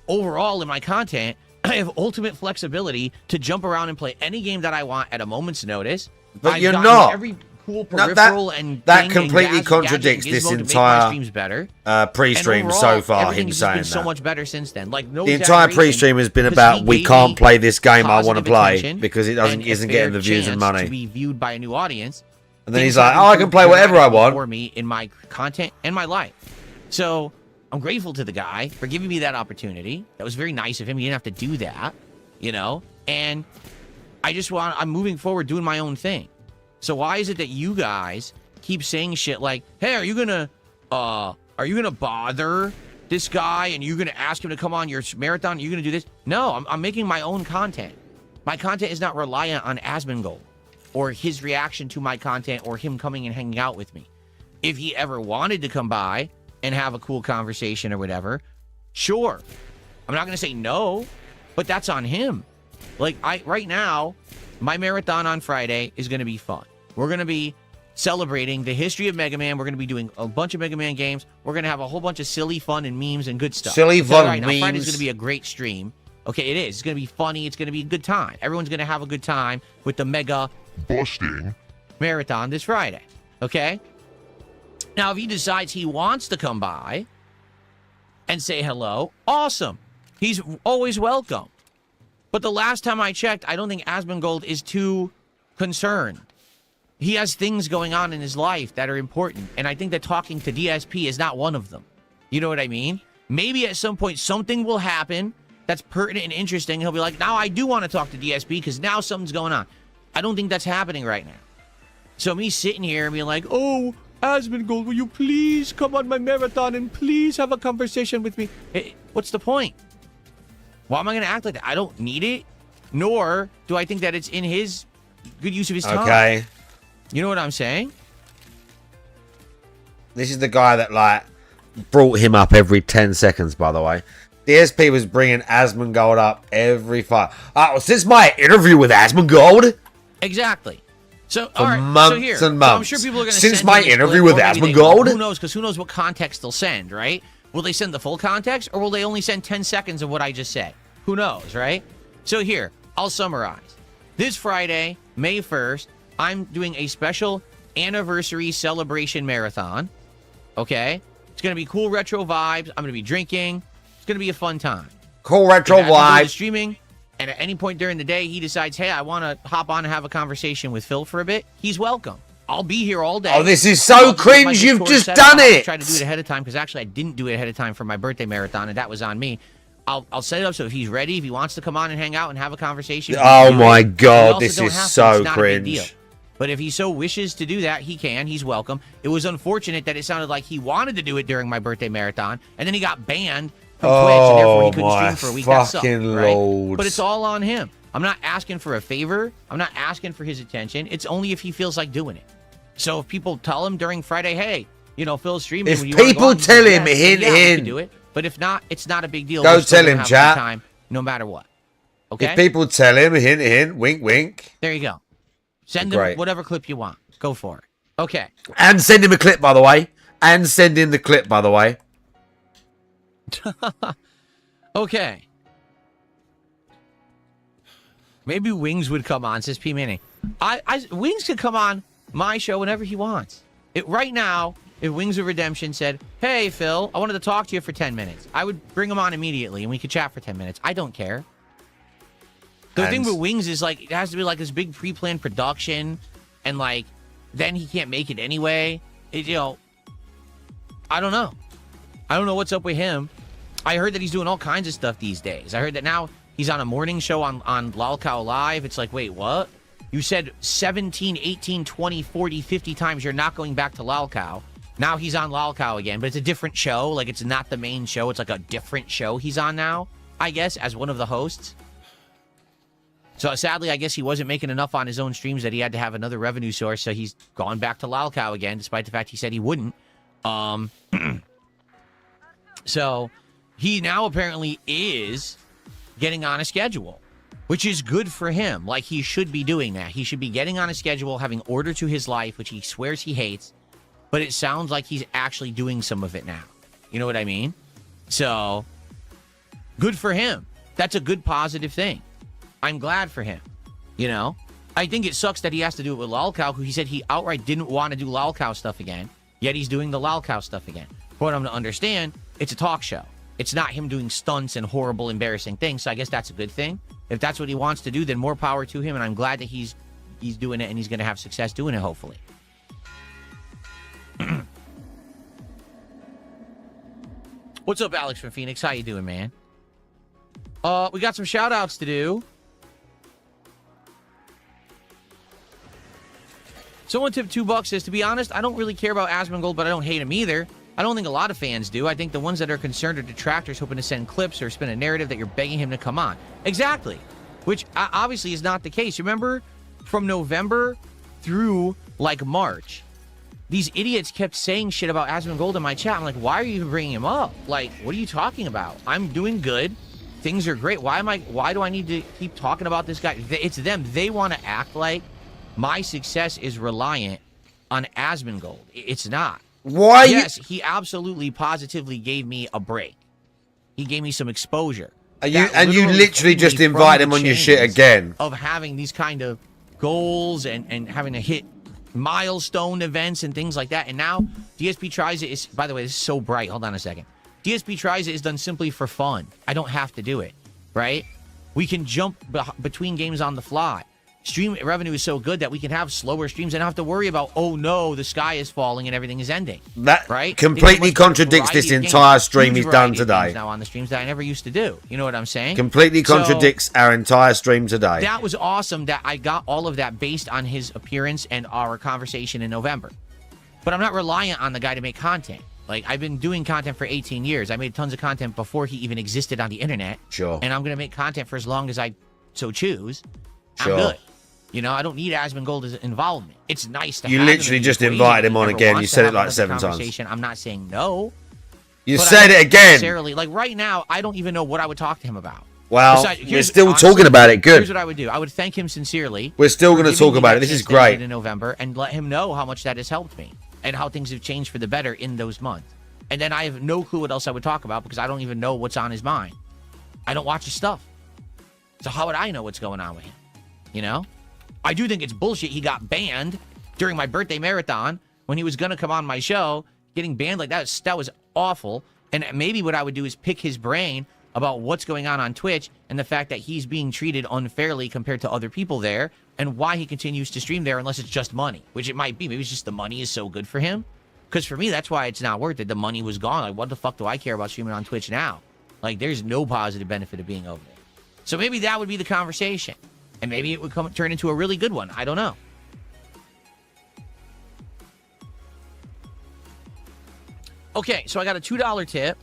overall in my content, I have ultimate flexibility to jump around and play any game that I want at a moment's notice. But you're not. Every cool peripheral and that completely contradicts this entire pre-stream so far. Him saying so much better since then. Like the entire pre-stream has been about we can't play this game I want to play because it isn't getting the views and money. To be viewed by a new audience. And then he's like, "Oh, I can play whatever I want for me in my content and my life." So I'm grateful to the guy for giving me that opportunity. That was very nice of him. He didn't have to do that, you know. And I'm moving forward, doing my own thing. So why is it that you guys keep saying shit like, "Hey, are you gonna bother this guy and you're gonna ask him to come on your marathon? You're gonna do this?" No, I'm making my own content. My content is not reliant on Asmongold or his reaction to my content or him coming and hanging out with me. If he ever wanted to come by and have a cool conversation or whatever, sure. I'm not gonna say no, but that's on him. Like, right now, my marathon on Friday is going to be fun. We're going to be celebrating the history of Mega Man. We're going to be doing a bunch of Mega Man games. We're going to have a whole bunch of silly fun and memes and good stuff. Silly fun memes. Friday's going to be a great stream. Okay, it is. It's going to be funny. It's going to be a good time. Everyone's going to have a good time with the Mega Busting Marathon this Friday. Okay? Now, if he decides he wants to come by and say hello, awesome. He's always welcome. But the last time I checked, I don't think Asmongold is too concerned. He has things going on in his life that are important, and I think that talking to DSP is not one of them. You know what I mean? Maybe at some point something will happen that's pertinent and interesting. He'll be like, now I do want to talk to DSP because now something's going on. I don't think that's happening right now. So me sitting here and being like, oh, Asmongold, will you please come on my marathon and please have a conversation with me? Hey, what's the point? Why am I going to act like that? I don't need it, nor do I think that it's in his good use of his time. Okay. You know what I'm saying? This is the guy that, like, brought him up every 10 seconds, by the way. DSP was bringing Asmongold up every fight. Since my interview with Asmongold? Exactly. So, for all right, months and months. So I'm sure people are going to Since my interview with Asmongold? Who knows? Because who knows what context they'll send, right? Will they send the full context, or will they only send 10 seconds of what I just said? Who knows, right? So here, I'll summarize. This Friday, May 1st, I'm doing a special anniversary celebration marathon. Okay? It's going to be cool retro vibes. I'm going to be drinking. It's going to be a fun time. Cool retro vibes. Streaming. And at any point during the day, he decides, hey, I want to hop on and have a conversation with Phil for a bit. He's welcome. I'll be here all day. Oh, this is so cringe. You've just done it. I tried to do it ahead of time because actually I didn't do it ahead of time for my birthday marathon, and that was on me. I'll set it up so if he's ready, if he wants to come on and hang out and have a conversation. Oh my God, this is so cringe. But if he so wishes to do that, he can. He's welcome. It was unfortunate that it sounded like he wanted to do it during my birthday marathon, and then he got banned from Twitch, and therefore he couldn't stream for a week. That sucked, right? But it's all on him. I'm not asking for a favor. I'm not asking for his attention. It's only if he feels like doing it. So if people tell him during Friday, hey, you know, Phil's streaming. If people tell him, hint. Do it. But if not, it's not a big deal. Go tell him, chat. Time, no matter what. Okay. If people tell him, hint, wink, wink. There you go. Send him whatever clip you want. Go for it. Okay. And send him a clip, by the way. And send in the clip, by the way. Okay. Maybe Wings would come on, says P. Manning. Wings could come on my show whenever he wants. Right now, if Wings of Redemption said, hey, Phil, I wanted to talk to you for 10 minutes, I would bring him on immediately and we could chat for 10 minutes. I don't care. The thing with Wings is, like, it has to be, like, this big pre-planned production and, like, then he can't make it anyway. You know, I don't know. I don't know what's up with him. I heard that he's doing all kinds of stuff these days. I heard that now he's on a morning show on Lalcow Live. It's like, wait, what? You said 17, 18, 20, 40, 50 times you're not going back to Lalcow. Now he's on Lalcow again, but it's a different show. Like, it's not the main show. It's like a different show he's on now, I guess, as one of the hosts. So sadly, I guess he wasn't making enough on his own streams that he had to have another revenue source. So he's gone back to Lalcow again, despite the fact he said he wouldn't. So he now apparently is getting on a schedule, which is good for him. Like, he should be doing that. He should be getting on a schedule, having order to his life, which he swears he hates. But it sounds like he's actually doing some of it now. You know what I mean? So good for him. That's a good positive thing. I'm glad for him, you know? I think it sucks that he has to do it with Lalcow, who he said he outright didn't want to do Lalcow stuff again, yet he's doing the Lalcow stuff again. For what I'm to understand, it's a talk show. It's not him doing stunts and horrible, embarrassing things, so I guess that's a good thing. If that's what he wants to do, then more power to him, and I'm glad that he's doing it, and he's going to have success doing it, hopefully. What's up, Alex from Phoenix? How you doing, man? We got some shout-outs to do. Someone tipped $2, says, to be honest, I don't really care about Asmongold, but I don't hate him either. I don't think a lot of fans do. I think the ones that are concerned are detractors hoping to send clips or spin a narrative that you're begging him to come on. Exactly. Which obviously is not the case. Remember, from November through, like, March, these idiots kept saying shit about Asmongold in my chat. I'm like, why are you even bringing him up? Like, what are you talking about? I'm doing good. Things are great. Why do I need to keep talking about this guy? It's them. They want to act like my success is reliant on Asmongold. It's not. Why? Yes, he absolutely, positively gave me a break. He gave me some exposure. You literally just invite him on your shit again. Of having these kind of goals and having to hit milestone events and things like that. And now DSP Tries It is, by the way, this is so bright. Hold on a second. DSP Tries It is done simply for fun. I don't have to do it, right? We can jump between games on the fly. Stream revenue is so good that we can have slower streams and not have to worry about, oh no, the sky is falling and everything is ending. That right? completely contradicts this entire stream he's done today. Now on the streams that I never used to do. You know what I'm saying? Completely contradicts our entire stream today. That was awesome that I got all of that based on his appearance and our conversation in November. But I'm not reliant on the guy to make content. Like, I've been doing content for 18 years. I made tons of content before he even existed on the internet. Sure. And I'm going to make content for as long as I so choose. Sure. I'm good. You know, I don't need Asmongold's involvement. It's nice to have him. You literally just invited him on again. You said it like 7 times. I'm not saying no. You said it again. Necessarily, like right now, I don't even know what I would talk to him about. Well, we're still talking about it. Good. Here's what I would do. I would thank him sincerely. We're still going to talk about it. This is great. In November, and let him know how much that has helped me and how things have changed for the better in those months. And then I have no clue what else I would talk about because I don't even know what's on his mind. I don't watch his stuff. So how would I know what's going on with him? You know? I do think it's bullshit he got banned during my birthday marathon when he was going to come on my show. Getting banned like that was awful. And maybe what I would do is pick his brain about what's going on Twitch and the fact that he's being treated unfairly compared to other people there and why he continues to stream there unless it's just money, which it might be. Maybe it's just the money is so good for him. Because for me, that's why it's not worth it. The money was gone. Like, what the fuck do I care about streaming on Twitch now? Like, there's no positive benefit of being over there. So maybe that would be the conversation. And maybe it would turn into a really good one. I don't know. Okay, so I got a $2 tip.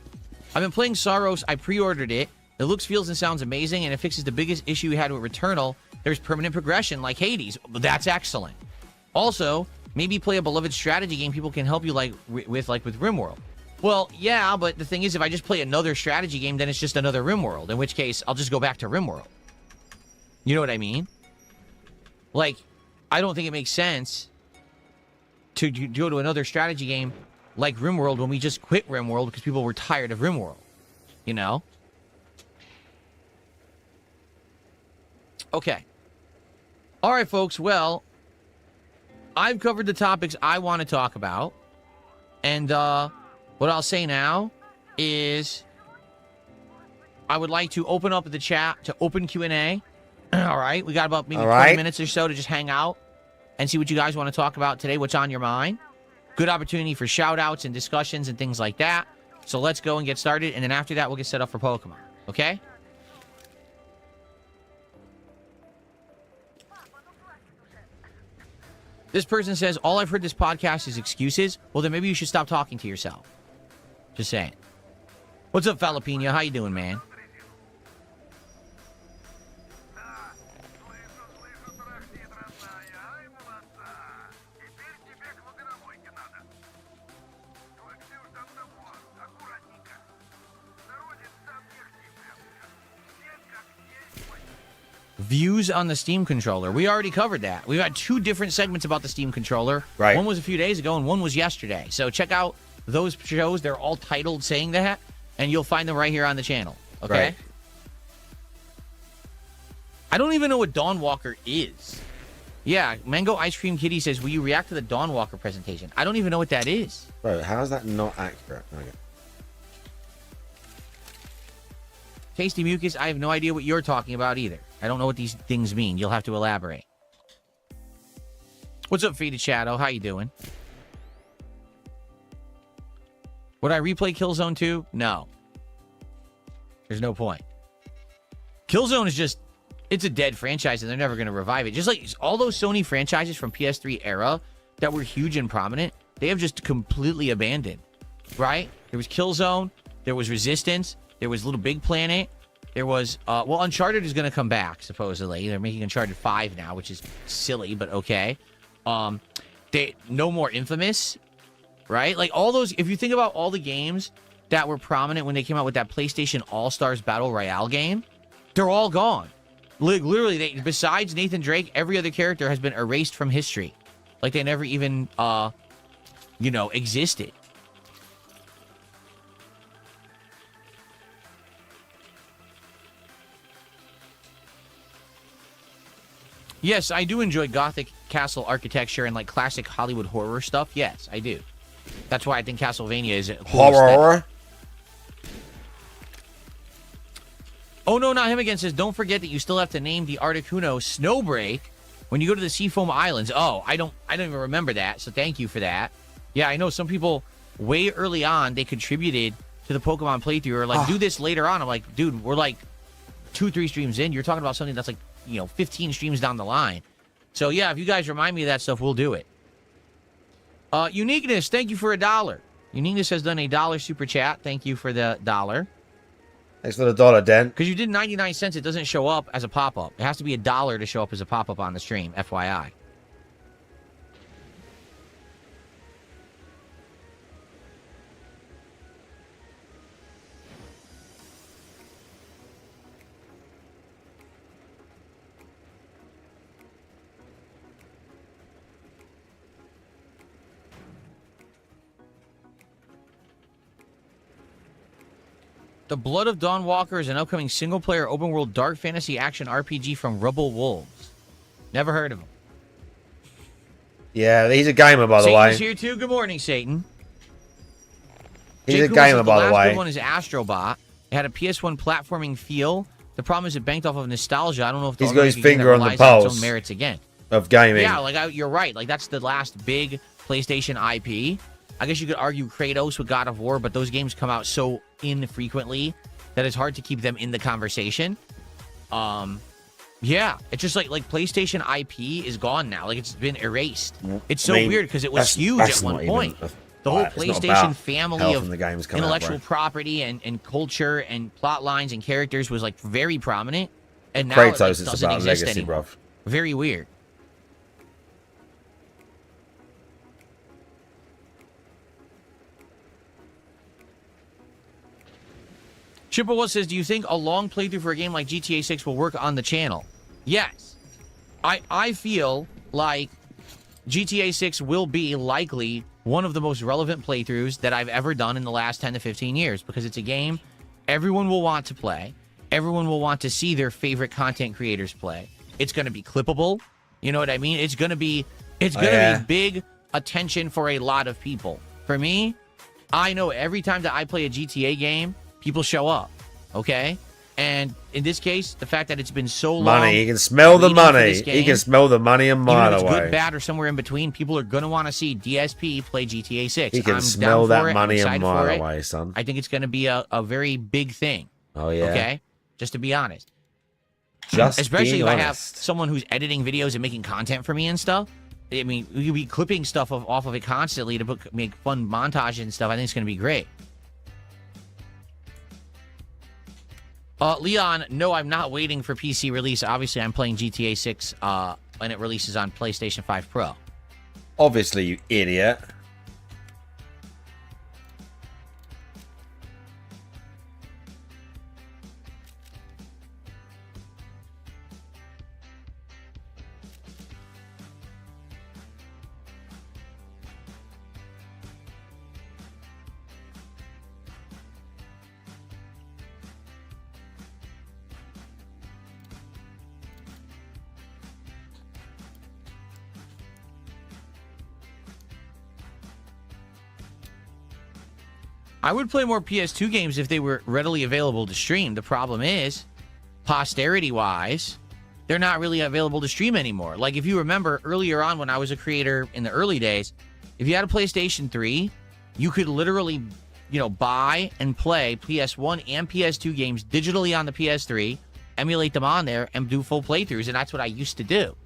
I've been playing Soros. I pre-ordered it. It looks, feels, and sounds amazing, and it fixes the biggest issue we had with Returnal. There's permanent progression like Hades. That's excellent. Also, maybe play a beloved strategy game people can help you with RimWorld. Well, yeah, but the thing is, if I just play another strategy game, then it's just another RimWorld, in which case I'll just go back to RimWorld. You know what I mean? Like, I don't think it makes sense to go to another strategy game like RimWorld when we just quit RimWorld because people were tired of RimWorld. You know? Okay. All right, folks. Well, I've covered the topics I want to talk about. And what I'll say now is I would like to open up the chat to open Q&A. All right, we got about maybe 20 minutes or so to just hang out and see what you guys want to talk about today, what's on your mind. Good opportunity for shout-outs and discussions and things like that. So let's go and get started, and then after that, we'll get set up for Pokemon. Okay? This person says, all I've heard this podcast is excuses. Well, then maybe you should stop talking to yourself. Just saying. What's up, Falapino? How you doing, man? Views on the Steam controller. We already covered that. We've had 2 different segments about the Steam controller. Right. One was a few days ago and one was yesterday. So check out those shows. They're all titled saying that, and you'll find them right here on the channel. Okay? Right. I don't even know what Dawnwalker is. Yeah, Mango Ice Cream Kitty says, will you react to the Dawnwalker presentation? I don't even know what that is. Bro, how is that not accurate? Okay. Tasty Mucus, I have no idea what you're talking about either. I don't know what these things mean. You'll have to elaborate. What's up, Faded Shadow? How you doing? Would I replay Killzone 2? No. There's no point. Killzone is just, it's a dead franchise and they're never going to revive it. Just like all those Sony franchises from PS3 era that were huge and prominent, they have just completely abandoned, right? There was Killzone, there was Resistance, there was Little Big Planet, there was, well, Uncharted is going to come back, supposedly. They're making Uncharted 5 now, which is silly, but okay. No more Infamous, right? Like, all those, if you think about all the games that were prominent when they came out with that PlayStation All-Stars Battle Royale game, they're all gone. Like, literally, besides Nathan Drake, every other character has been erased from history. Like, they never even, existed. Yes, I do enjoy Gothic castle architecture and, like, classic Hollywood horror stuff. Yes, I do. That's why I think Castlevania is a cool Horror? aesthetic. Oh, no, not him again says, don't forget that you still have to name the Articuno Snowbreak when you go to the Seafoam Islands. Oh, I don't even remember that, so thank you for that. Yeah, I know some people way early on, they contributed to the Pokemon playthrough or, like, do this later on. I'm like, dude, we're, like, 2-3 streams in. You're talking about something that's, like, 15 streams down the line. So, yeah, if you guys remind me of that stuff, we'll do it. Uniqueness, thank you for $1. Uniqueness has done a $1 super chat. Thank you for the $1. Thanks for the $1, Den. Because you did 99 cents, it doesn't show up as a pop-up. It has to be $1 to show up as a pop-up on the stream, FYI. The Blood of Dawnwalker is an upcoming single-player open-world dark fantasy action RPG from Rebel Wolves. Never heard of him. Yeah, he's a gamer, by the Satan's way. here too. Good morning, Satan. He's Jay a Kuma gamer, says by the last way. good one is Astrobot. It had a PS1 platforming feel. The problem is it banked off of nostalgia. I don't know if He's got his finger on the its pulse own merits again. of gaming. Yeah, like you're right. Like that's the last big PlayStation IP. I guess you could argue Kratos with God of War, but those games come out so infrequently that it's hard to keep them in the conversation. Yeah, it's just like PlayStation IP is gone now. Like it's been erased. It's so weird because it was huge at one point. The whole PlayStation family of intellectual property and culture and plot lines and characters was like very prominent. And now Kratos it is doesn't about exist legacy, anymore. bruv. Very weird. Chippewa says, do you think a long playthrough for a game like GTA 6 will work on the channel? Yes. I feel like GTA 6 will be likely one of the most relevant playthroughs that I've ever done in the last 10 to 15 years because it's a game everyone will want to play. Everyone will want to see their favorite content creators play. It's going to be clippable. You know what I mean? It's going to be be big attention for a lot of people. For me, I know every time that I play a GTA game, people show up, okay? And in this case, the fact that it's been so long, Money. He can smell the waiting for money. this game, He can smell the money a even mile if it's away. good, bad, or somewhere in between, people are gonna want to see DSP play GTA 6. He can I'm smell down for that it. money I'm a excited mile for it. away, son. I think it's gonna be a very big thing. Oh yeah. Okay, just to be honest. Just Especially being if I have honest. someone who's editing videos and making content for me and stuff. I mean, we could be clipping stuff off of it constantly to make fun montages and stuff. I think it's going to be great. Leon, no, I'm not waiting for PC release. Obviously, I'm playing GTA 6 when it releases on PlayStation 5 Pro. Obviously, you idiot. I would play more PS2 games if they were readily available to stream. The problem is, posterity-wise, they're not really available to stream anymore. Like, if you remember, earlier on when I was a creator in the early days, if you had a PlayStation 3, you could literally, buy and play PS1 and PS2 games digitally on the PS3, emulate them on there, and do full playthroughs, and that's what I used to do.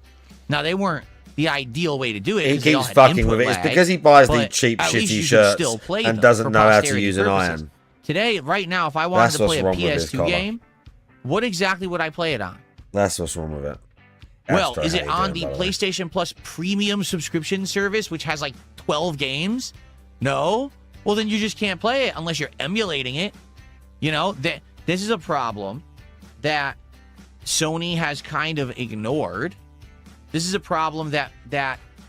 Now, they weren't the ideal way to do it. He 'cause they all keeps had fucking input with it. It's lag, because he buys the but cheap, at least shitty you could shirts still play and them doesn't for know how to posterity use an purposes. iron. Today, right now, if I wanted That's to play a what's wrong with this PS2 collar. game, what exactly would I play it on? That's what's wrong with it. Well, Astro, is how it you on doing, the by way? PlayStation Plus premium subscription service, which has like 12 games? No? Well, then you just can't play it unless you're emulating it. This is a problem that Sony has kind of ignored. This is a problem that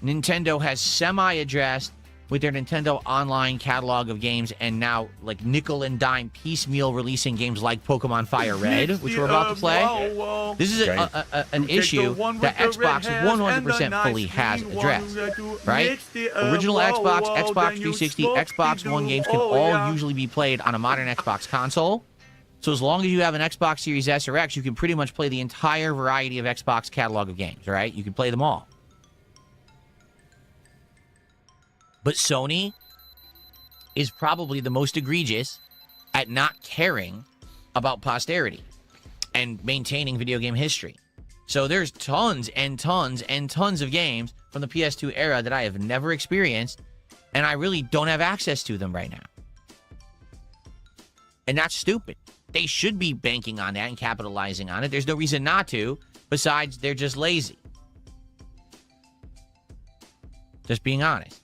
Nintendo has semi-addressed with their Nintendo Online catalog of games, and now like nickel and dime piecemeal releasing games like Pokemon Fire Red, which we're about to play. This is an issue that Xbox 100% fully has addressed, right? Original Xbox, Xbox 360, Xbox One games can all usually be played on a modern Xbox console. So as long as you have an Xbox Series S or X, you can pretty much play the entire variety of Xbox catalog of games, right? You can play them all. But Sony is probably the most egregious at not caring about posterity and maintaining video game history. So there's tons and tons and tons of games from the PS2 era that I have never experienced, and I really don't have access to them right now. And that's stupid. They should be banking on that and capitalizing on it. There's no reason not to, besides they're just lazy. Just being honest.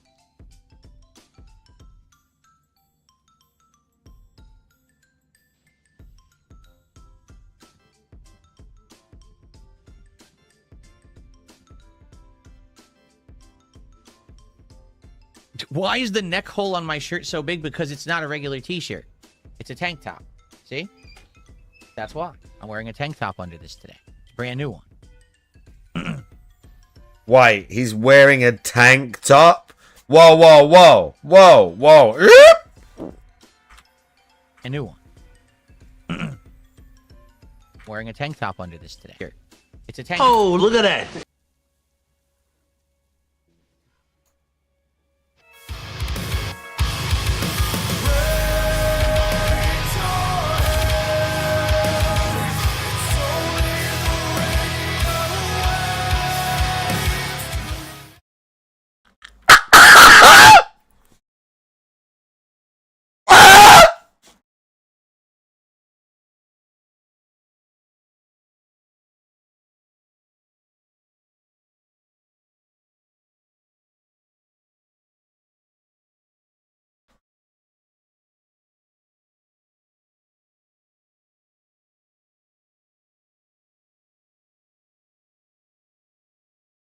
Why is the neck hole on my shirt so big? Because it's not a regular t-shirt. It's a tank top. See? That's why. I'm wearing a tank top under this today. It's a brand new one. Wait, he's wearing a tank top? Whoa, whoa, whoa. Whoa, whoa. A new one. Wearing a tank top under this today. It's a tank top. Oh, look at that.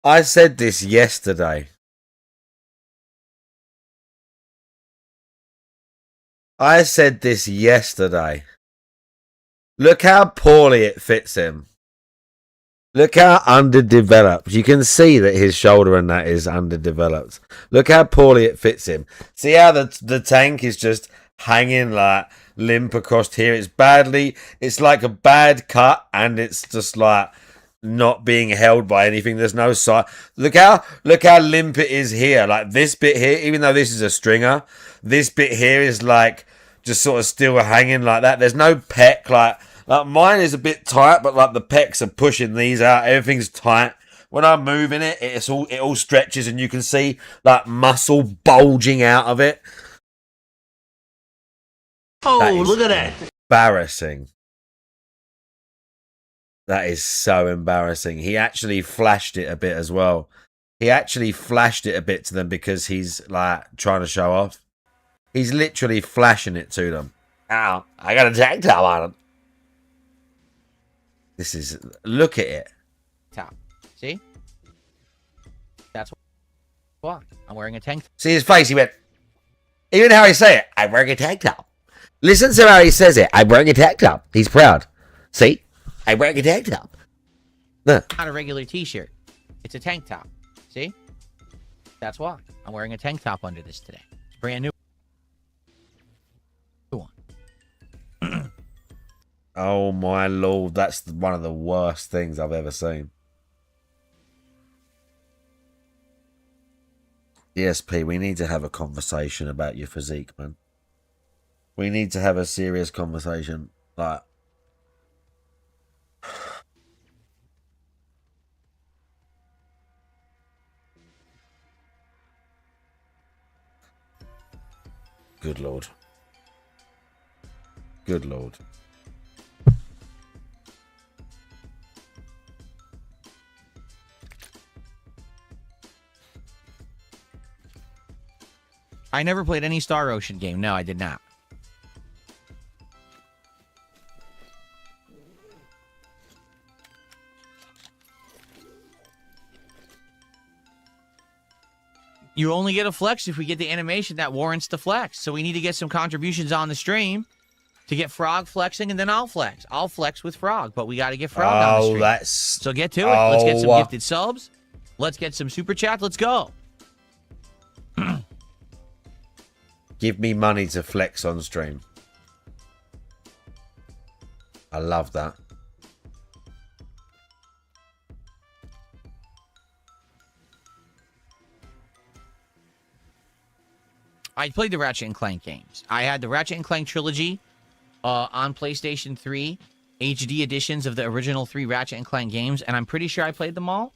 I said this yesterday. I said this yesterday. Look how poorly it fits him. Look how underdeveloped. You can see that his shoulder and that is underdeveloped. Look how poorly it fits him. See how the tank is just hanging like limp across here. It's like a bad cut, and it's just like not being held by anything. There's no side. Look how limp it is here. Like this bit here, even though this is a stringer, this bit here is like just sort of still hanging like that. There's no pec. Like mine is a bit tight, but like the pecs are pushing these out. Everything's tight. When I'm moving it, it all stretches, and you can see like muscle bulging out of it. Oh, look at that. Embarrassing. That is so embarrassing. He actually flashed it a bit as well. He actually flashed it a bit to them because he's like trying to show off. He's literally flashing it to them. Ow, I got a tank top on him. This is, look at it. Top. See? That's what I'm wearing a tank top. See his face, he went, even how he say it, I'm wearing a tank top. Listen to how he says it, I'm wearing a tank top. He's proud. See? I'm wearing a tank top. Look. Not a regular t-shirt. It's a tank top. See? That's why. I'm wearing a tank top under this today. Brand new one. Oh my lord, that's one of the worst things I've ever seen. ESP, we need to have a conversation about your physique, man. We need to have a serious conversation. Like, good lord. Good lord. I never played any Star Ocean game. No, I did not. You only get a flex if we get the animation that warrants the flex. So we need to get some contributions on the stream to get Frog flexing, and then I'll flex. I'll flex with Frog, but we got to get Frog on the stream. That's... So get to it. Let's get some gifted subs. Let's get some super chat. Let's go. Give me money to flex on stream. I love that. I played the Ratchet & Clank games. I had the Ratchet & Clank trilogy on PlayStation 3, HD editions of the original 3 Ratchet & Clank games, and I'm pretty sure I played them all.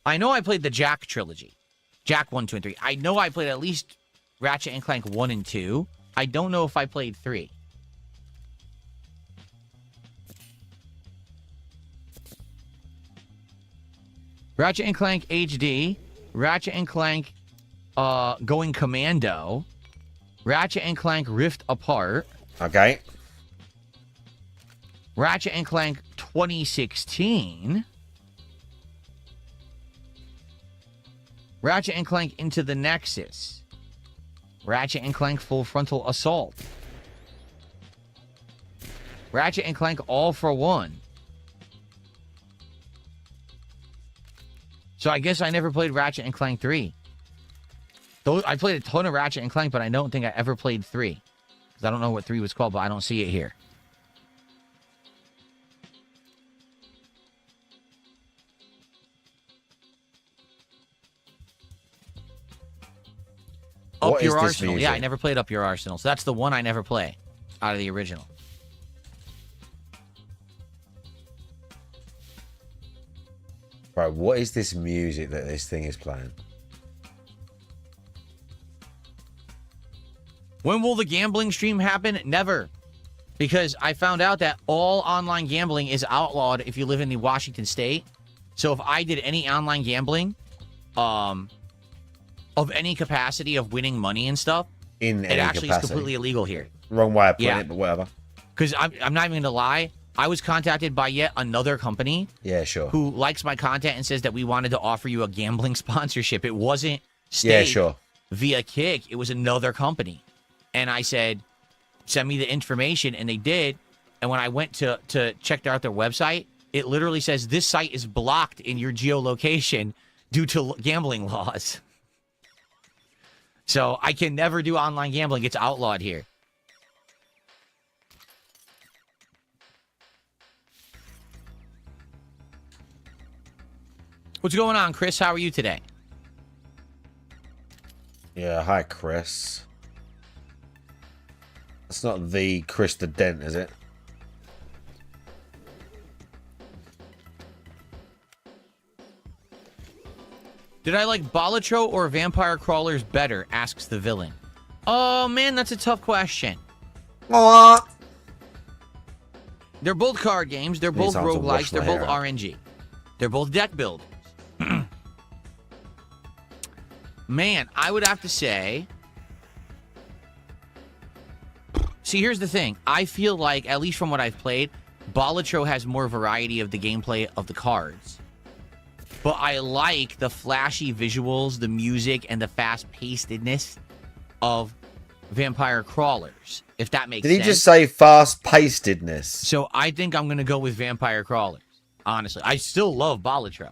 I know I played the Jak trilogy. Jak 1, 2, and 3. I know I played at least Ratchet & Clank 1 and 2. I don't know if I played 3. Ratchet & Clank HD, Ratchet & Clank Going Commando, Ratchet & Clank Rift Apart. Okay. Ratchet & Clank 2016. Ratchet & Clank Into the Nexus. Ratchet & Clank Full Frontal Assault. Ratchet & Clank All for One. So I guess I never played Ratchet & Clank 3. I played a ton of Ratchet & Clank, but I don't think I ever played 3. Because I don't know what 3 was called, but I don't see it here. Up Your Arsenal. Yeah, I never played Up Your Arsenal. So that's the one I never play out of the original. Bro, what is this music that this thing is playing? When will the gambling stream happen? Never. Because I found out that all online gambling is outlawed if you live in the Washington state. So if I did any online gambling, of any capacity of winning money and stuff, it actually is completely illegal here. Wrong way of putting it, but whatever. Because I'm not even going to lie. I was contacted by yet another company. Yeah, sure. Who likes my content and says that we wanted to offer you a gambling sponsorship. It wasn't via Kick. It was another company. And I said, send me the information. And they did. And when I went to check out their website, it literally says this site is blocked in your geolocation due to gambling laws. So I can never do online gambling. It's outlawed here. What's going on, Chris? How are you today? Yeah, hi, Chris. That's not the Chris the Dent, is it? Did I like Balatro or Vampire Crawlers better? Asks the villain. Oh, man, that's a tough question. What? They're both card games. They're both time to wash roguelikes. They're my both hair out. RNG. They're both deck builders. Man, I would have to say... See, here's the thing. I feel like, at least from what I've played, Balatro has more variety of the gameplay of the cards. But I like the flashy visuals, the music, and the fast-pacedness of Vampire Crawlers, if that makes sense. Did he just say fast-pacedness? So I think I'm going to go with Vampire Crawlers, honestly. I still love Balatro.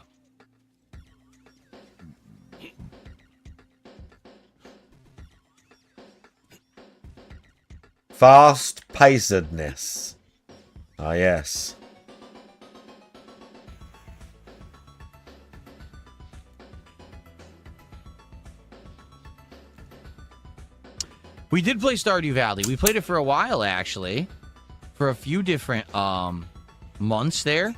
Fast-pacedness. Ah, yes. We did play Stardew Valley. We played it for a while, actually. For a few different months there.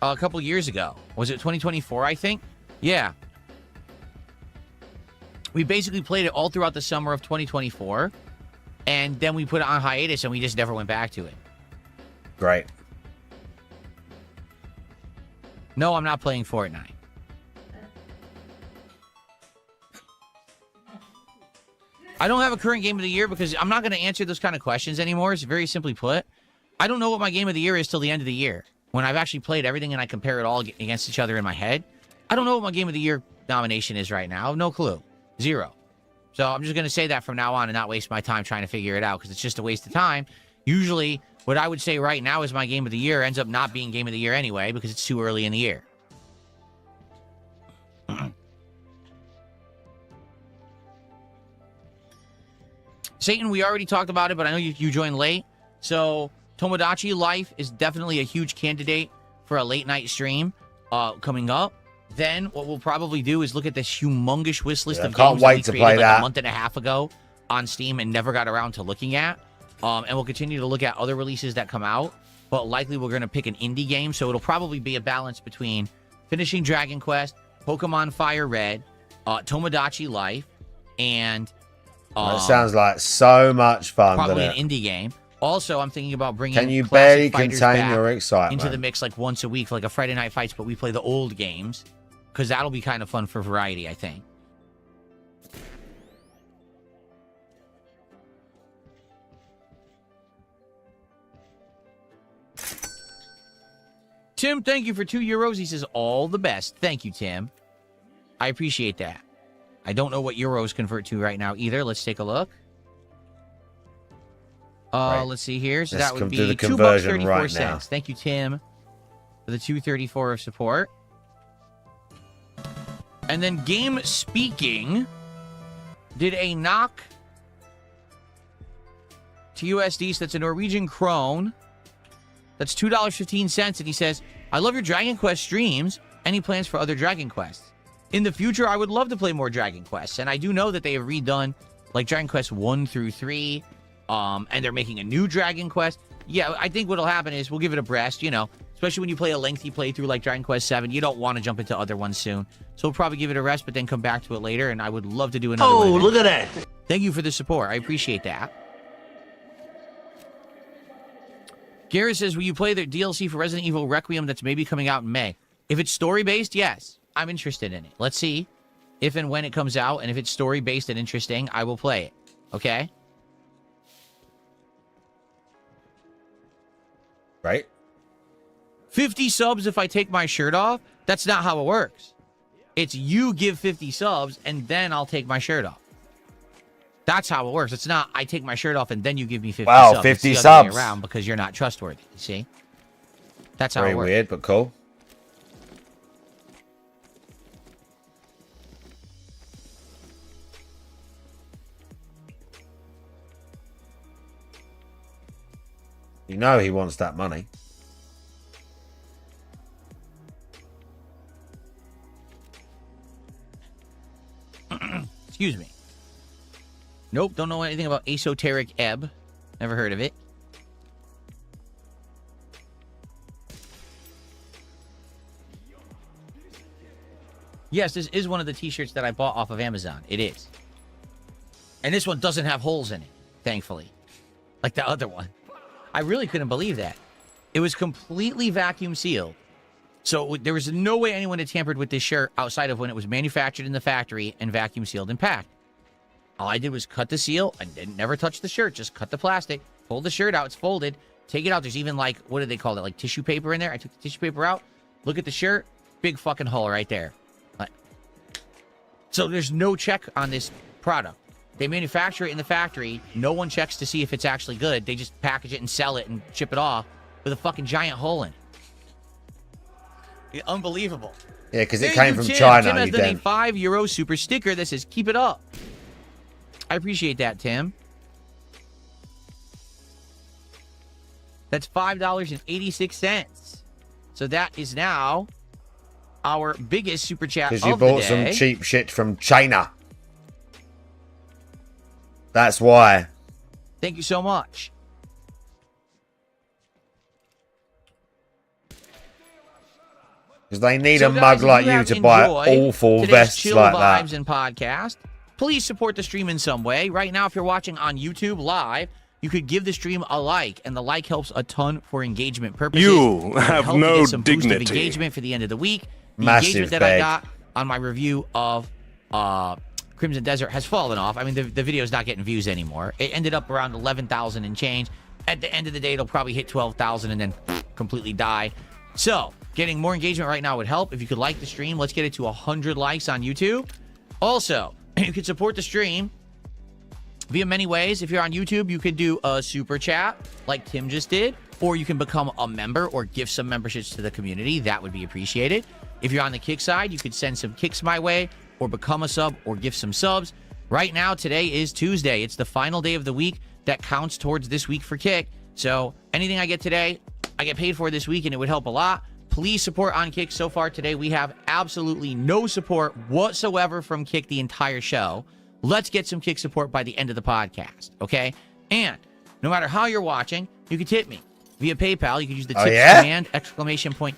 A couple years ago. Was it 2024, I think? Yeah. We basically played it all throughout the summer of 2024. And then we put it on hiatus, and we just never went back to it. Great. No, I'm not playing Fortnite. I don't have a current game of the year because I'm not going to answer those kind of questions anymore. It's very simply put. I don't know what my game of the year is till the end of the year. When I've actually played everything and I compare it all against each other in my head, I don't know what my game of the year nomination is right now. No clue. Zero. So I'm just going to say that from now on and not waste my time trying to figure it out because it's just a waste of time. Usually, what I would say right now is my game of the year ends up not being game of the year anyway because it's too early in the year. Satan, we already talked about it, but I know you joined late. So, Tomodachi Life is definitely a huge candidate for a late-night stream coming up. Then, what we'll probably do is look at this humongous wish list of games that we created like a month and a half ago on Steam and never got around to looking at. And we'll continue to look at other releases that come out. But likely, we're going to pick an indie game. So, it'll probably be a balance between finishing Dragon Quest, Pokemon Fire Red, Tomodachi Life, and... That sounds like so much fun, probably doesn't an indie game. Also, I'm thinking about bringing Can you classic barely fighters contain back your excitement? into the mix like once a week, like a Friday Night Fights, but we play the old games because that'll be kind of fun for variety, I think. Tim, thank you for €2. He says, all the best. Thank you, Tim. I appreciate that. I don't know what euros convert to right now either. Let's take a look. Right. Let's see here. So Let's that would do the be conversion $2.34. right now. Thank you, Tim, for the $2.34 of support. And then Game Speaking did a knock to USD. So that's a Norwegian krone. That's $2.15. And he says, I love your Dragon Quest streams. Any plans for other Dragon Quests? In the future, I would love to play more Dragon Quests. And I do know that they have redone like Dragon Quest 1 through 3. And they're making a new Dragon Quest. Yeah, I think what'll happen is we'll give it a rest, you know, especially when you play a lengthy playthrough like Dragon Quest 7. You don't want to jump into other ones soon. So we'll probably give it a rest, but then come back to it later. And I would love to do another one. Oh, look at that. Thank you for the support. I appreciate that. Garrett says, will you play the DLC for Resident Evil Requiem that's maybe coming out in May? If it's story-based, yes. I'm interested in it. Let's see if and when it comes out. And if it's story-based and interesting, I will play it. Okay? Right? 50 subs if I take my shirt off? That's not how it works. It's you give 50 subs, and then I'll take my shirt off. That's how it works. It's not I take my shirt off, and then you give me 50 Wow, subs. 50 it's the other way subs. around because you're not trustworthy, you see? That's how Very it works. weird, but cool. You know he wants that money. Excuse me. Nope, don't know anything about esoteric ebb. Never heard of it. Yes, this is one of the t-shirts that I bought off of Amazon. It is. And this one doesn't have holes in it, thankfully. Like the other one. I really couldn't believe that. It was completely vacuum sealed. So there was no way anyone had tampered with this shirt outside of when it was manufactured in the factory and vacuum sealed and packed. All I did was cut the seal. I didn't never touch the shirt. Just cut the plastic. Pull the shirt out. It's folded. Take it out. There's even like, what do they call it? Like tissue paper in there. I took the tissue paper out. Look at the shirt. Big fucking hole right there. So there's no check on this product. They manufacture it in the factory. No one checks to see if it's actually good. They just package it and sell it and ship it off with a fucking giant hole in it. Unbelievable. Yeah, because it Thank came you, from Tim. China. Tim has You done a damn. €5 super sticker that says keep it up. I appreciate that, Tim. That's $5.86. So that is now our biggest super chat of Because you the bought day. some cheap shit from China. That's why. Thank you so much. Because they need So a guys, mug if like you have to buy enjoyed awful today's vests chill like vibes that. and podcast, please support the stream in some way. Right now, if you're watching on YouTube live, you could give the stream a like, and the like helps a ton for engagement purposes. You It would have help no get some boost of dignity. engagement for the end of the week. The Massive engagement that I beg. got on my review of Crimson Desert has fallen off. I mean, the video's not getting views anymore. It ended up around 11,000 and change. At the end of the day, it'll probably hit 12,000 and then completely die. So, getting more engagement right now would help. If you could like the stream, let's get it to 100 likes on YouTube. Also, you can support the stream via many ways. If you're on YouTube, you could do a super chat like Tim just did, or you can become a member or give some memberships to the community. That would be appreciated. If you're on the Kick side, you could send some kicks my way or become a sub or give some subs. Right now, today is Tuesday. It's the final day of the week that counts towards this week for Kick. So anything I get today, I get paid for this week, and it would help a lot. Please support on Kick. So far today, we have absolutely no support whatsoever from Kick the entire show. Let's get some Kick support by the end of the podcast, okay? And no matter how you're watching, you can tip me via PayPal. You can use the tip command,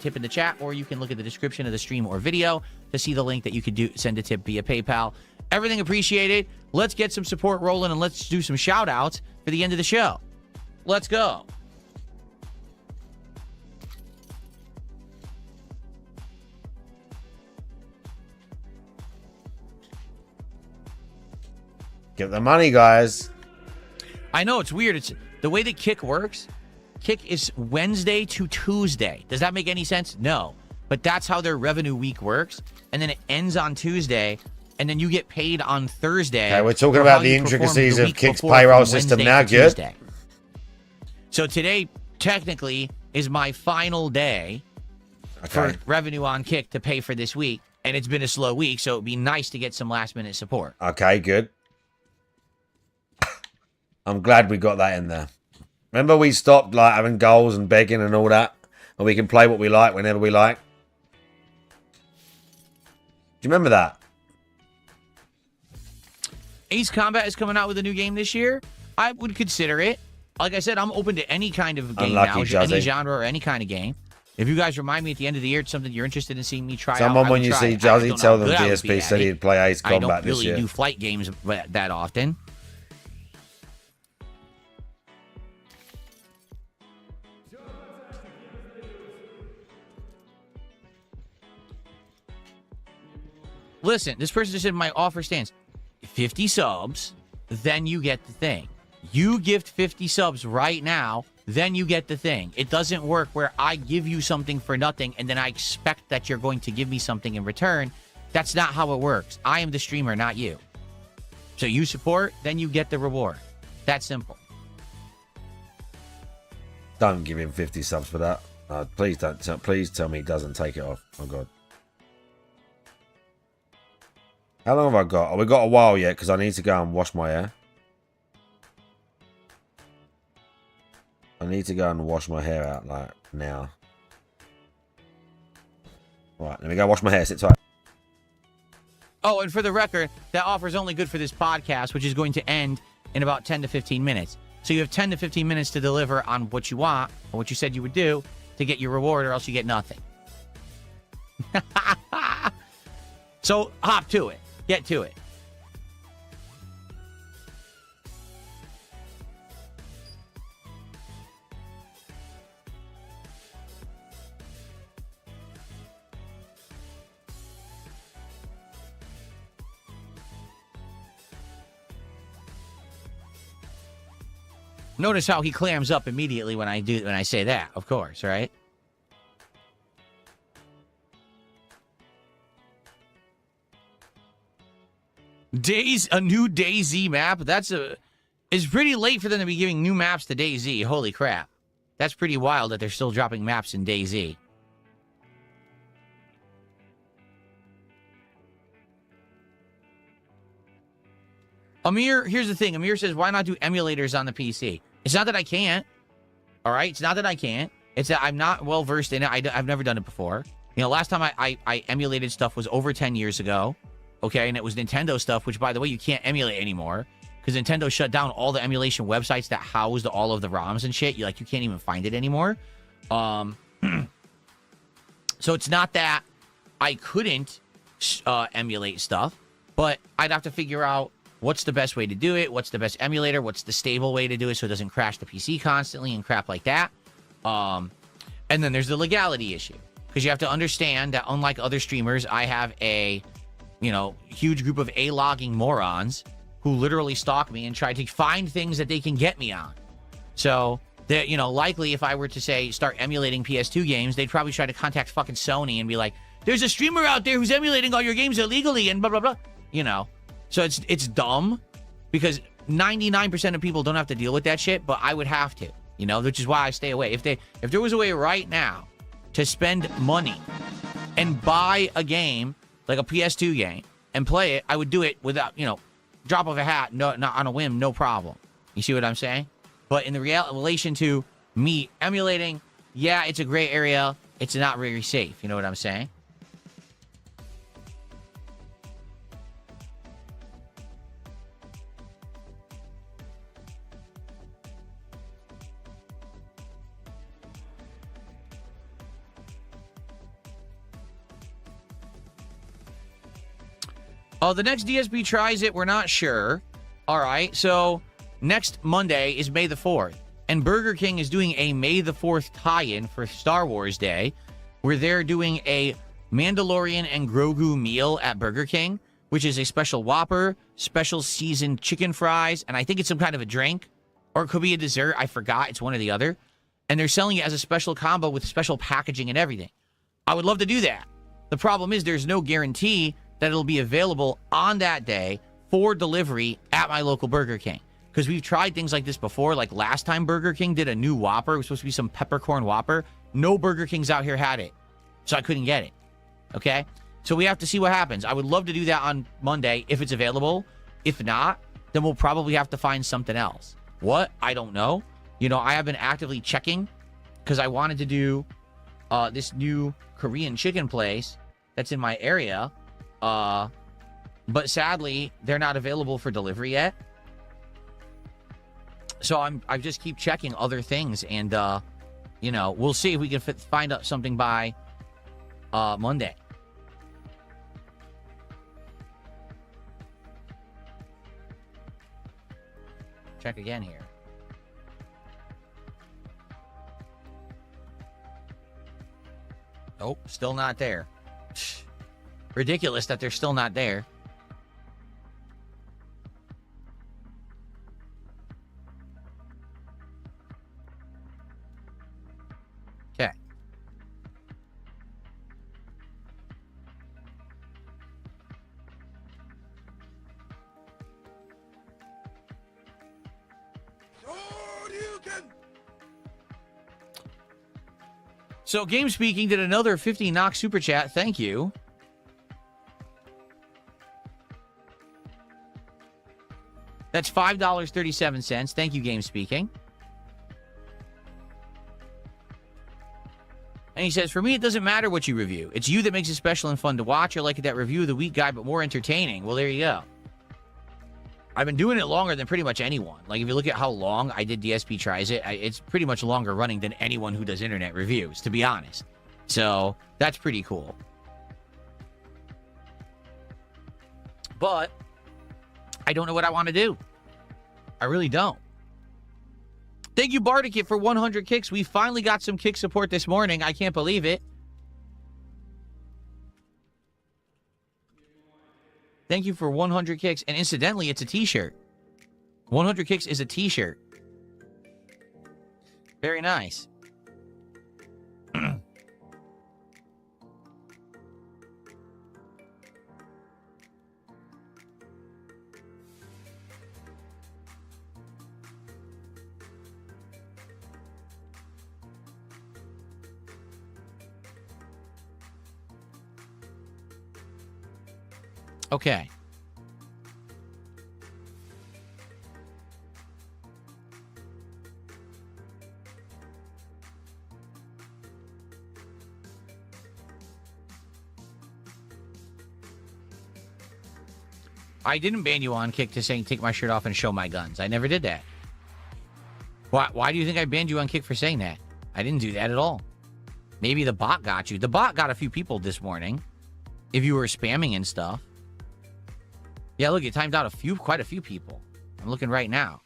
!tip in the chat, or you can look at the description of the stream or video to see the link that you could send a tip via PayPal. Everything appreciated. Let's get some support rolling, and let's do some shout outs for the end of the show. Let's go. Get the money, guys. I know it's weird. It's the way that Kick works. Kick is Wednesday to Tuesday. Does that make any sense? No. But that's how their revenue week works. And then it ends on Tuesday, and then you get paid on Thursday. Okay, we're talking for about how the you performed intricacies the of week Kick's before payroll from system Wednesday now. to Good. Tuesday. So today, technically, is my final day for revenue on Kick to pay for this week. And it's been a slow week, so it'd be nice to get some last-minute support. Okay, good. I'm glad we got that in there. Remember we stopped like having goals and begging and all that? And we can play what we like whenever we like? Do you remember that? Ace Combat is coming out with a new game this year. I would consider it. Like I said, I'm open to any kind of game Unlucky, now, any Jazzy. genre or any kind of game. If you guys remind me at the end of the year it's something you're interested in seeing me try out, Someone, I when would you try see it. I don't Jazzy, know tell how them good I would be GSP at said it. he'd play Ace I don't Combat this really year. do flight games that often. Listen, this person just said my offer stands. 50 subs, then you get the thing. You gift 50 subs right now, then you get the thing. It doesn't work where I give you something for nothing and then I expect that you're going to give me something in return. That's not how it works. I am the streamer, not you. So you support, then you get the reward. That simple. Don't give him 50 subs for that. Please don't. Please tell me he doesn't take it off. Oh, God. How long have I got? Oh, we got a while yet because I need to go and wash my hair. I need to go and wash my hair out like now. Right, let me go wash my hair. Sit tight. Oh, and for the record, that offer is only good for this podcast, which is going to end in about 10 to 15 minutes. So you have 10 to 15 minutes to deliver on what you want, or what you said you would do, to get your reward, or else you get nothing. So hop to it. Get to it. Notice how he clams up immediately when I say that, of course, right? A new DayZ map? It's pretty late for them to be giving new maps to DayZ. Holy crap. That's pretty wild that they're still dropping maps in DayZ. Amir, here's the thing. Amir says, why not do emulators on the PC? It's not that I can't. All right? It's not that I can't. It's that I'm not well-versed in it. I've never done it before. You know, last time I emulated stuff was over 10 years ago. Okay? And it was Nintendo stuff, which, by the way, you can't emulate anymore. Because Nintendo shut down all the emulation websites that housed all of the ROMs and shit. You can't even find it anymore. So it's not that I couldn't emulate stuff. But I'd have to figure out what's the best way to do it? What's the best emulator? What's the stable way to do it so it doesn't crash the PC constantly and crap like that? And then there's the legality issue. Because you have to understand that unlike other streamers, I have a, huge group of A-logging morons who literally stalk me and try to find things that they can get me on. So, likely if I were to, say, start emulating PS2 games, they'd probably try to contact fucking Sony and be like, there's a streamer out there who's emulating all your games illegally and blah, blah, blah. So it's dumb because 99% of people don't have to deal with that shit, but I would have to, which is why I stay away. If there was a way right now to spend money and buy a game, like a PS2 game, and play it, I would do it without, drop of a hat, not on a whim, no problem. You see what I'm saying? But in the relation to me emulating, yeah, it's a gray area. It's not very safe. You know what I'm saying? The next DSP tries it. We're not sure. All right. So next Monday is May the 4th. And Burger King is doing a May the 4th tie-in for Star Wars Day, where they're doing a Mandalorian and Grogu meal at Burger King, which is a special Whopper, special seasoned chicken fries, and I think it's some kind of a drink. Or it could be a dessert. I forgot. It's one or the other. And they're selling it as a special combo with special packaging and everything. I would love to do that. The problem is there's no guarantee that it'll be available on that day for delivery at my local Burger King. Because we've tried things like this before. Like last time Burger King did a new Whopper. It was supposed to be some peppercorn Whopper. No Burger Kings out here had it. So I couldn't get it. Okay? So we have to see what happens. I would love to do that on Monday if it's available. If not, then we'll probably have to find something else. What? I don't know. I have been actively checking because I wanted to do this new Korean chicken place that's in my area. But sadly, they're not available for delivery yet. So I just keep checking other things, and we'll see if we can find out something by Monday. Check again here. Nope, still not there. Ridiculous that they're still not there. Okay. So, Game Speaking did another 50 knock super chat. Thank you. That's $5.37. Thank you, Game Speaking. And he says, for me, it doesn't matter what you review. It's you that makes it special and fun to watch. I like that review of the week guy, but more entertaining. Well, there you go. I've been doing it longer than pretty much anyone. Like, if you look at how long I did DSP Tries It, it's pretty much longer running than anyone who does internet reviews, to be honest. So, that's pretty cool. But, I don't know what I want to do. I really don't. Thank you, Bardakit, for 100 kicks. We finally got some kick support this morning. I can't believe it. Thank you for 100 kicks. And incidentally, it's a t-shirt. 100 kicks is a t-shirt. Very nice. Okay. I didn't ban you on Kick to saying take my shirt off and show my guns. I never did that. Why do you think I banned you on Kick for saying that? I didn't do that at all. Maybe the bot got you. The bot got a few people this morning. If you were spamming and stuff. Yeah, look, it timed out quite a few people. I'm looking right now.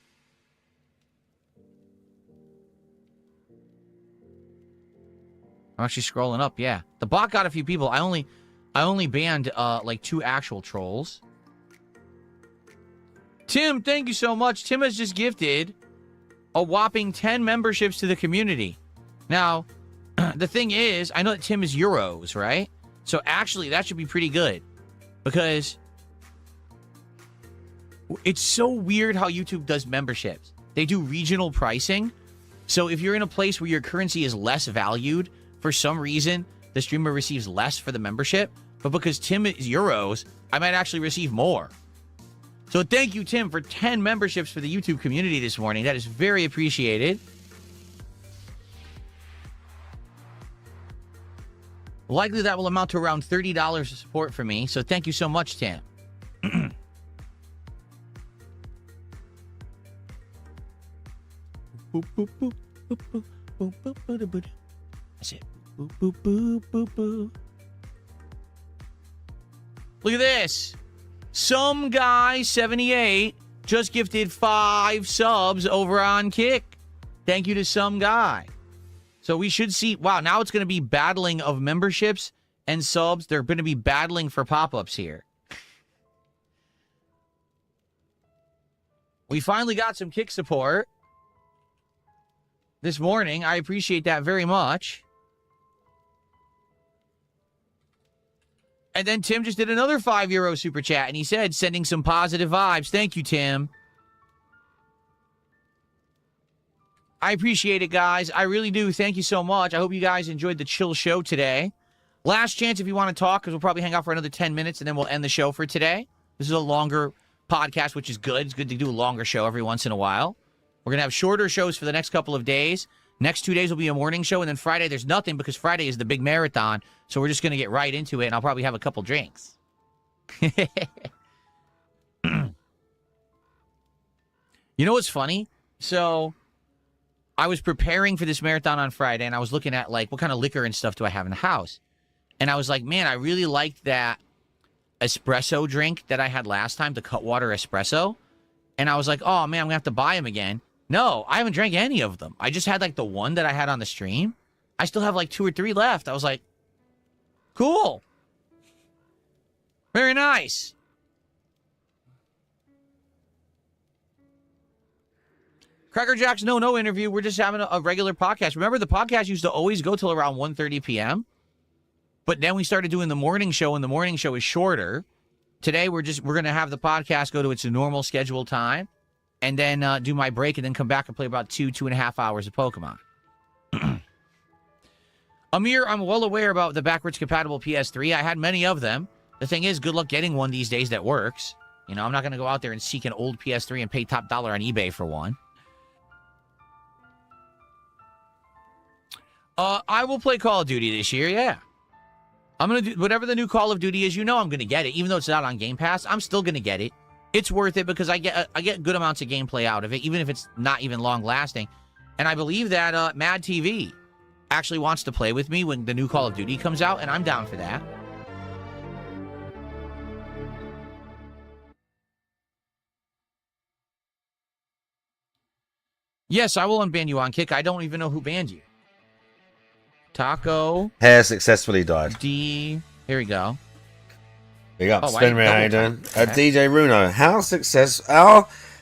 I'm actually scrolling up, yeah. The bot got a few people. I only banned like 2 actual trolls. Tim, thank you so much. Tim has just gifted a whopping 10 memberships to the community. Now, the thing is, I know that Tim is Euros, right? So actually, that should be pretty good. Because it's so weird how YouTube does memberships. They do regional pricing. So if you're in a place where your currency is less valued, for some reason, the streamer receives less for the membership. But because Tim is Euros, I might actually receive more. So thank you, Tim, for 10 memberships for the YouTube community this morning. That is very appreciated. Likely that will amount to around $30 of support for me. So thank you so much, Tim. That's it. Look at this. Some guy 78 just gifted 5 subs over on Kick. Thank you to some guy. So we should see. Wow, now it's going to be battling of memberships and subs. They're going to be battling for pop-ups here. We finally got some Kick support this morning. I appreciate that very much. And then Tim just did another €5 super chat, and he said, sending some positive vibes. Thank you, Tim. I appreciate it, guys. I really do. Thank you so much. I hope you guys enjoyed the chill show today. Last chance if you want to talk, because we'll probably hang out for another 10 minutes, and then we'll end the show for today. This is a longer podcast, which is good. It's good to do a longer show every once in a while. We're going to have shorter shows for the next couple of days. Next 2 days will be a morning show, and then Friday there's nothing because Friday is the big marathon. So we're just going to get right into it, and I'll probably have a couple drinks. You know what's funny? So I was preparing for this marathon on Friday, and I was looking at, like, what kind of liquor and stuff do I have in the house? And I was like, man, I really liked that espresso drink that I had last time, the Cutwater espresso. And I was like, oh, man, I'm going to have to buy them again. No, I haven't drank any of them. I just had, like, the one that I had on the stream. I still have, like, 2 or 3 left. I was like, cool. Very nice. Cracker Jack's no interview. We're just having a regular podcast. Remember, the podcast used to always go till around 1:30 p.m. But then we started doing the morning show, and the morning show is shorter. Today, we're going to have the podcast go to its normal scheduled time, and then do my break, and then come back and play about 2.5 hours of Pokemon. Amir, I'm well aware about the backwards compatible PS3. I had many of them. The thing is, good luck getting one these days that works. You know, I'm not going to go out there and seek an old PS3 and pay top dollar on eBay for one. I will play Call of Duty this year, yeah. I'm going to do whatever the new Call of Duty is, I'm going to get it. Even though it's not on Game Pass, I'm still going to get it. It's worth it because I get good amounts of gameplay out of it, even if it's not even long-lasting. And I believe that Mad TV actually wants to play with me when the new Call of Duty comes out, and I'm down for that. Yes, I will unban you on Kick. I don't even know who banned you. Taco. Hair successfully died. D. Here we go. There you go. Oh, Spin me, how you doing? DJ Runo, how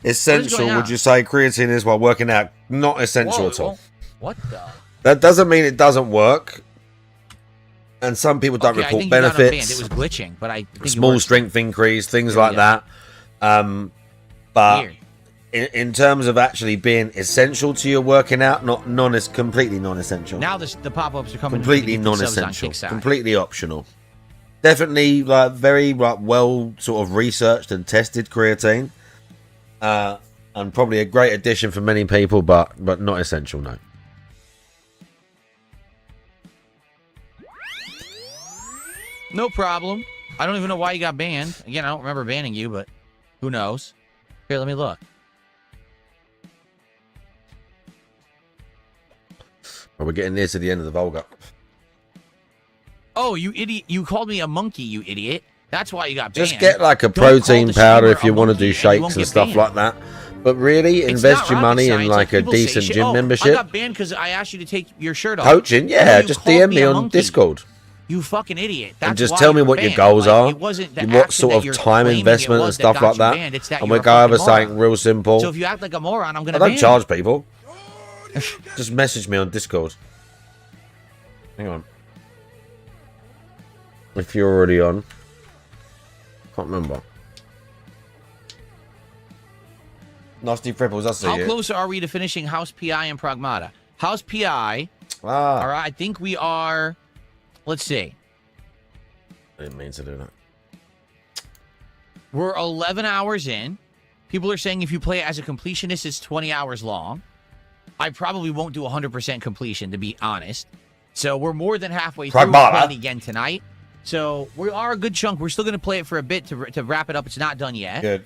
essential on? would you say creatine is while working out? Not essential Whoa, at all. what the? That doesn't mean it doesn't work. And some people don't Okay, I report think you got benefits. unbanned. It was glitching, but I think Small strength increase, things There we like that. But Weird. in terms of actually being essential to your working out, not completely non-essential. Now the pop-ups are coming. Completely to themselves on non-essential. Kickside. Completely optional. Definitely very well sort of researched and tested creatine. And probably a great addition for many people, but not essential, no. No problem. I don't even know why you got banned. Again, I don't remember banning you, but who knows? Here, let me look. Well, we're getting near to the end of the Volga. Oh, you idiot. You called me a monkey, you idiot. That's why you got banned. Just get like a Don't call protein the powder streamer if you a want to monkey do and you shakes won't and get stuff banned. like that. But really, It's invest not your rocket money in science. like a People say decent shit. gym I membership. got banned because I asked you to take your shirt off. Coaching, yeah, And then you just called DM me a on monkey. Discord. You fucking idiot. That's And just why tell me you were what your banned. goals Like, are, it wasn't the what action sort that of you're time claiming it investment and was that stuff got like you that. banned. It's that And you're we'll a go over fucking something moron. real simple. So if you act like a moron, I'm going I to ban don't you. charge people. Just message me on Discord. Hang on. If you're already on. Can't remember. Nasty Fripples, I see How you. close are we to finishing House PI and Pragmata? House PI, Ah, all right, I think we are, let's see. I didn't mean to do that. We're 11 hours in. People are saying if you play it as a completionist, it's 20 hours long. I probably won't do 100% completion, to be honest. So we're more than halfway through. Pragmata. We're playing again tonight. So we are a good chunk. We're still going to play it for a bit to wrap it up. It's not done yet. Good.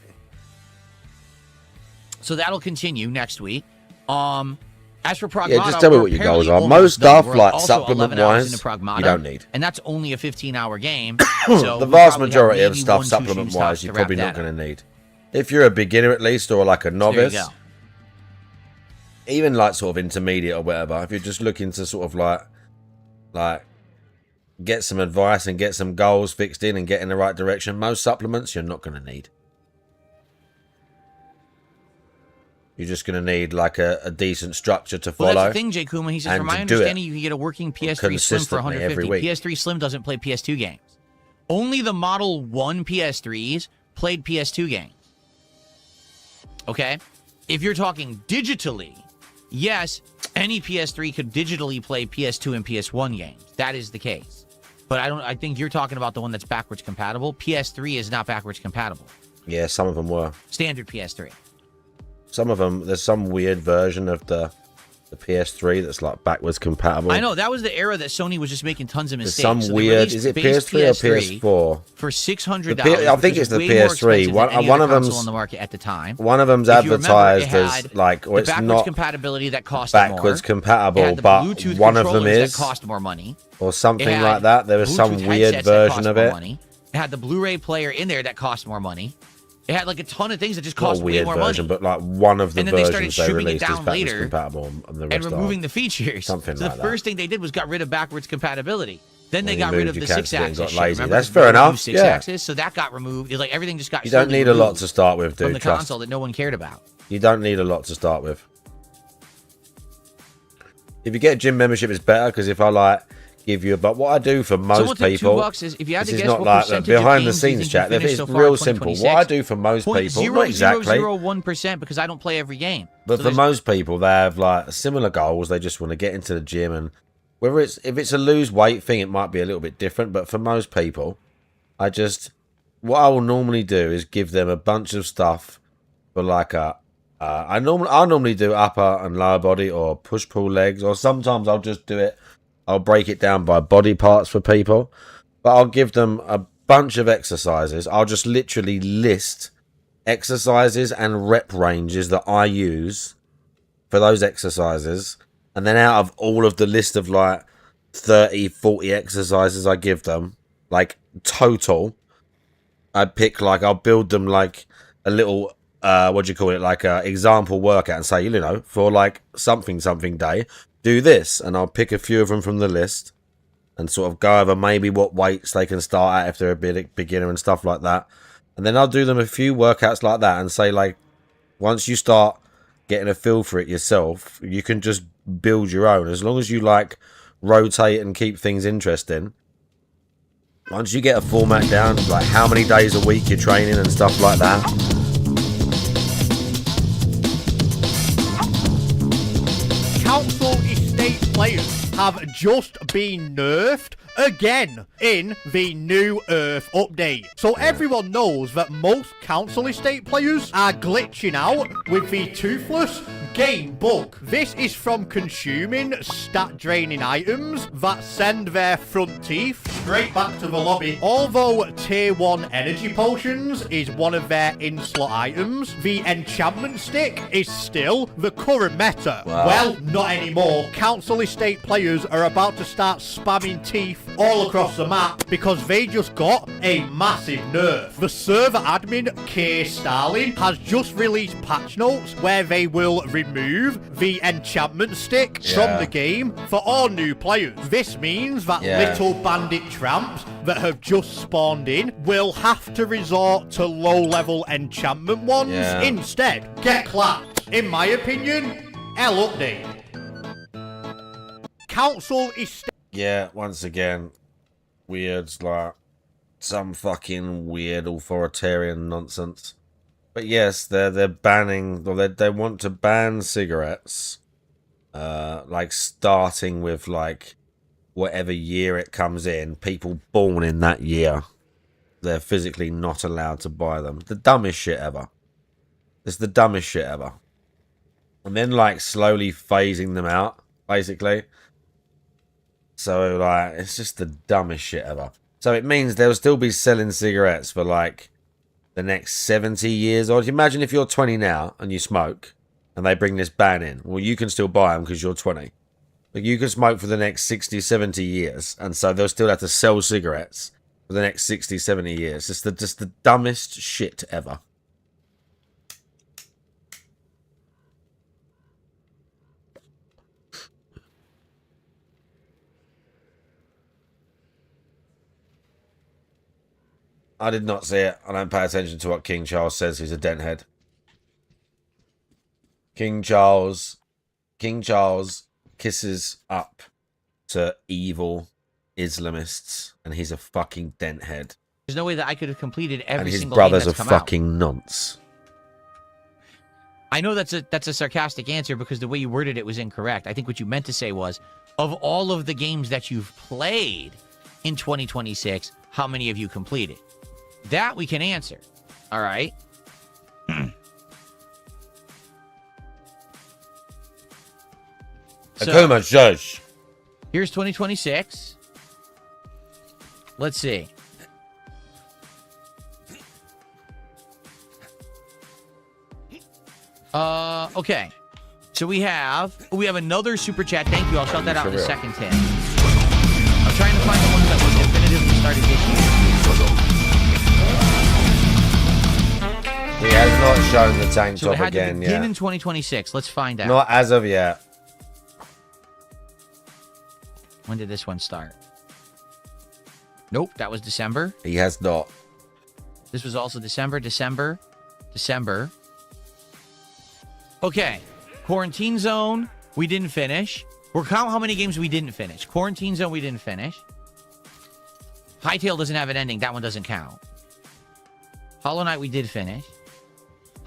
So that'll continue next week. As for Pragmata, Yeah, just tell me we're what your apparently goals are. almost Most done. stuff, We're like also 11 hours supplement-wise, into Pragmata, you don't need. And that's only a 15-hour game. So The we vast probably majority have of maybe stuff, 1-2 supplement-wise, stops you're to wrap probably not that going up. to need. If you're a beginner at least, or like a There you novice, go. even like sort of intermediate or whatever, if you're just looking to sort of like get some advice and get some goals fixed in and get in the right direction, most supplements you're not going to need. You're just going to need like a decent structure to follow. Well, that's the thing, Jay Kuma. He says, and from my to do it understanding, you can get a working PS3 Slim for consistently every 150. week. PS3 Slim doesn't play PS2 games. Only the Model 1 PS3s played PS2 games. Okay? If you're talking digitally, yes, any PS3 could digitally play PS2 and PS1 games. That is the case. But I think you're talking about the one that's backwards compatible. PS3 is not backwards compatible. Yeah, some of them were. Standard PS3. Some of them, there's some weird version of the PS3 that's like backwards compatible. I know, that was the era that Sony was just making tons of There's mistakes. some So they weird, released is it base PS3 or PS4? for $600. I think it's the PS3. One of them's on the market at the time. One of them's If you remember, advertised it had as like, or the it's backwards not compatibility that cost backwards more. compatible, It had the but Bluetooth one of them controllers is, that cost more money. or It something had like that. There was Bluetooth some weird headsets that version cost of more it. money. It had the Blu-ray player in there that cost more money. It had like a ton of things that just Not a cost way weird more version, money. but like one of the And then they started versions they stripping it released is down backwards later compatible, and the and rest removing are the features. something So like the that. first thing they did was got rid of backwards compatibility. Then they When got you rid moved of the your capsule and 6-axis got shit. lazy. Remember That's the fair very new enough, yeah. 6-axis? So that got removed. It's like everything just got You don't slowly need a lot removed to start with, from dude. the Trust. console that no one cared about. You don't need a lot to start with. If you get a gym membership, it's better because if I like give you, but what I do for most Someone took people, $2 is if you had this to is guess not what like percentage behind the of games you scenes think chat. you If finished it's so far in real simple, what I do for most people, not exactly, 0.0001% because I don't play every game. but So for there's- most people, they have like similar goals. They just want to get into the gym, and whether it's if it's a lose weight thing, it might be a little bit different. But for most people, what I will normally do is give them a bunch of stuff for like I normally do upper and lower body or push pull legs, or sometimes I'll just do it I'll break it down by body parts for people, but I'll give them a bunch of exercises. I'll just literally list exercises and rep ranges that I use for those exercises, and then out of all of the list of like 30-40 exercises I give them, like total, I pick like, I'll build them like a little what do you call it, like a example workout, and say, you know, for like something day, do this, and I'll pick a few of them from the list and sort of go over maybe what weights they can start at if they're a beginner and stuff like that. And then I'll do them a few workouts like that and say, like, once you start getting a feel for it yourself, you can just build your own, as long as you like rotate and keep things interesting. Once you get a format down, like how many days a week you're training and stuff like that. Council estate players have just been nerfed again in the New Earth update. So everyone knows that most council estate players are glitching out with the toothless game bug. This is from consuming stat draining items that send their front teeth straight back to the lobby. Although tier 1 energy potions is one of their in-slot items, the enchantment stick is still the current meta. Wow. Well, not anymore. Council estate players are about to start spamming teeth all across the map because they just got a massive nerf. The server admin, K. Starling, has just released patch notes where they will remove the enchantment stick from the game for all new players. This means that little bandit tramps that have just spawned in will have to resort to low-level enchantment ones instead. Get clapped. In my opinion, L update. Council estate. Yeah, once again, weird, like some fucking weird authoritarian nonsense. But yes, they're banning, or they want to ban cigarettes, like starting with like whatever year it comes in. People born in that year, they're physically not allowed to buy them. The dumbest shit ever. It's the dumbest shit ever. And then like slowly phasing them out, basically. So, like, it's just the dumbest shit ever. So it means they'll still be selling cigarettes for, like, the next 70 years. Or imagine if you're 20 now and you smoke and they bring this ban in. Well, you can still buy them because you're 20. But you can smoke for the next 60, 70 years. And so they'll still have to sell cigarettes for the next 60, 70 years. It's just the dumbest shit ever. I did not see it. I don't pay attention to what King Charles says. He's a denthead. King Charles kisses up to evil Islamists, and he's a fucking denthead. There's no way that I could have completed every single game that's that's come a fucking nonce. I know that's a sarcastic answer because the way you worded it was incorrect. I think what you meant to say was, of all of the games that you've played in 2026, how many have you completed? That we can answer. All right. Akuma Judge. Here's 2026. Let's see. Okay. So we have another super chat. Thank you. I'll shout that out in a second, Tim. I'm trying to find the ones that were definitively started this year. He has not shown the tank So it top had to again begin yet. in 2026. Let's find out. Not as of yet. When did this one start? Nope, that was December. He has not. This was also December. Okay. Quarantine Zone, we didn't finish. We're counting how many games we didn't finish. Quarantine Zone, we didn't finish. Hightail doesn't have an ending. That one doesn't count. Hollow Knight, we did finish.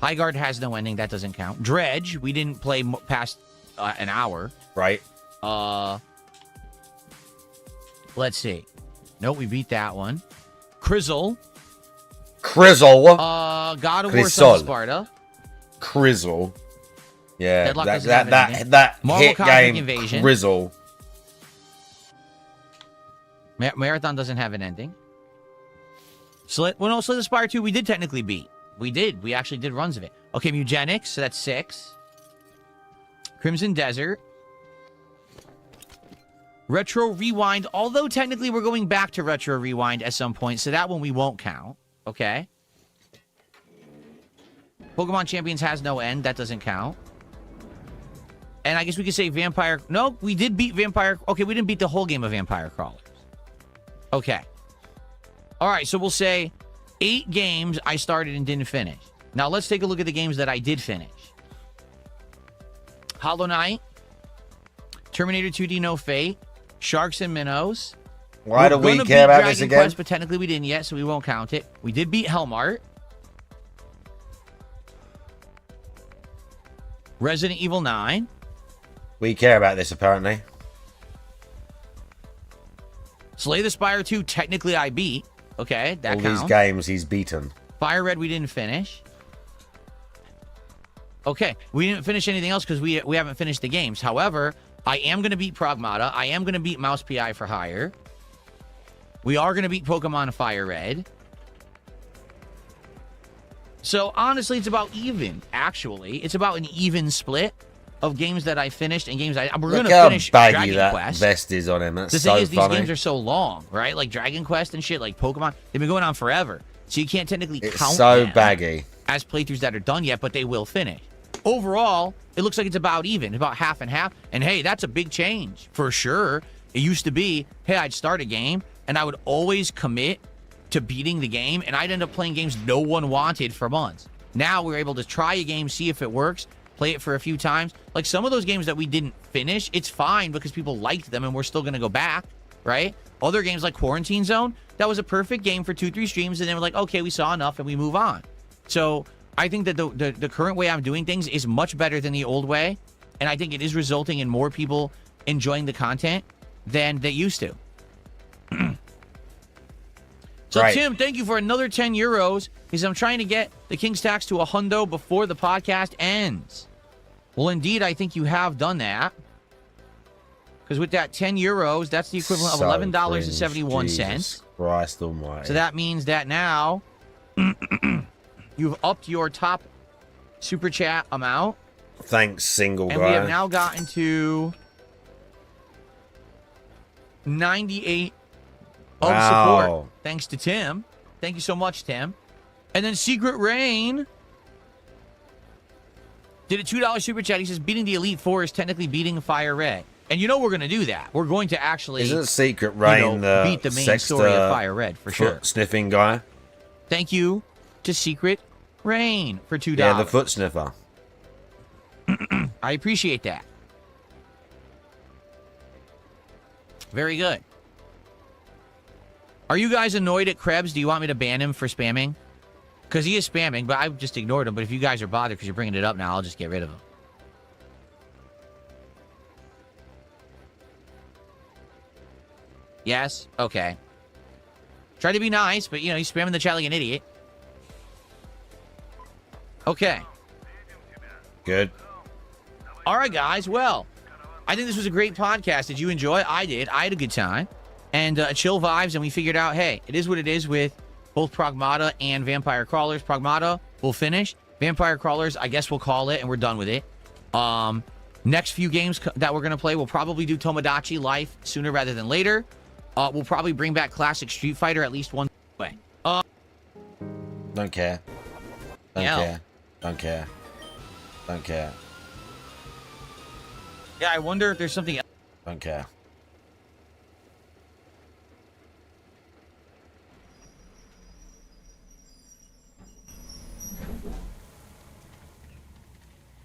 Highguard has no ending. That doesn't count. Dredge, we didn't play past an hour. Right. Let's see. Nope, we beat that one. Crizzle. God of War Son of Sparta. Crizzle. Yeah, Deadlock that Marvel hit Cosmic game, Invasion. Crizzle. Marathon doesn't have an ending. Slay the Spire 2 we did technically beat. We did. We actually did runs of it. Okay, Mugenics, so that's 6. Crimson Desert. Retro Rewind, although technically we're going back to Retro Rewind at some point, so that one we won't count. Okay. Pokemon Champions has no end. That doesn't count. And I guess we could say Vampire... No, we did beat Vampire... Okay, we didn't beat the whole game of Vampire Crawlers. Okay. All right, so we'll say 8 games I started and didn't finish. Now, let's take a look at the games that I did finish. Hollow Knight. Terminator 2D No Fate. Sharks and Minnows. Why do we care about this again? Quest, but technically we didn't yet, so we won't count it. We did beat Hellmart. Resident Evil 9. We care about this, apparently. Slay the Spire 2, technically I beat. Okay, that counts. All these games he's beaten. Fire Red we didn't finish. Okay, we didn't finish anything else because we haven't finished the games. However, I am going to beat Pragmata. I am going to beat Mouse PI for Hire. We are going to beat Pokemon Fire Red. So, honestly, it's about even, actually. It's about an even split of games that I finished and games we're going to finish baggy Dragon that Quest. vest is on him. That's the so thing is, funny. these games are so long, right? Like Dragon Quest and shit, like Pokemon, they've been going on forever. So you can't technically count so them baggy as playthroughs that are done yet, but they will finish. Overall, it looks like it's about even, about half and half. And hey, that's a big change for sure. It used to be, hey, I'd start a game and I would always commit to beating the game, and I'd end up playing games no one wanted for months. Now we're able to try a game, see if it works, play it for a few times. Like some of those games that we didn't finish, it's fine because people liked them and we're still going to go back, right? Other games like Quarantine Zone, that was a perfect game for 2-3 streams, and then we're like, okay, we saw enough and we move on. So I think that the current way I'm doing things is much better than the old way, and I think it is resulting in more people enjoying the content than they used to. So, right. Tim, thank you for another 10 euros. He says, I'm trying to get the King's Tax to $100 before the podcast ends. Well, indeed, I think you have done that. Because with that 10 euros, that's the equivalent of $11.71. Jesus Christ almighty. So that means that now you've upped your top super chat amount. Thanks, single and guy. We have now gotten to 98 of support. Thanks to Tim. Thank you so much, Tim. And then Secret Rain did a $2 super chat. He says, beating the Elite Four is technically beating Fire Red. And you know we're going to do that. We're going to actually Isn't Secret Rain beat the main story of Fire Red, for sure. Sniffing guy? Thank you to Secret Rain for $2. Yeah, the foot sniffer. I appreciate that. Very good. Are you guys annoyed at Krebs? Do you want me to ban him for spamming? Because he is spamming, but I've just ignored him. But if you guys are bothered because you're bringing it up now, I'll just get rid of him. Yes? Okay. Try to be nice, but, you know, he's spamming the chat like an idiot. Okay. Good. All right, guys. Well, I think this was a great podcast. Did you enjoy it? I did. I had a good time. And chill vibes, and we figured out, hey, it is what it is with both Pragmata and Vampire Crawlers. Pragmata, we'll finish. Vampire Crawlers, I guess we'll call it, and we're done with it. Next few games that we're going to play, we'll probably do Tomodachi Life sooner rather than later. We'll probably bring back Classic Street Fighter at least one way. Don't care. Don't care. Don't care. Don't care. Yeah, I wonder if there's something else. Don't care.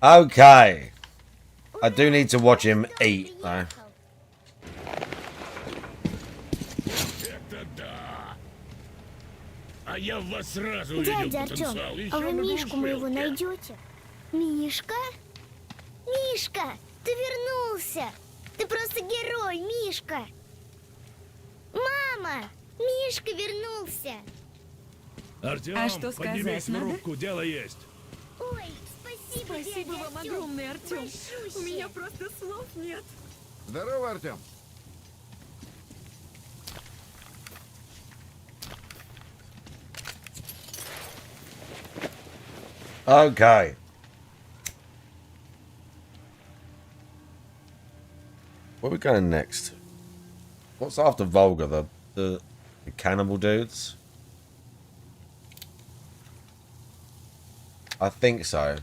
Okay. I do need to watch him eat, though. Дядя Артем, а вы Мишку моего найдете? Мишка? Мишка, ты вернулся! Ты просто герой, Мишка! Мама! Мишка вернулся! Артем, а что сказать надо? руку, дело есть. Ой, спасибо, Спасибо дядя вам Артём. огромное, Артем. Большущее. У меня просто слов нет. Здорово, Артем. Okay. Where are we going next? What's after Volga? The cannibal dudes? I think so.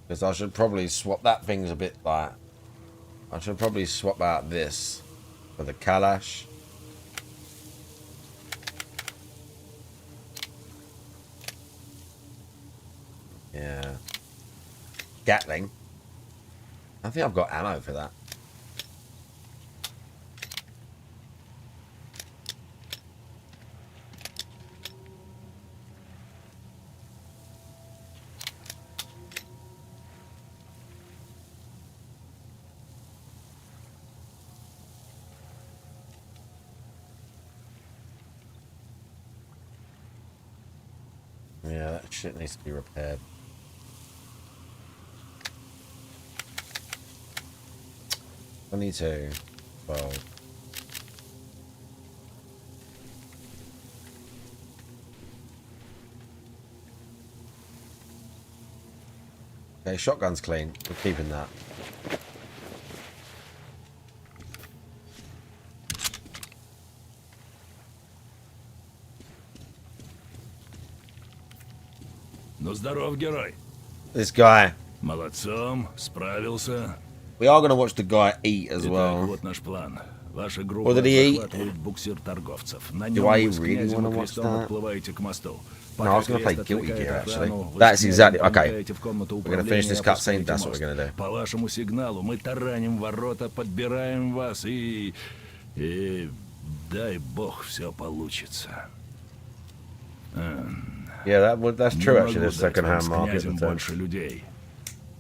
Because I should probably swap... That thing's a bit like... I should probably swap out this for the Kalash. Yeah. Gatling. I think I've got ammo for that. Yeah, that shit needs to be repaired. I need to. Well. Okay, shotgun's clean. We're keeping that. Ну здоров, герой. This guy. Молодцом, справился. We are going to watch the guy eat as Итак, well. вот наш план. Ваша What группа did he eat? захватывает буксир торговцев. На Do нем I вы с really князем wanna и watch крестом that? отплываете к мосту. No, I was going to play Крест Guilty отвлекает Gear actually. охрану, вы с That's князем exactly... Okay. проникаете в комнату We're going to finish управления this и cutscene. опускаете That's what we're мост. going to do. По вашему сигналу мы тараним ворота, подбираем вас и дай бог все получится. Yeah, that's Не true могу actually. The дать вам second-hand с market князем return. больше людей.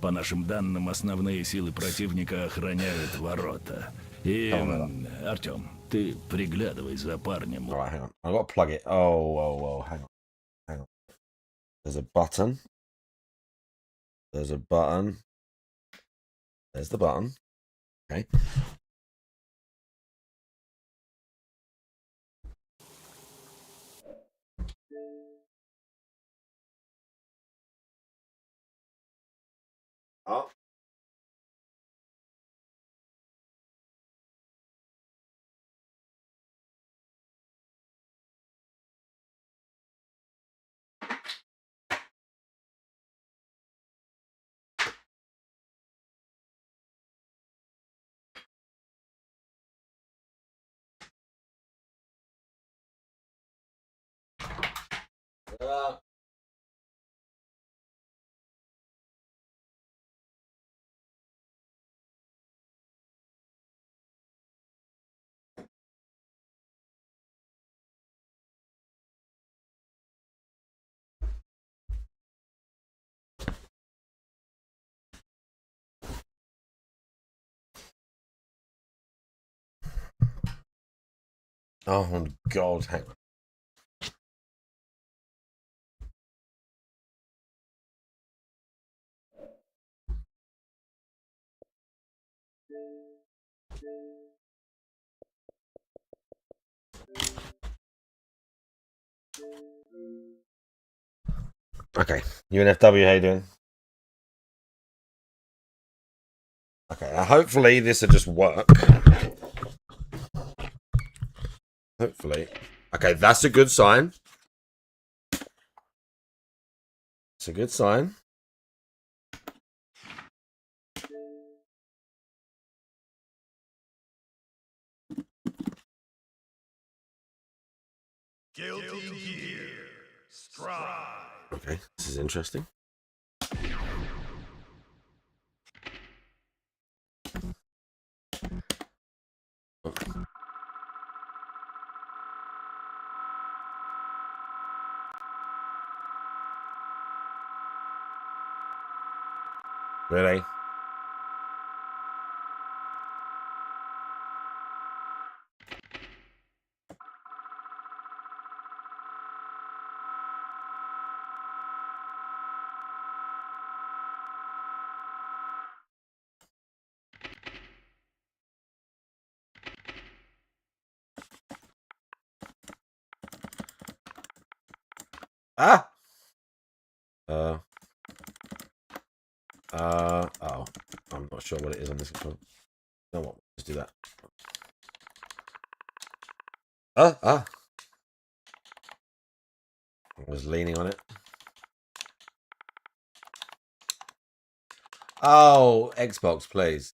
По нашим данным, основные силы противника охраняют ворота. И, Артем, ты приглядывай за парнем. Alright, hang on. I've got to plug it. Oh, hang on. Hang on. There's a button. There's a button. There's the button. Okay. Oh. Oh, God. Hang on. Okay, UNFW, how you doing? Okay, now hopefully this will just work. Hopefully. Okay, that's a good sign. It's a good sign. Guilty Gear Strive. Okay, this is interesting. Really? Ah! Oh, I'm not sure what it is on this one. No, what? Let's do that. I was leaning on it. Oh, Xbox, please.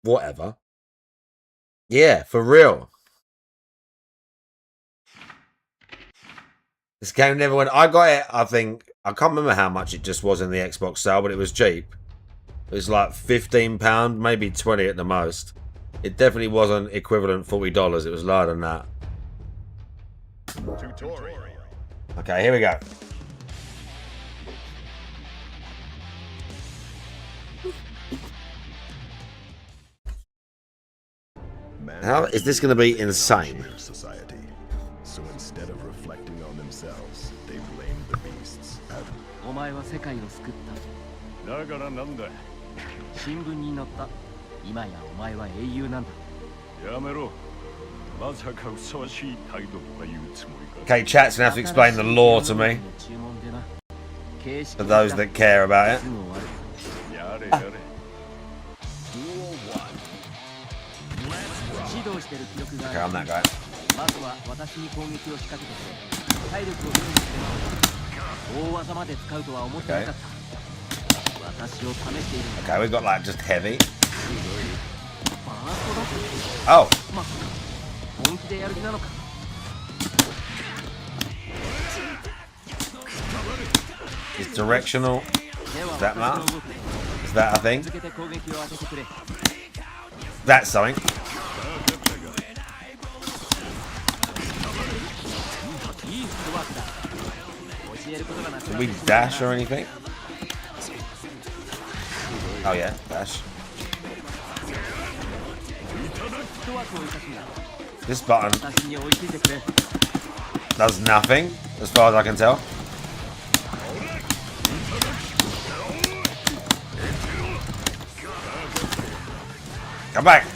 Whatever. Yeah, for real. This game never went. I got it, I think. I can't remember how much it just was in the Xbox sale, but it was cheap. It was like £15, maybe 20 at the most. It definitely wasn't equivalent $40. It was lower than that. Tutorial. Okay, here we go. How is this going to be insane? Society. So instead of reflecting on themselves, they blame the beasts. お前は世界を救った。だからなんだ。新聞に載った。今やお前は英雄なんだ。やめろ。まさかふさわしい態度とか言うつもりか。 Okay, chat's going to have to explain the law to me. For those that care about it. やれやれ。Okay, I'm that guy. まずは私に攻撃を仕掛けてくれ。体力を手にして大技まで使うとは思ってなかった。私を試している。 Okay, we've got like just heavy. Oh. 本気でやる気なのか。 It's directional. Is that that? Is that a thing? That's something. Did we dash or anything? Oh yeah, dash. This button does nothing, as far as I can tell. Come back.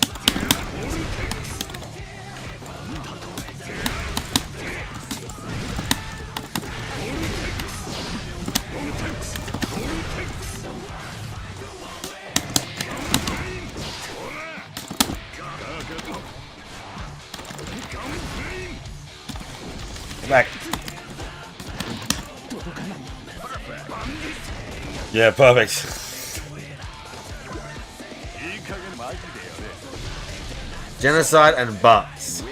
Back. Yeah, perfect. Genocide and butts.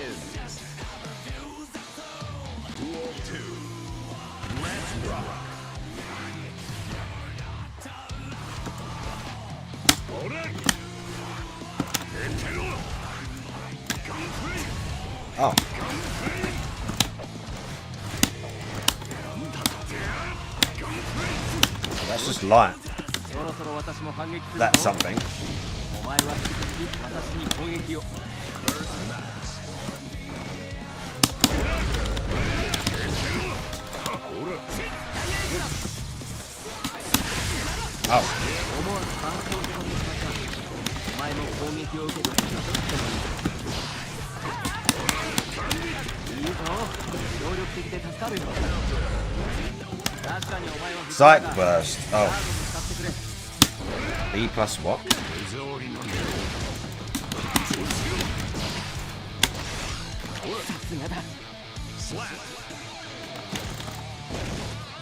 Oh. That's just light. That's something. Oh. Psych burst. Oh. E plus what?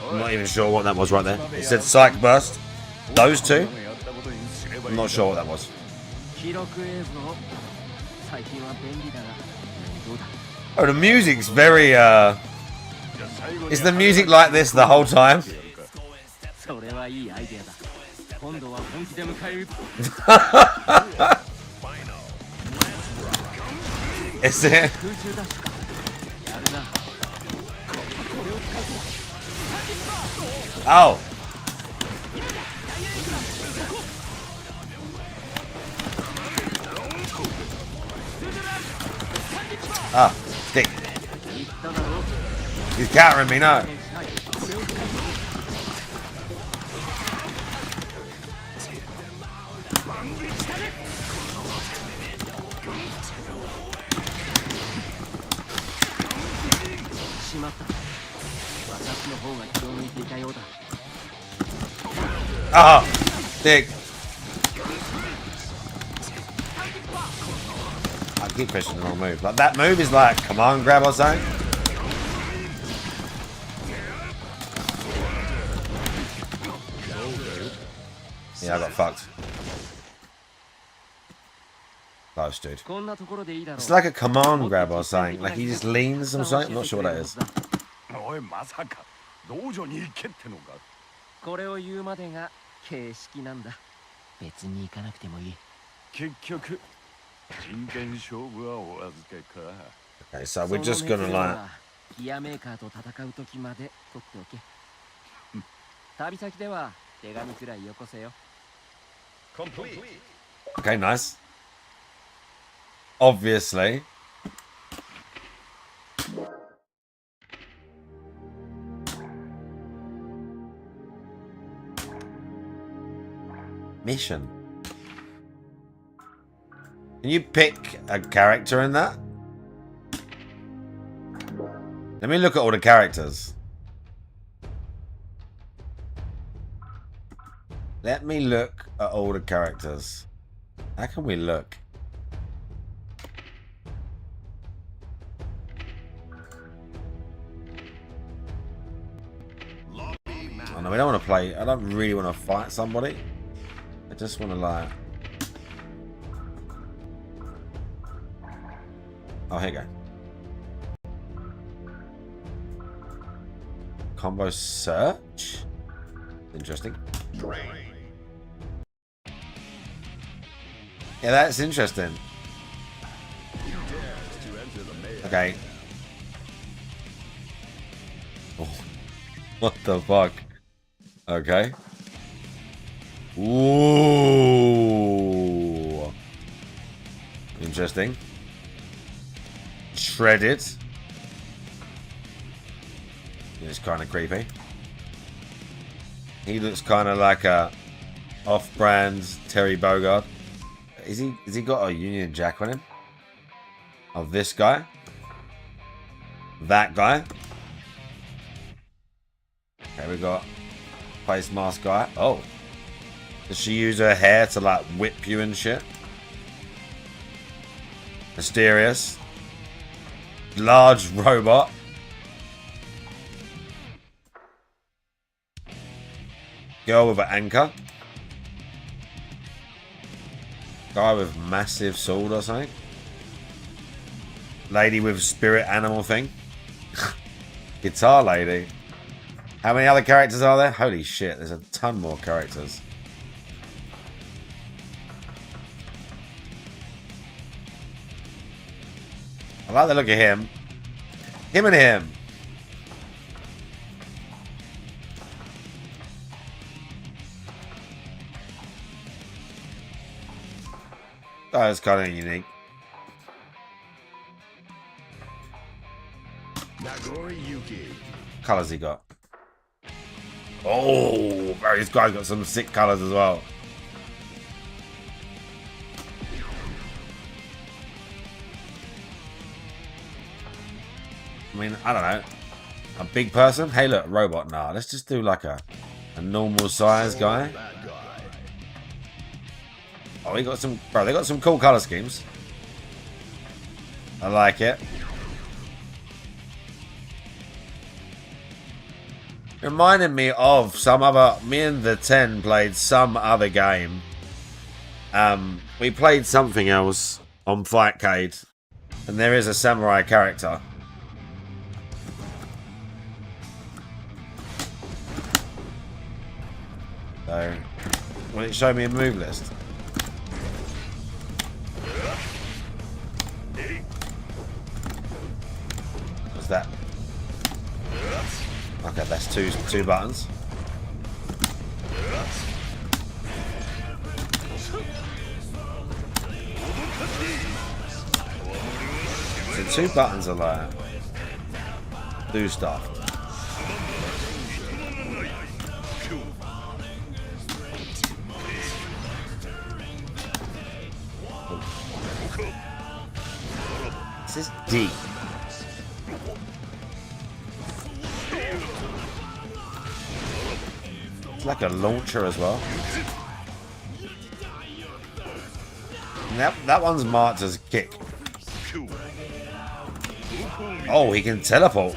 I'm not even sure what that was right there. It said psych burst. Those two? I'm not sure what that was. Oh, the music's very, is the music like this the whole time? Is it? Oh. Ah, stick. He's countering me, no. Ah, stick. I keep pressing the wrong move. Like that move is like command grab or something. Yeah, I got fucked. Close, dude. It's like a command grab or something. Like he just leans or something. I'm not sure what that is. おいまさか道場に行けってのか。これを言うまでが形式なんだ。別に行かなくてもいい。結局真剣勝負はお預けか。 Okay, so we're just gonna like. ギアメーカーと戦う時まで取っておけ。旅先では手紙くらいよこせよ。Okay, nice. Obviously. Mission. Can you pick a character in that? Let me look at all the characters. Let me look at all the characters. How can we look? Oh no, we don't want to play. I don't really want to fight somebody. I just want to like. Oh, here you go. Combo search. Interesting. Yeah, that's interesting. Okay. Oh, what the fuck? Okay. Ooh. Interesting. Shredded. It's kind of creepy. He looks kind of like a off-brand Terry Bogard. Has he got a Union Jack on him? Oh, this guy. That guy. Okay, we got face mask guy. Oh. Does she use her hair to like whip you and shit? Mysterious. Large robot. Girl with an anchor. Guy with massive sword or something. Lady with spirit animal thing. Guitar lady. How many other characters are there? Holy shit, there's a ton more characters. I like the look of him. Him and him. Oh, that's kind of unique. Colours he got. Oh, bro, this guy's got some sick colours as well. I mean, I don't know. A big person? Hey, look, robot. Nah, let's just do like a normal size guy. Oh, we got some, bro. They got some cool color schemes. I like it. Reminded me of some other. Me and the 10 played some other game. We played something else on Fightcade, and there is a samurai character. So, will it show me a move list? What's that? Okay, that's two buttons. So two buttons are like do stuff. This is D. It's like a launcher as well. And that one's marked as kick. Oh, he can teleport.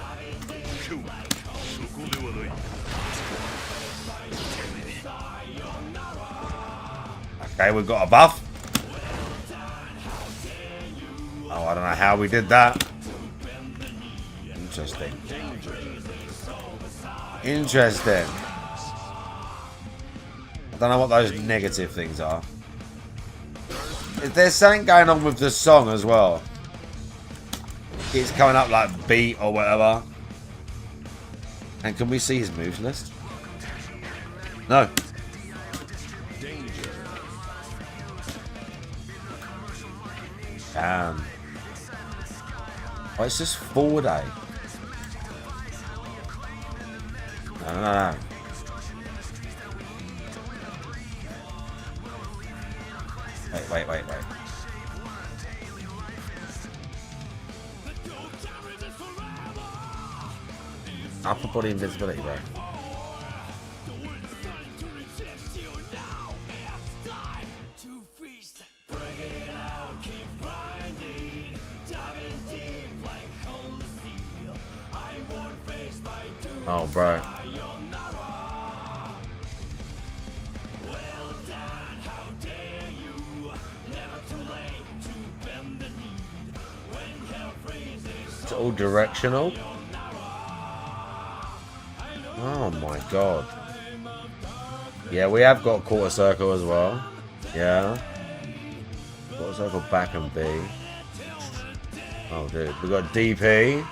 Okay, we've got a buff. Oh, I don't know how we did that. Interesting. Interesting. I don't know what those negative things are. There's something going on with the song as well. It's coming up like beat or whatever. And can we see his moves list? No. Damn. Oh, it's just forward A. No. Wait. Upper body invincibility, bro. Oh, bro. It's all directional. Oh my god. Yeah, we have got quarter circle as well. Yeah. Quarter circle back and B. Oh, dude. We got DP.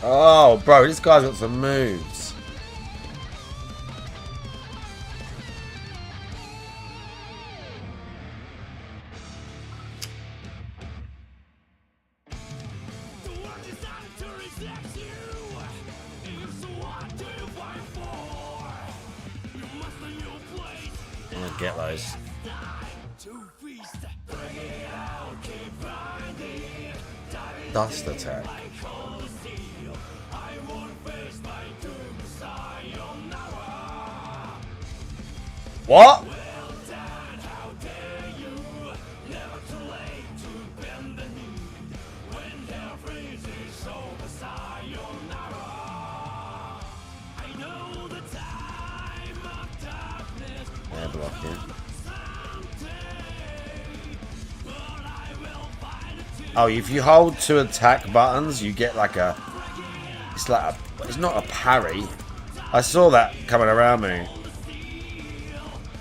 Oh, bro, this guy's got some moves. I'm gonna get those. Dust attack. What? Air block here. Oh, if you hold two attack buttons, you get like a... It's like a... It's not a parry. I saw that coming around me.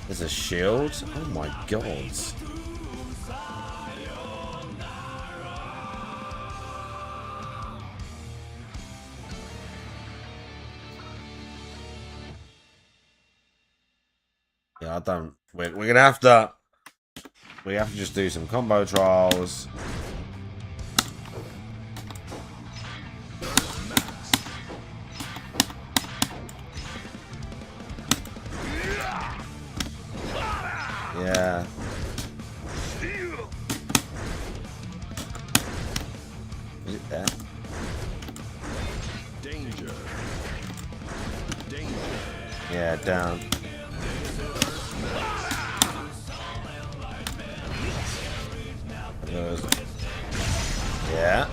There's a shield? Oh my god. Yeah, I don't... We're gonna have to... We have to just do some combo trials. Yeah. Is it there? Danger. Yeah, down. Yeah.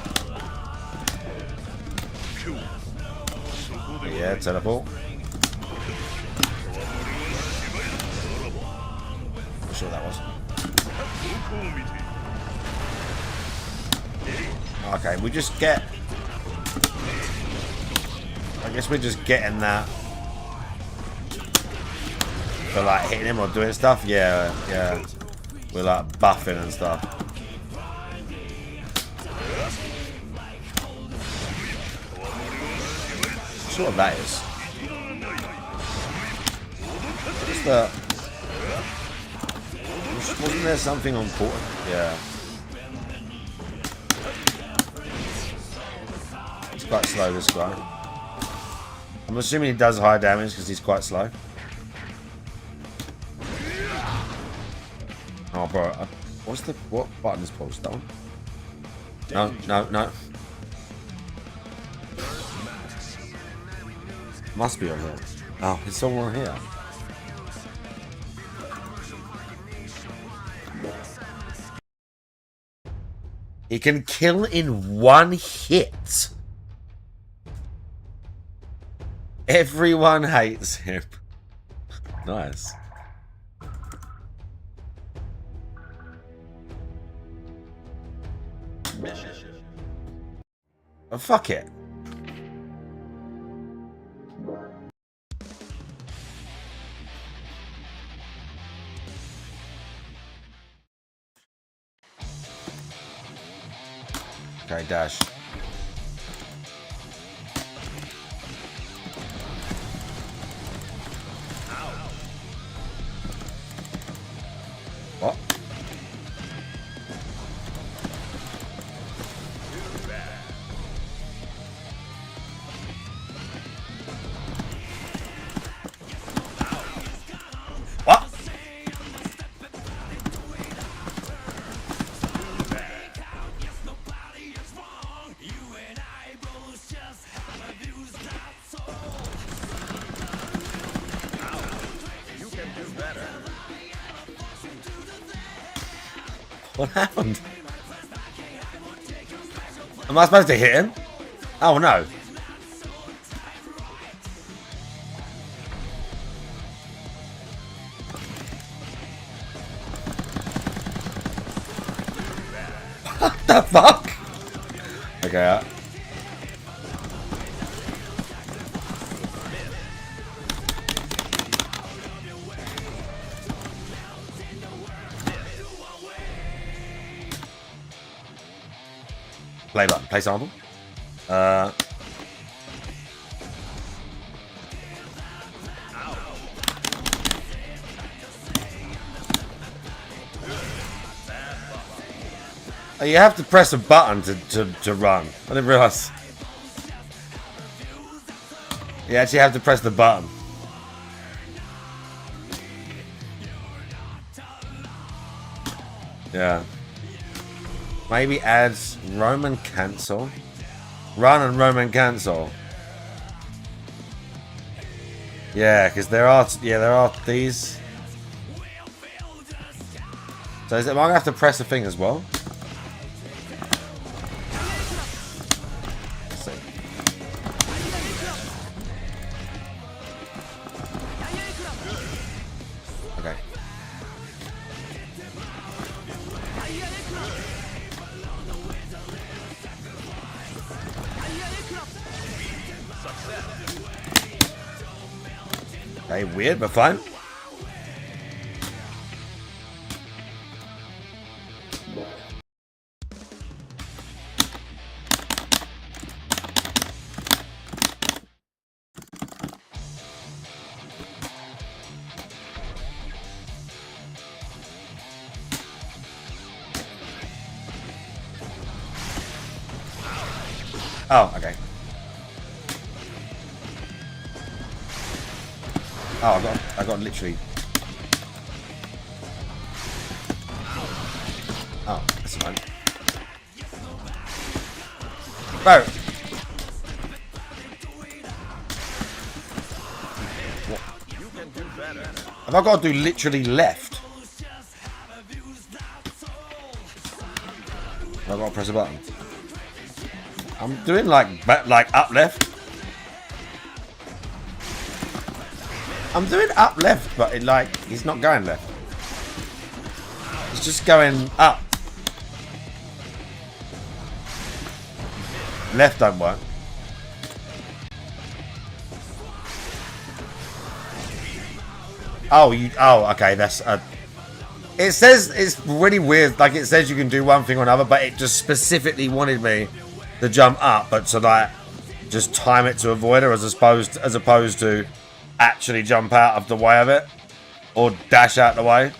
Yeah, teleport. I'm sure that was. Okay, we just get... I guess we're just getting that. For like hitting him or doing stuff. Yeah. We're like buffing and stuff. That's what that is. the... Wasn't there something on port? Yeah. He's quite slow, this guy. I'm assuming he does high damage because he's quite slow. Oh, bro. What button is paused? That one? No. Must be on here. Oh, it's somewhere here. He can kill in one hit. Everyone hates him. Nice. Oh, fuck it. Okay, dash. What? What? What happened? Am I supposed to hit him? Oh no. What the fuck? Okay. Play button. Play sample. Oh, you have to press a button to run. I didn't realise. You actually have to press the button. Yeah. Maybe adds Roman cancel. Run and Roman cancel. Yeah, because there are these. So am I gonna have to press a thing as well? Let's see. Okay. Okay, weird but fine. Oh, okay. Oh, I got literally. Oh, that's fine. Bro. What? Have I got to do literally left? Have I got to press a button? I'm doing like up left. I'm doing up left, but he's not going left. He's just going up. Left don't work. Oh, okay. That's it says it's really weird. Like it says you can do one thing or another, but it just specifically wanted me to jump up, but to like just time it to avoid her as opposed to actually jump out of the way of it. Or dash out the way.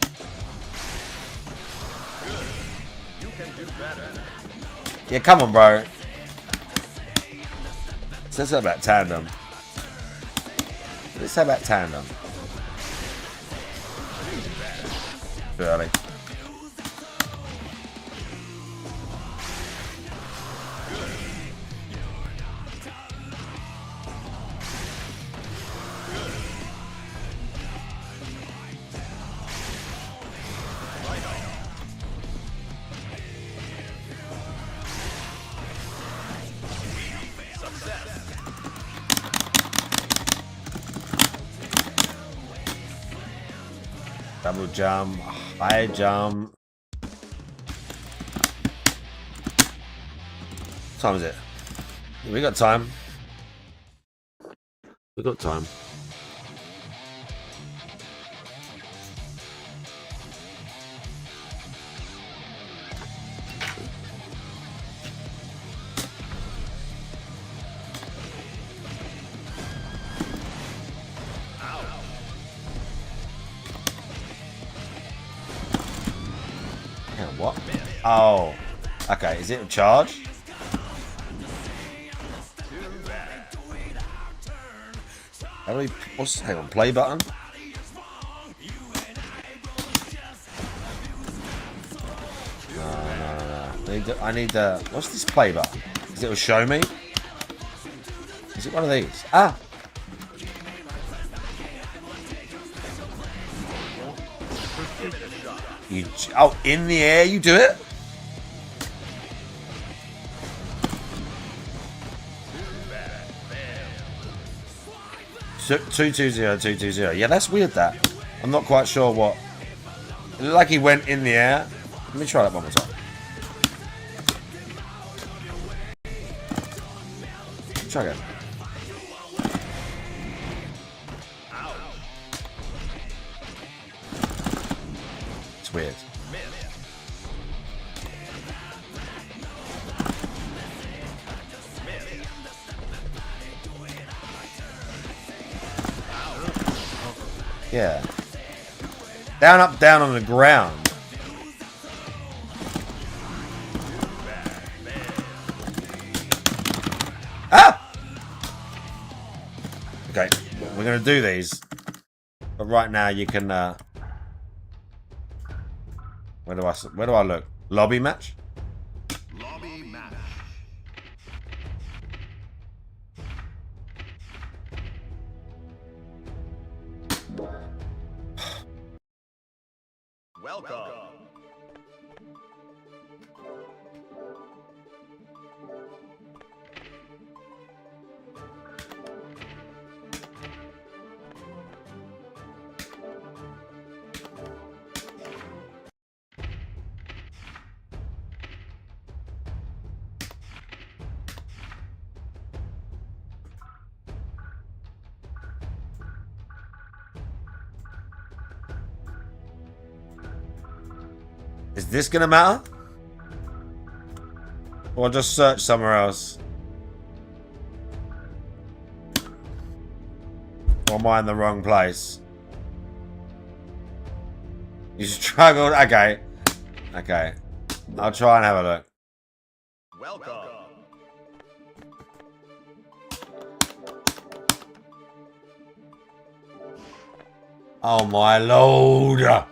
Yeah, come on, bro. Let's say about tandem. Let's say about tandem. Early. Double jump, high jump. What time is it? We got time. We got time. What? Oh, okay. Is it a charge? How do we? What's? Hang on. Play button. No. I need the. What's this play button? Is it will show me? Is it one of these? Ah. You, oh, in the air you do it? So, 220. Yeah, that's weird that. I'm not quite sure what. It looked like he went in the air. Let me try that one more time. Try again. It's weird. Yeah. Down, up, down on the ground. Ah! Okay, we're going to do these. But right now you can... Where do I look? Lobby match? Lobby match. Welcome. Is this gonna matter? Or just search somewhere else? Or am I in the wrong place? You struggled? Okay. Okay. I'll try and have a look. Welcome. Oh my lord!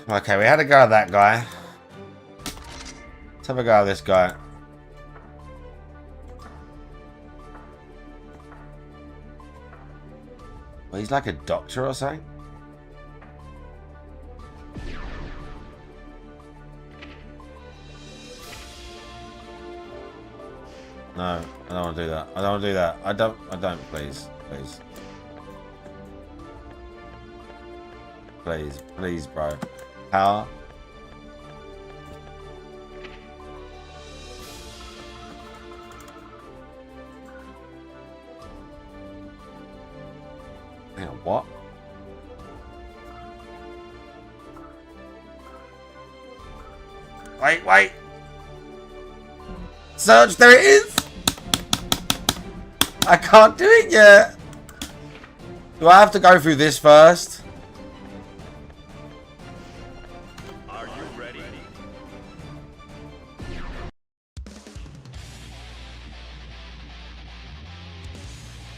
Okay, we had a go at that guy. Let's have a go at this guy. Well, he's like a doctor or something. No, I don't want to do that. I don't want to do that. I don't, please. Please. Please, please, bro. Power. Hang on, what? Wait, wait. Search, there it is. I can't do it yet. Do I have to go through this first? Are you ready?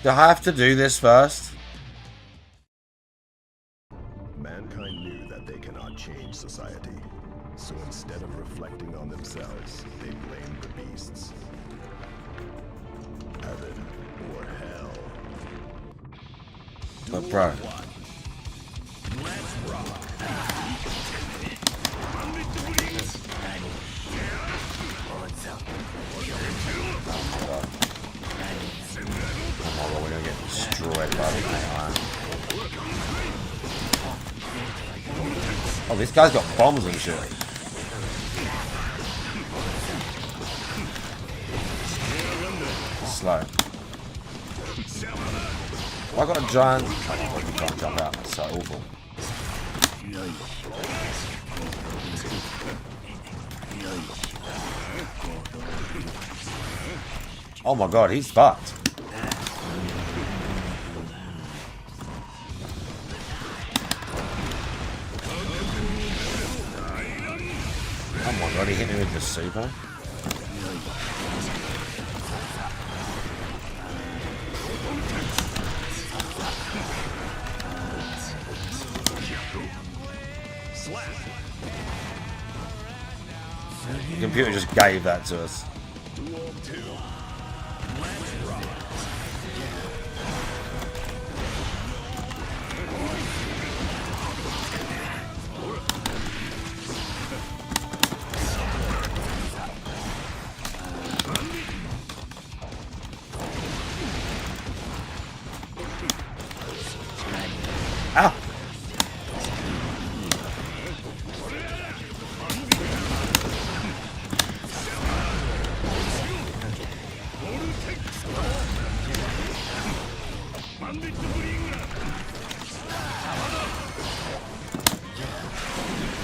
Do I have to do this first? Mankind knew that they cannot change society. So instead of reflecting on themselves, they blamed the beasts. Heaven or hell. But bro. Oh my god, we're gonna get destroyed, buddy. Oh, this guy's got bombs and shit. Slow. Oh, I got a giant. Oh, you can't jump out. That's so awful. Oh my god, he's fucked. Oh my god, he hit me with the super. The computer just gave that to us. Ow!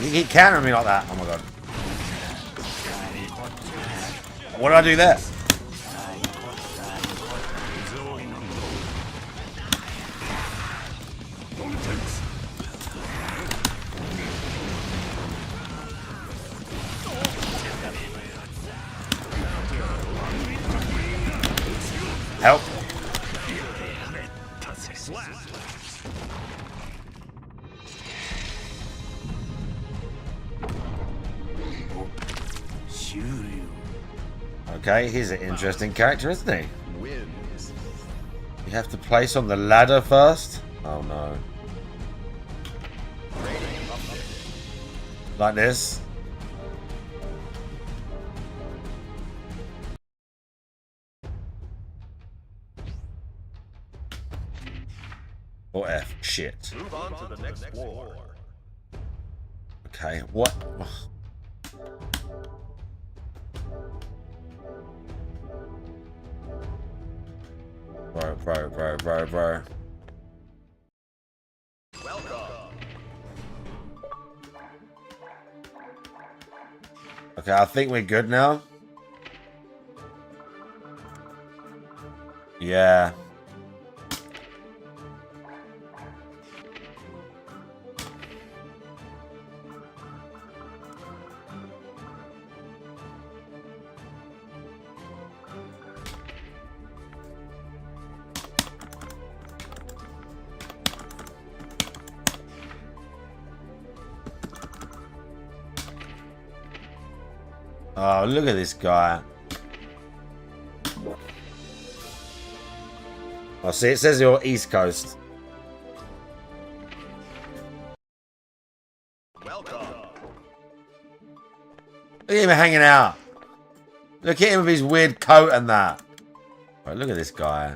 You keep countering me like that. Oh my god. What did I do there? Help. Okay, he's an interesting character, isn't he? Wins. You have to place on the ladder first? Oh no. Like this? Or F. Shit. Move on to the next floor. Okay, what? Bro. Okay, I think we're good now. Yeah. Oh, look at this guy. Oh, see, it says you're East Coast. Welcome. Look at him hanging out. Look at him with his weird coat and that. Oh, look at this guy.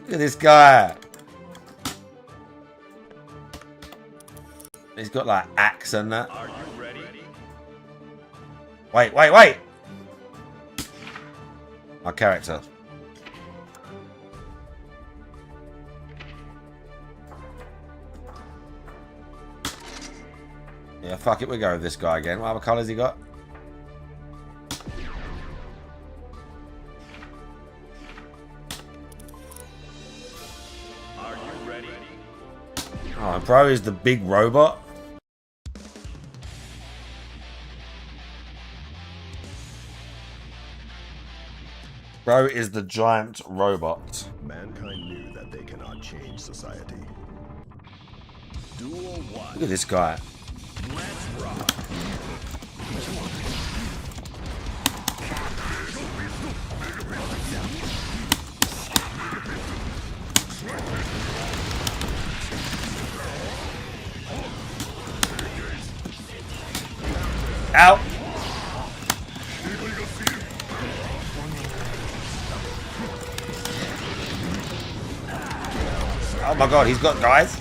Look at this guy. He's got like axe and that. Are you ready? Wait. My character. Yeah, fuck it, we go with this guy again. What other colours he got? Are you ready? Oh, bro is the big robot. Bro is the giant robot. Mankind knew that they cannot change society. Duel 1. Look at this guy. Let's rock. Out. Oh my god, he's got guys.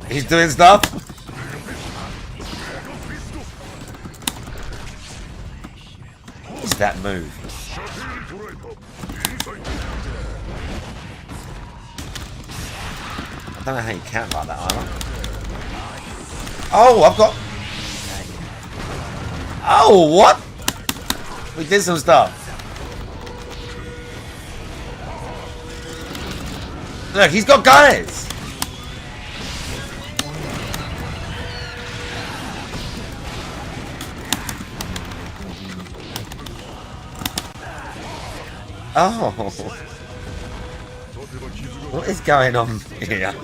He's doing stuff. What's that move? I don't know how you count like that either. Oh, I've got... Oh, what? We did some stuff. Look, he's got guys. Oh. What is going on here?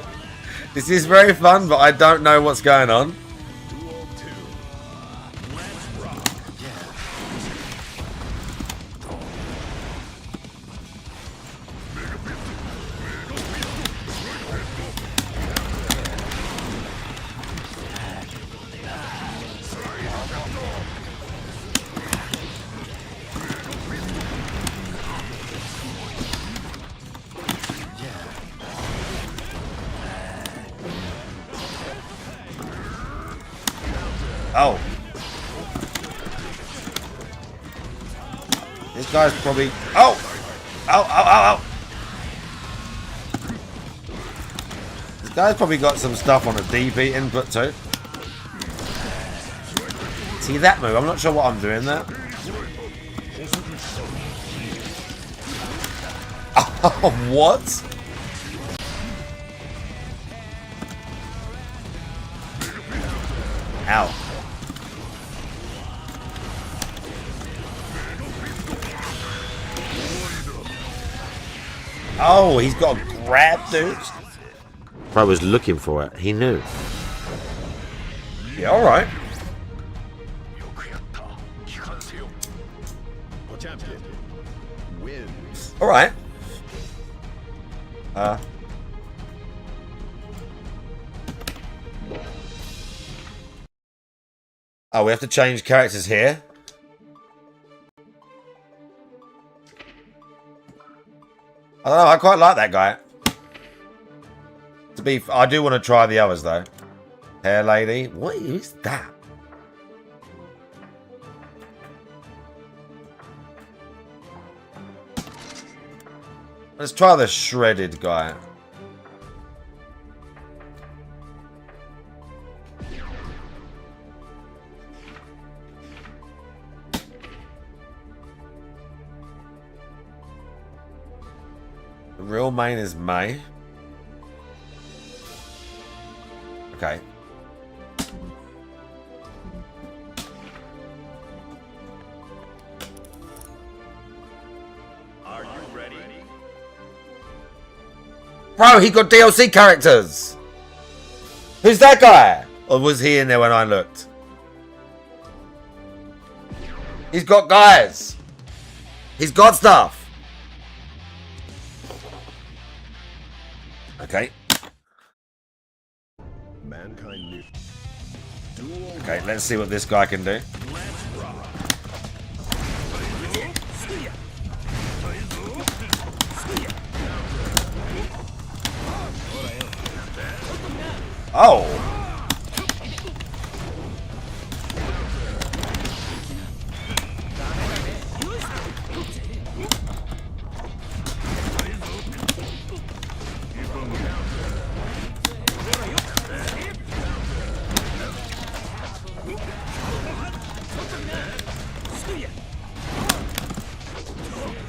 This is very fun, but I don't know what's going on. Duel 2. Let's rock. Oh. This guy's probably... Oh! Oh. This guy's probably got some stuff on a DP input too. See that move? I'm not sure what I'm doing there. Oh, what? Ow. Oh, he's got a grab, dude. Bro was looking for it. He knew. Yeah, alright. Potemkin wins. Alright. Oh, we have to change characters here. I don't know, I quite like that guy. I do want to try the others though. Hair lady. What is that? Let's try the shredded guy. The real main is May. Okay. Are you ready? Bro, he got DLC characters. Who's that guy? Or was he in there when I looked? He's got guys. He's got stuff. Okay. Mankind knew. Okay, let's see what this guy can do. Let's rock. Oh.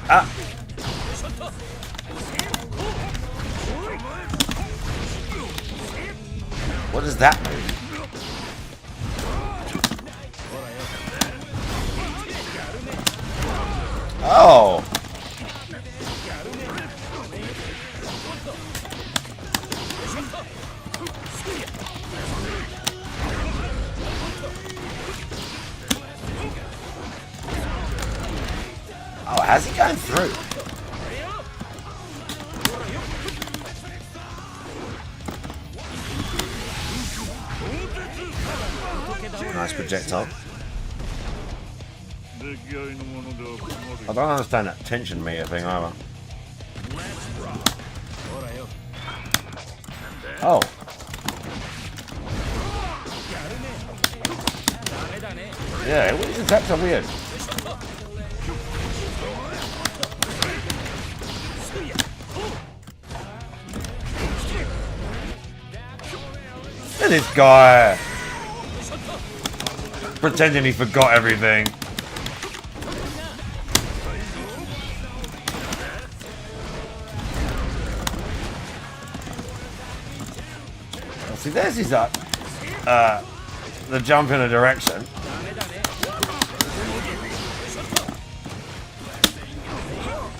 Ah. What does that mean? Oh. Oh, how's he going through? Nice projectile. I don't understand that tension meter thing either. Oh. Yeah, these attacks are weird. Look at this guy. Pretending he forgot everything. See, there's his the jump in a direction.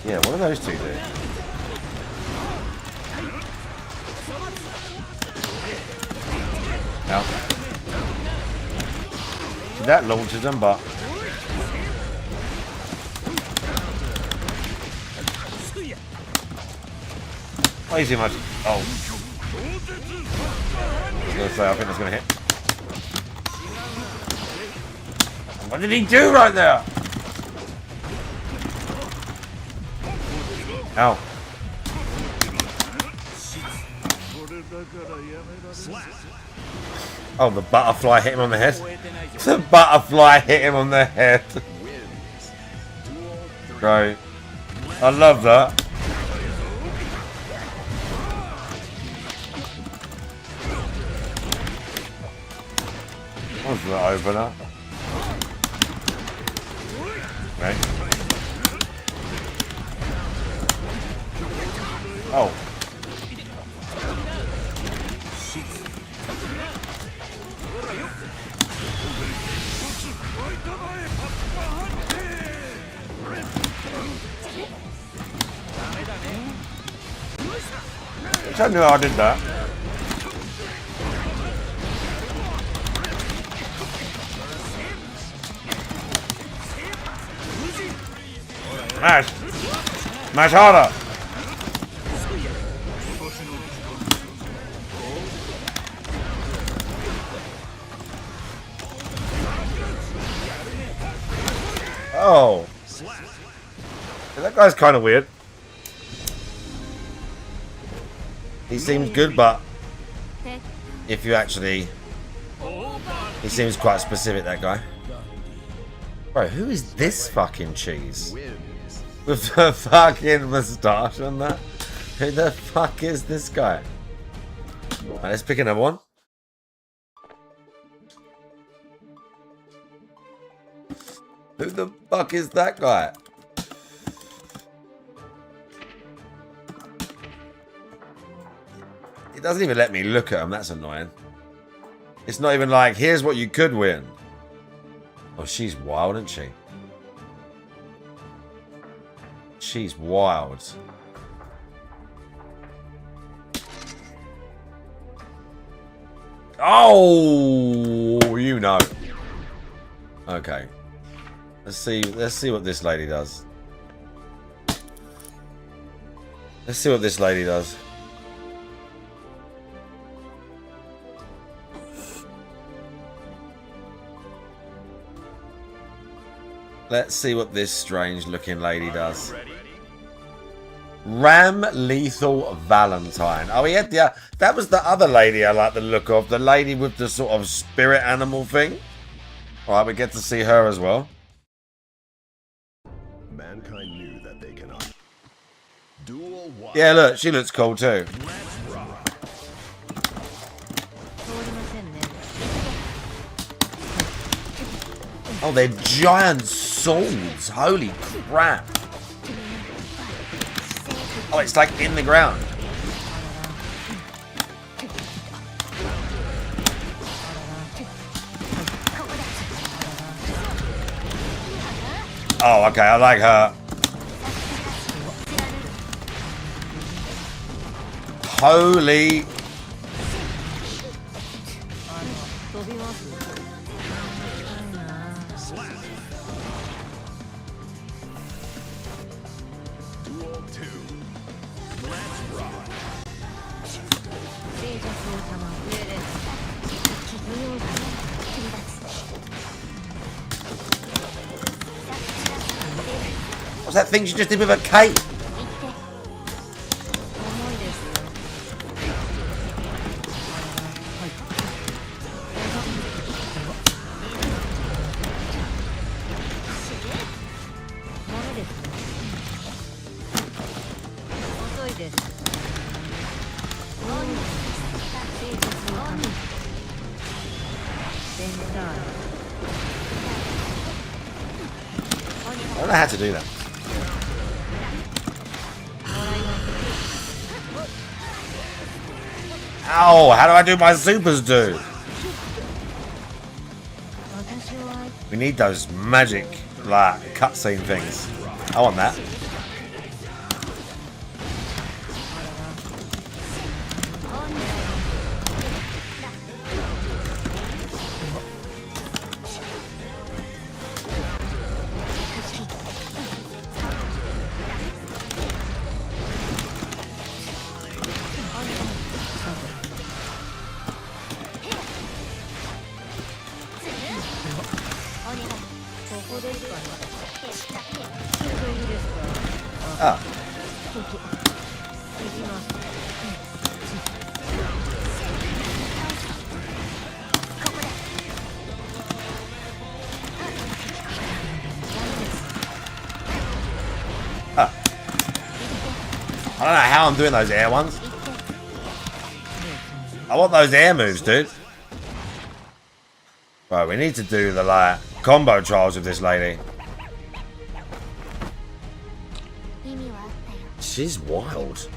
Yeah, what do those two do? No. That launches them, but why is he much? Oh. I was gonna say, I think that's gonna hit. What did he do right there? Ow. Oh, the butterfly hit him on the head. The butterfly hit him on the head. Great. I love that. What's the opener? Right. Oh. I knew I did that. Smash! Smash harder! Oh! That guy's kind of weird. He seems good, but if you actually... He seems quite specific, that guy. Bro, who is this fucking cheese? With the fucking moustache on that? Who the fuck is this guy? Alright, let's pick another one. Who the fuck is that guy? It doesn't even let me look at him. That's annoying. It's not even like, here's what you could win. Oh, she's wild, isn't she? She's wild. Oh, you know. Okay. Let's see what this lady does. Let's see what this lady does. Let's see what this strange looking lady does. Ram Lethal Valentine. Oh, yeah, that was the other lady I like the look of. The lady with the sort of spirit animal thing. Alright, we get to see her as well. Mankind knew that they cannot. Duel 1. Yeah, look, she looks cool too. Oh, they're giant swords. Holy crap. Oh, it's like in the ground. Oh, okay, I like her. Holy. Duel 2. Let's rock. What's that thing she just did with her cape? I don't know how to do that. Ow, how do I do my supers do? We need those magic, like, cutscene things. I want that. Ah. Ah. I don't know how I'm doing those air ones. I want those air moves, dude. Right, we need to do the like combo trials with this lady. She's wild.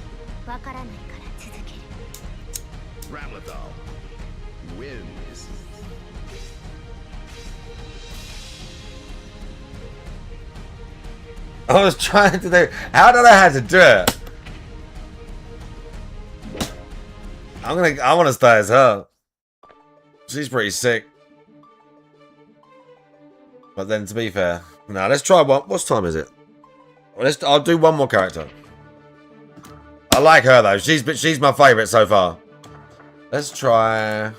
Ramlethal wins. I was trying to do. How did I have to do it? I want to stay as her. She's pretty sick. But then, to be fair, now let's try one. What time is it? Well, I'll do one more character. I like her though. She's my favourite so far. Let's try.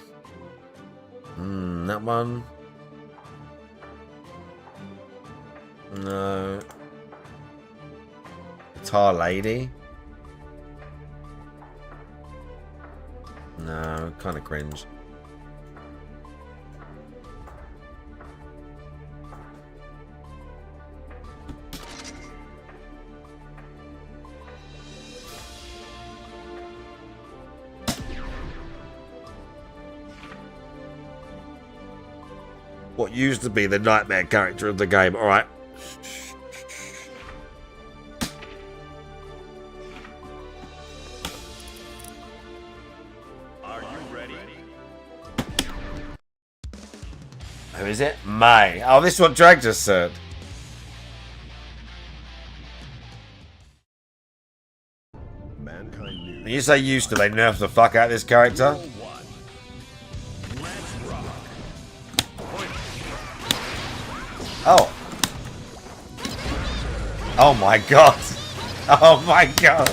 That one. No. Guitar lady. No, kind of cringe. What used to be the nightmare character of the game. All right. Are you ready? Who is it? May. Oh, this is what Drag just said. Mankind knew. When you say used to, they nerfed the fuck out of this character. Duel 1. Let's rock. Oh. Oh my god. Oh my god.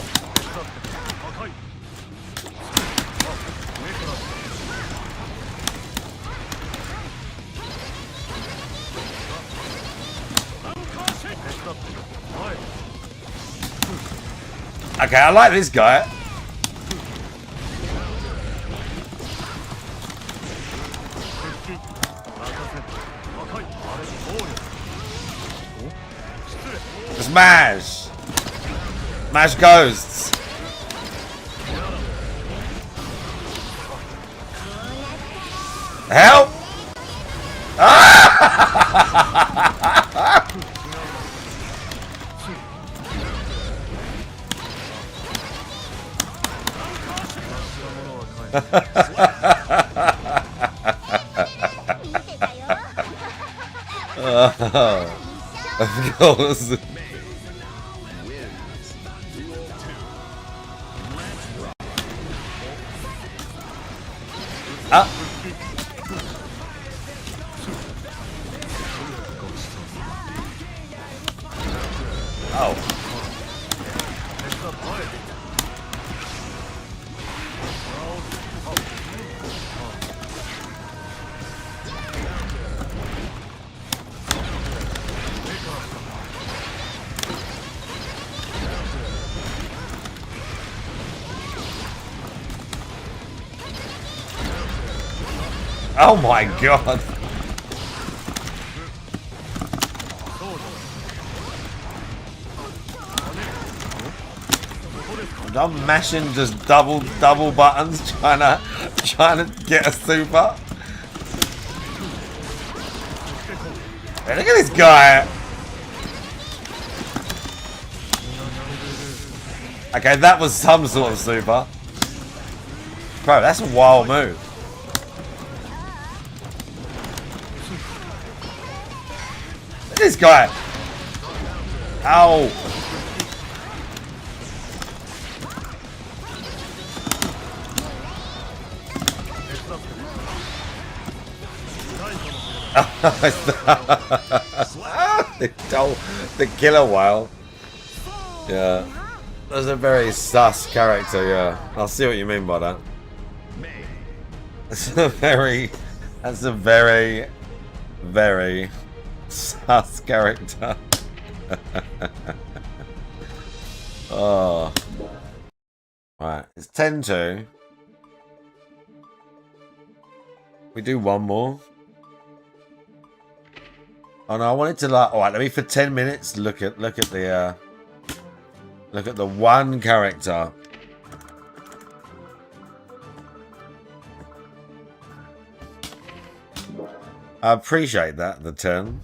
Okay, I like this guy. Smash! Smash ghosts! Help! Of course. Ah. Oh. Oh my god. I'm mashing just double buttons trying to get a super. Hey, look at this guy. Okay, that was some sort of super. Bro, that's a wild move. Look at this guy. Ow. The killer whale. Yeah. That's a very sus character, yeah. I'll see what you mean by that. That's a very sus character. Oh. Right, it's 10-2. We do one more. Oh no, I wanted to like. All right, let me for 10 minutes look at the one character. I appreciate that. The turn.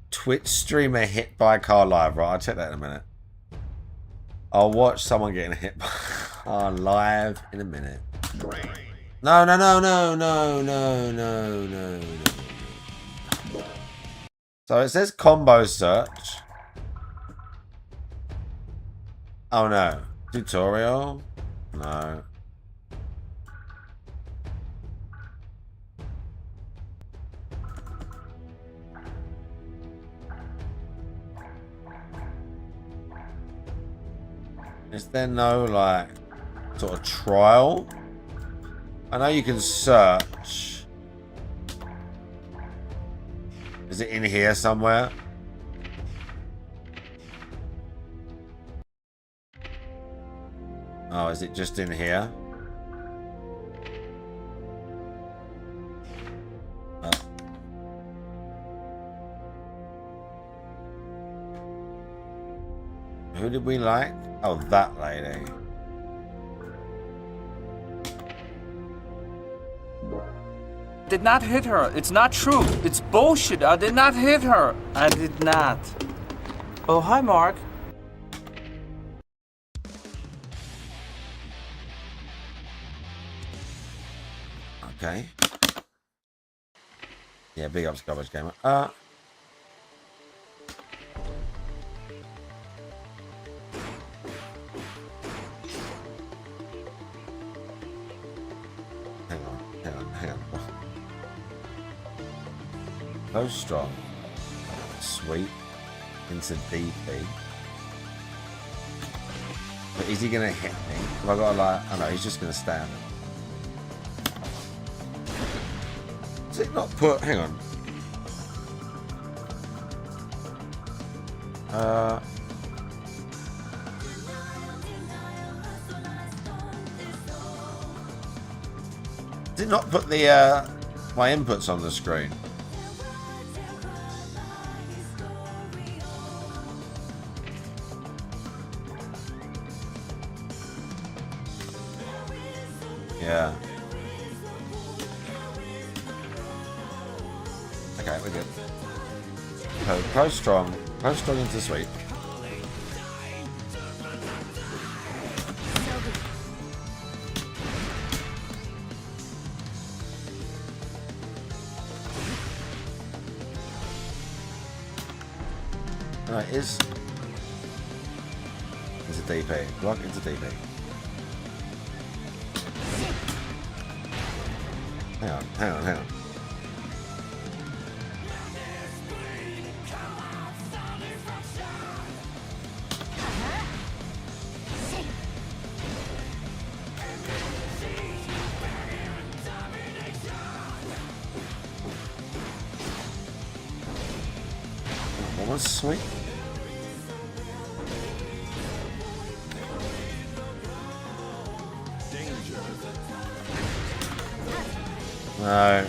Twitch streamer hit by a car live. Right, I'll check that in a minute. I'll watch someone getting hit by a car live in a minute. No. So it says combo search. Oh no. Tutorial? No. Is there no like sort of trial? I know you can search. Is it in here somewhere? Oh, is it just in here? Oh. Who did we like? Oh, that lady. Did not hit her. It's not true. It's bullshit. I did not hit her. I did not. Oh, hi, Mark. Okay. Yeah, big ups, garbage gamer. Hang on. So strong. Sweep into DP. But is he gonna hit me? Have I got like? Oh no, he's just gonna stand. Does it not put? Hang on. Did not put the my inputs on the screen. Yeah. Okay, we're good. Pro strong into sweep. It is. Into DP. Block into DP. Hang on, hang on, hang on. That was sweet. No.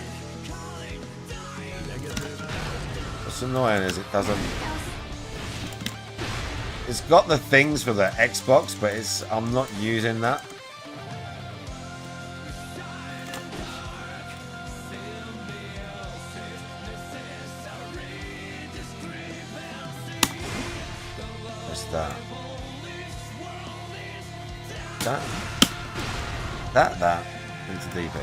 What's annoying is it doesn't. It's got the things for the Xbox, but I'm not using that. What's that? That into DP.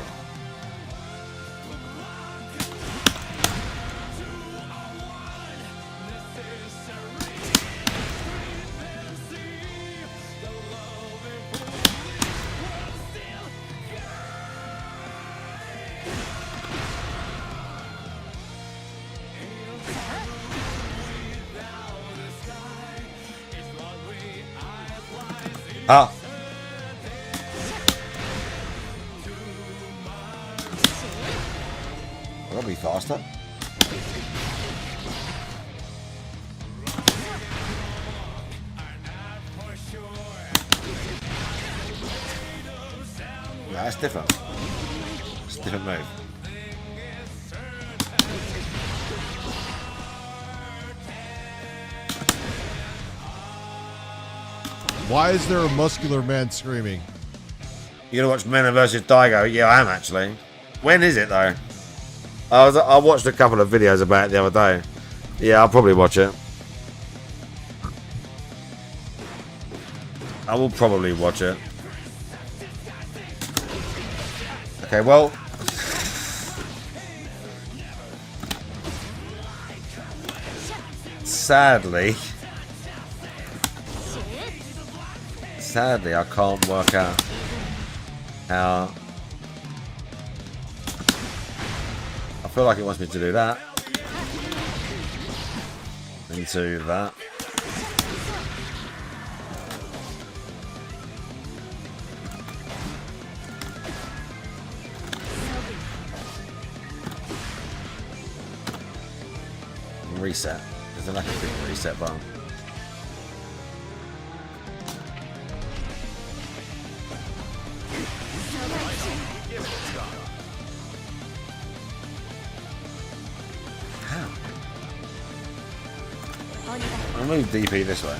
Ah. That'll be faster. No, that's different. It's a different move. Why is there a muscular man screaming? You gonna watch Men vs. Daigo? Yeah, I am actually. When is it though? I watched a couple of videos about it the other day. Yeah, I'll probably watch it. I will probably watch it. Okay, well. Sadly, I can't work out how. I feel like it wants me to do that. Into that. Reset. There's like a big reset button. How? I'll move DP this way.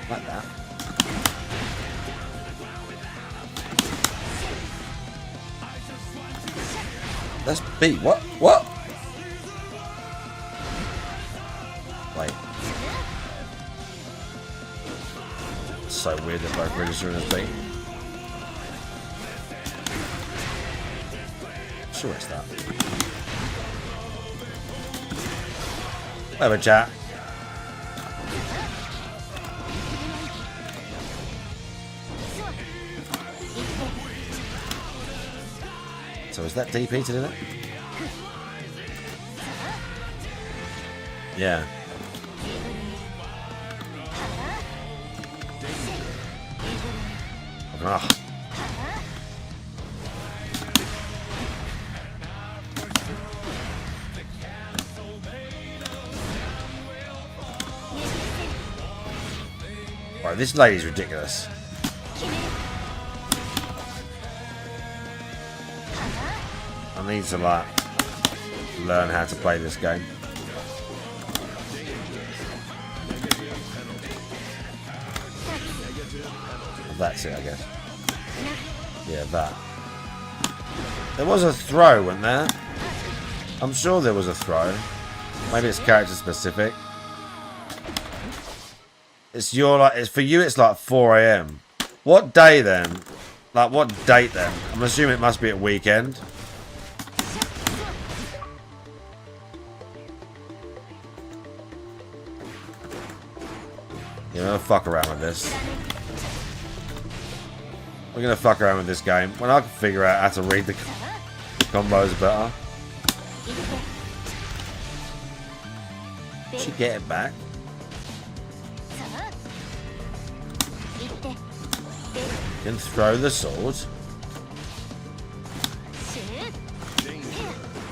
Like that. That's B. What? What? Wait. It's so weird that both registering as B. Sure it's that. Whatever, chat. So is that DP to do that? Yeah. Ugh. Right, this lady's ridiculous. I need to like learn how to play this game. That's it, I guess. Yeah, that. There was a throw, wasn't there? I'm sure there was a throw. Maybe it's character specific. It's your like. It's for you. It's like 4 AM. What day then Like, what date then? I'm assuming it must be at weekend. Yeah, we're gonna fuck around with this. We're gonna fuck around with this game. When I can figure out how to read the combos better. Did she get it back? Can throw the sword.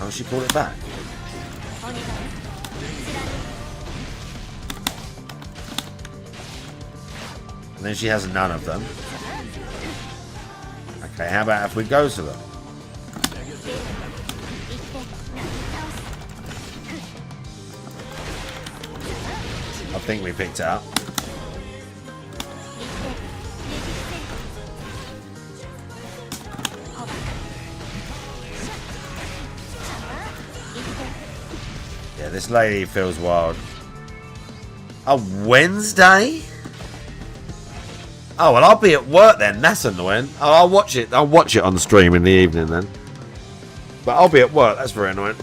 Oh, she pulled it back. And then she has none of them. Okay, how about if we go to them? I think we picked it up. Yeah, this lady feels wild. A Wednesday? Oh, well, I'll be at work then. That's annoying. Oh, I'll watch it. I'll watch it on the stream in the evening then. But I'll be at work. That's very annoying.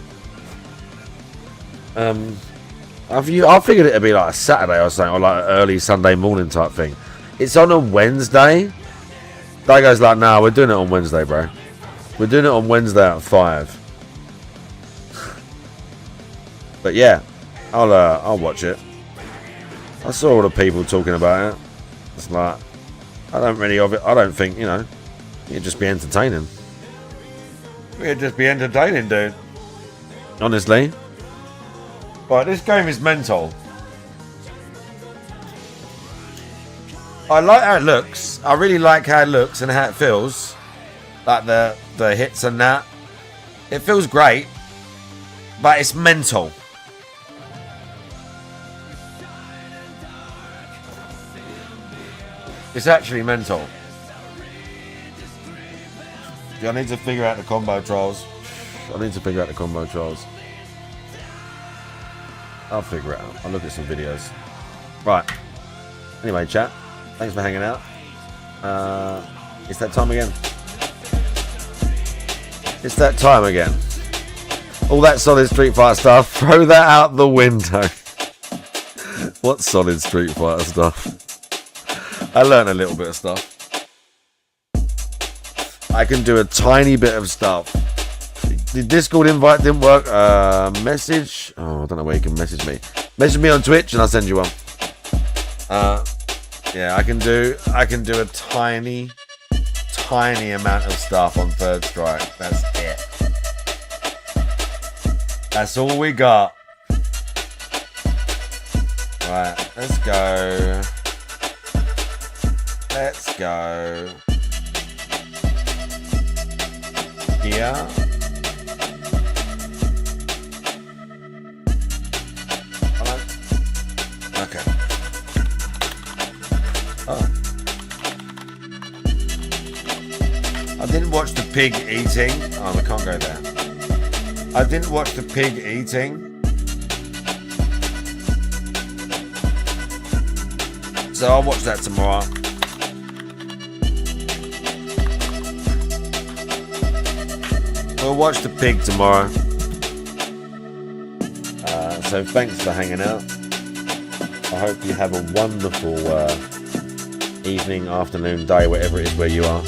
I figured it'd be like a Saturday or something, or like an early Sunday morning type thing. It's on a Wednesday. Daigo's like, nah, we're doing it on Wednesday, bro. We're doing it on Wednesday at 5. But yeah, I'll watch it. I saw all the people talking about it. It's like, I don't think, you know, it'd just be entertaining. It'd just be entertaining, dude. Honestly. But this game is mental. I like how it looks. I really like how it looks and how it feels. Like the hits and that. It feels great. But it's mental. It's actually mental. I need to figure out the combo trials. I'll figure it out. I'll look at some videos. Right. Anyway, chat. Thanks for hanging out. It's that time again. It's that time again. All that Solid Street Fighter stuff, throw that out the window. What Solid Street Fighter stuff? I learned a little bit of stuff. I can do a tiny bit of stuff. The Discord invite didn't work. Message. Oh, I don't know where you can message me. Message me on Twitch and I'll send you one. Yeah, I can do a tiny amount of stuff on Third Strike. That's it. That's all we got. Right, let's go. Let's go. Here. Okay. Oh. I didn't watch the pig eating. Oh, we can't go there. I didn't watch the pig eating. So I'll watch that tomorrow. We'll watch the pig tomorrow. So thanks for hanging out. I hope you have a wonderful evening, afternoon, day, whatever it is where you are.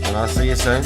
And I'll see you soon.